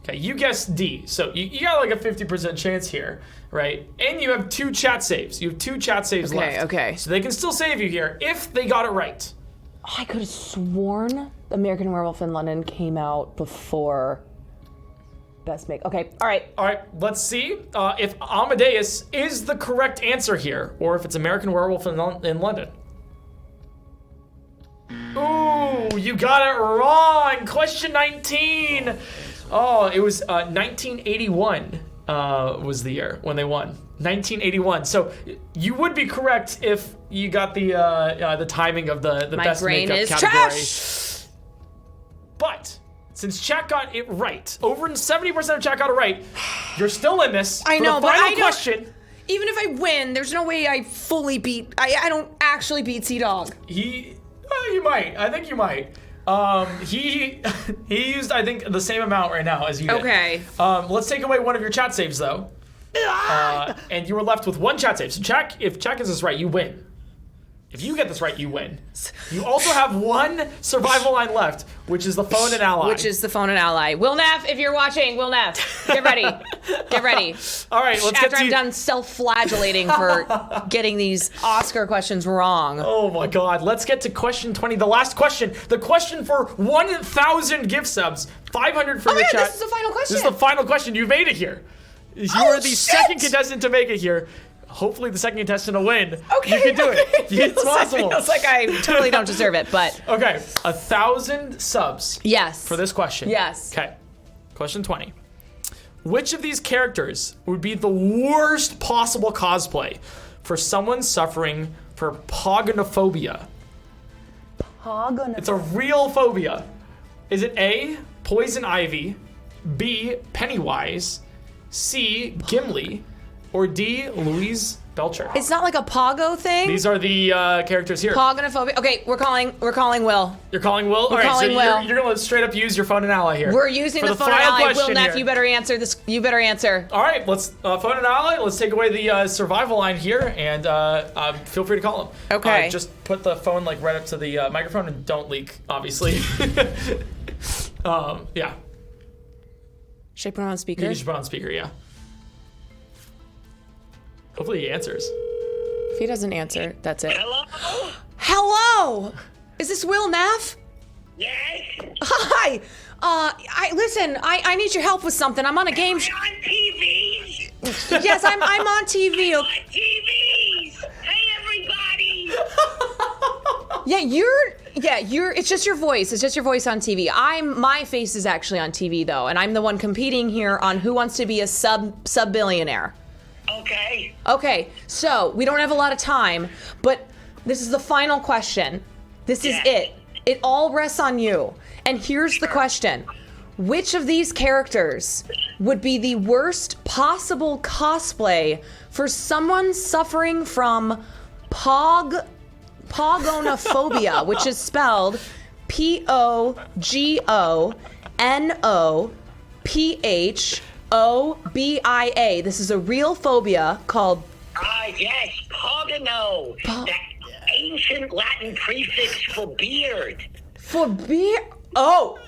Okay, you guessed D. So you got like a 50% chance here, right? And you have 2 chat saves. You have 2 chat saves left. Okay. So they can still save you here if they got it right. Oh, I could have sworn American Werewolf in London came out before Best Make. Okay, all right. All right, let's see if Amadeus is the correct answer here, or if it's American Werewolf in London. Ooh, you got it wrong. Question 19. Oh, it was 1981 was the year when they won. 1981. So you would be correct if you got the timing of the best makeup category. Trash. But since chat got it right, over 70% of chat got it right, you're still in this. I know, for the but final I don't. question. Even if I win, there's no way I fully beat. I don't actually beat Sea-Dog. You might. I think you might. He used, I think, the same amount right now as you did. Okay. Let's take away one of your chat saves, though. And you were left with 1 chat save. So if chat gets this right, you win. If you get this right, you win. You also have 1 survival line left, which is the phone and ally. Will Neff, if you're watching, Will Neff, get ready. Get ready. All right, let's get After I'm done self-flagellating for getting these Oscar questions wrong. Oh my God. Let's get to question 20, the last question. The question for 1,000 gift subs, 500 for the chat. This is the final question. This is the final question. You made it here. You are the second contestant to make it here. Hopefully the second contestant will win. Okay. You can do it. It's possible. It feels like I totally don't deserve it, but... Okay, 1,000 subs. Yes. For this question. Yes. Okay, question 20. Which of these characters would be the worst possible cosplay for someone suffering from pogonophobia? It's a real phobia. Is it A, Poison Ivy, B, Pennywise, C, Gimli, or D, Louise Belcher? It's not like a Pogo thing? These are the characters here. Pogonophobia. Okay, we're calling Will. You're calling Will? All right, calling so Will. You're going to straight up use your phone and ally here. We're using For the phone and final ally. Will question Neff, here. you better answer this. You better answer. All right, let's phone and ally. Let's take away the survival line here, and feel free to call him. Okay. Just put the phone like right up to the microphone and don't leak, obviously. Yeah. Should I put it on speaker? You should put on speaker, yeah. Hopefully he answers. If he doesn't answer, that's it. Hello? Hello! Is this Will Neff? Yes? Hi! Listen, I need your help with something. I'm on a game show. On TVs? Yes, I'm on TV. On TVs! Hey, everybody! It's just your voice. It's just your voice on TV. My face is actually on TV though, and I'm the one competing here on Who Wants to Be a Sub-Billionaire. Okay. Okay, so we don't have a lot of time, but this is the final question. This is it. It all rests on you. And here's the question. Which of these characters would be the worst possible cosplay for someone suffering from pogonophobia, which is spelled P-O-G-O-N-O-P-H-O-B-I-A. This is a real phobia called... Yes, pogono. That ancient Latin prefix for beard. For beard? Oh,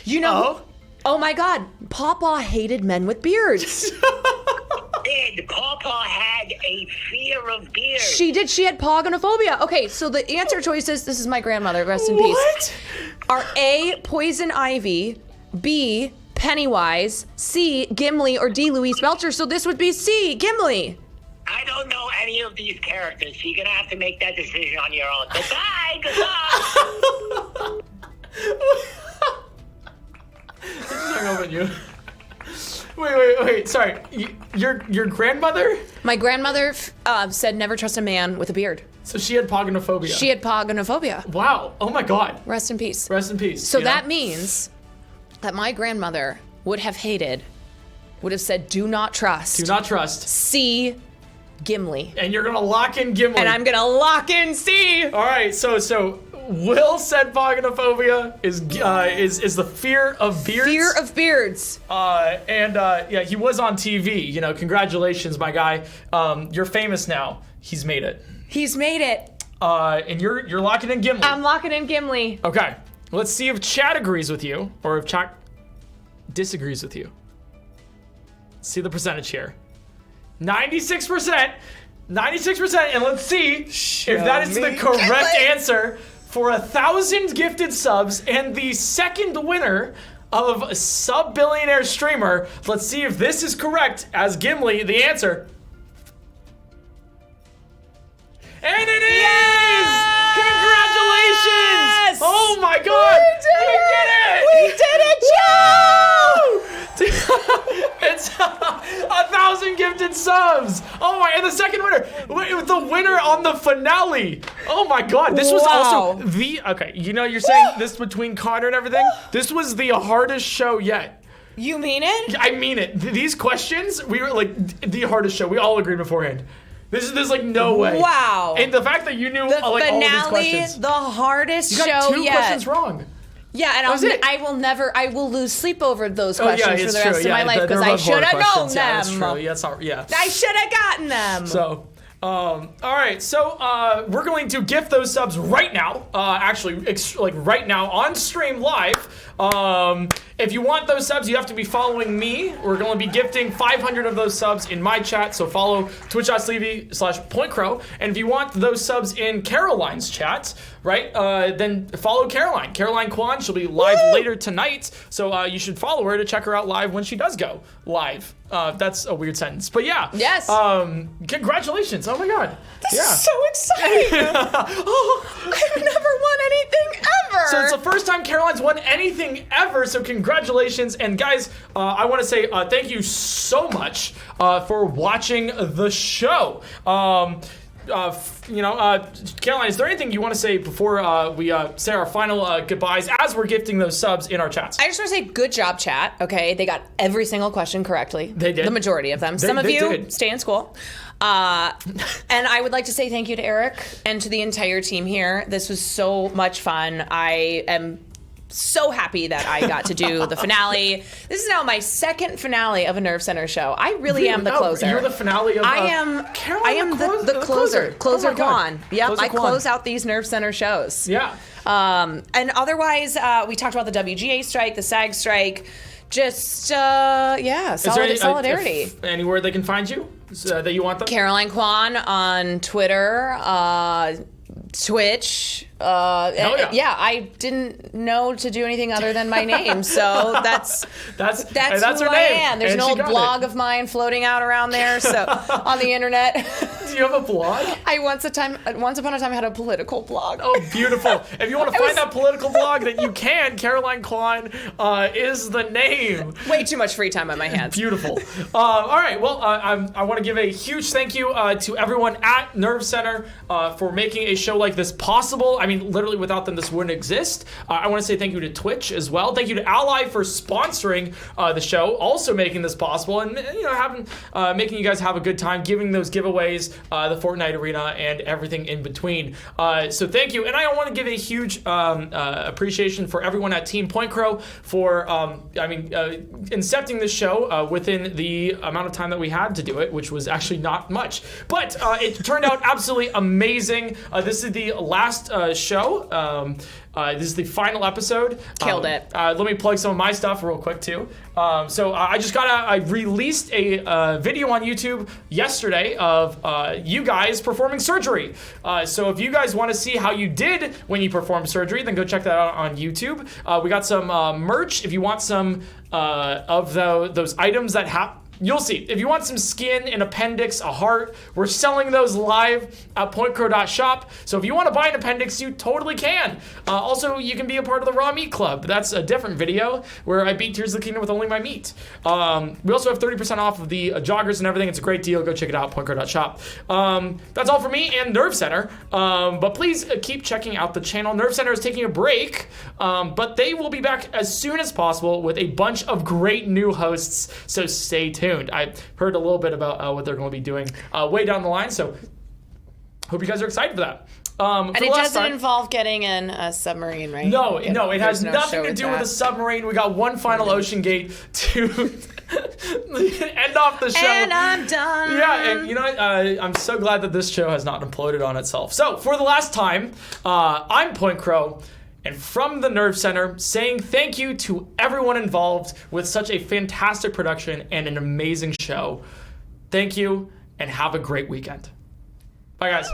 you know... Oh my God, Papa hated men with beards. Papa had a fear of beard. She did. She had pogonophobia. Okay, so the answer choice is, this is my grandmother, rest in peace. What? are A, Poison Ivy, B, Pennywise, C, Gimli, or D, Louise Belcher. So this would be C, Gimli. I don't know any of these characters, so you're gonna have to make that decision on your own. Goodbye, goodbye. I just hung up on you. Wait. Sorry. Your grandmother? My grandmother said never trust a man with a beard. So she had poganophobia. She had poganophobia. Wow. Oh my God. Rest in peace. Rest in peace. So you know? that means that my grandmother would have said, do not trust. Do not trust. C, Gimli. And you're gonna lock in Gimli. And I'm gonna lock in C. All right. So Will said poganophobia is the fear of beards. Fear of beards. Yeah, he was on TV. You know, congratulations, my guy. You're famous now. He's made it. He's made it. And you're locking in Gimli. I'm locking in Gimli. Okay. Let's see if chat agrees with you or if chat disagrees with you. Let's see the percentage here. 96%. 96%. And let's see if that is the correct answer for 1,000 gifted subs and the second winner of a sub-billionaire streamer. Let's see if this is correct as Gimli, the answer. And it is! Yes! Congratulations! Oh my God! We did it, Joe! It's 1,000 gifted subs. Oh my! And the second winner, the winner on the finale. Oh my God! This was also the okay. You know, you're saying this between Connor and everything. This was the hardest show yet. You mean it? I mean it. These questions, we were like the hardest show. We all agreed beforehand. There's like no way. Wow. And the fact that you knew The like all of these finale, questions. the hardest You got show two yet. questions wrong. Yeah, and was it. I will lose sleep over those Oh, yeah, questions for it's the rest true. of my Yeah, life they're because I both hard should have known questions. them. Yeah, that's true. Yeah, it's not, yeah. I should have gotten them. So, all right. We're going to gift those subs right now. Right now on stream live. If you want those subs, you have to be following me. We're going to be gifting 500 of those subs in my chat. So follow twitch.tv/PointCrow. And if you want those subs in Caroline's chat, right, then follow Caroline. Caroline Kwan. She'll be live later tonight. So you should follow her to check her out live when she does go live. That's a weird sentence. But yeah. Yes. Congratulations. Oh my God. This is so exciting. I've never won anything ever. So it's the first time Caroline's won anything ever, so congratulations. And guys, I want to say thank you so much for watching the show. Caroline, is there anything you want to say before we say our final goodbyes as we're gifting those subs in our chats? I just want to say good job, chat. Okay, they got every single question correctly. They did. The majority of them. Some of they you did. stay in school. And I would like to say thank you to Eric and to the entire team here. This was so much fun. I am so happy that I got to do the finale. This is now my second finale of a Nerve Center show. I really am the closer. You're the finale of I am the closer. Closer Oh my God. Kwan. Yep, Closer I Kwan. close out these Nerve Center shows. Yeah. And otherwise, we talked about the WGA strike, the SAG strike. Just, solidarity. Anywhere they can find you that you want them? Caroline Kwan on Twitter, Twitch. I didn't know to do anything other than my name, so that's her who I name. am. There's And an she old got blog it. of mine floating out around there, so on the internet. Do you have a blog? I once upon a time had a political blog. Oh, beautiful. If you want to find that political blog, then you can. Caroline Kwan is the name. Way too much free time on my hands. Beautiful. All right. Well, I want to give a huge thank you to everyone at Nerve Center for making a show like this possible. I mean, literally without them, this wouldn't exist. I want to say thank you to Twitch as well. Thank you to Ally for sponsoring the show, also making this possible, and making you guys have a good time, giving those giveaways, the Fortnite Arena, and everything in between. So thank you, and I want to give a huge appreciation for everyone at Team PointCrow for incepting this show within the amount of time that we had to do it, which was actually not much, but it turned out absolutely amazing. This is the last show. This is the final episode. Killed it. Let me plug some of my stuff real quick too. I released a video on YouTube yesterday of you guys performing surgery. So if you guys want to see how you did when you performed surgery, then go check that out on YouTube. We got some merch. If you want some of those items that have. You'll see. If you want some skin, an appendix, a heart, we're selling those live at PointCrow.shop. So if you want to buy an appendix, you totally can. Also, you can be a part of the Raw Meat Club. That's a different video where I beat Tears of the Kingdom with only my meat. We also have 30% off of the joggers and everything. It's a great deal. Go check it out, PointCrow.shop. That's all for me and Nerve Center. But please keep checking out the channel. Nerve Center is taking a break, but they will be back as soon as possible with a bunch of great new hosts. So stay tuned. I heard a little bit about what they're going to be doing way down the line, so hope you guys are excited for that. And it doesn't involve getting in a submarine, right? No, it has nothing to do with a submarine. We got one final ocean gate to end off the show. And I'm done. Yeah, and you know what? I'm so glad that this show has not imploded on itself. So, for the last time, I'm PointCrow. And from the Nerve Center, saying thank you to everyone involved with such a fantastic production and an amazing show. Thank you, and have a great weekend. Bye, guys.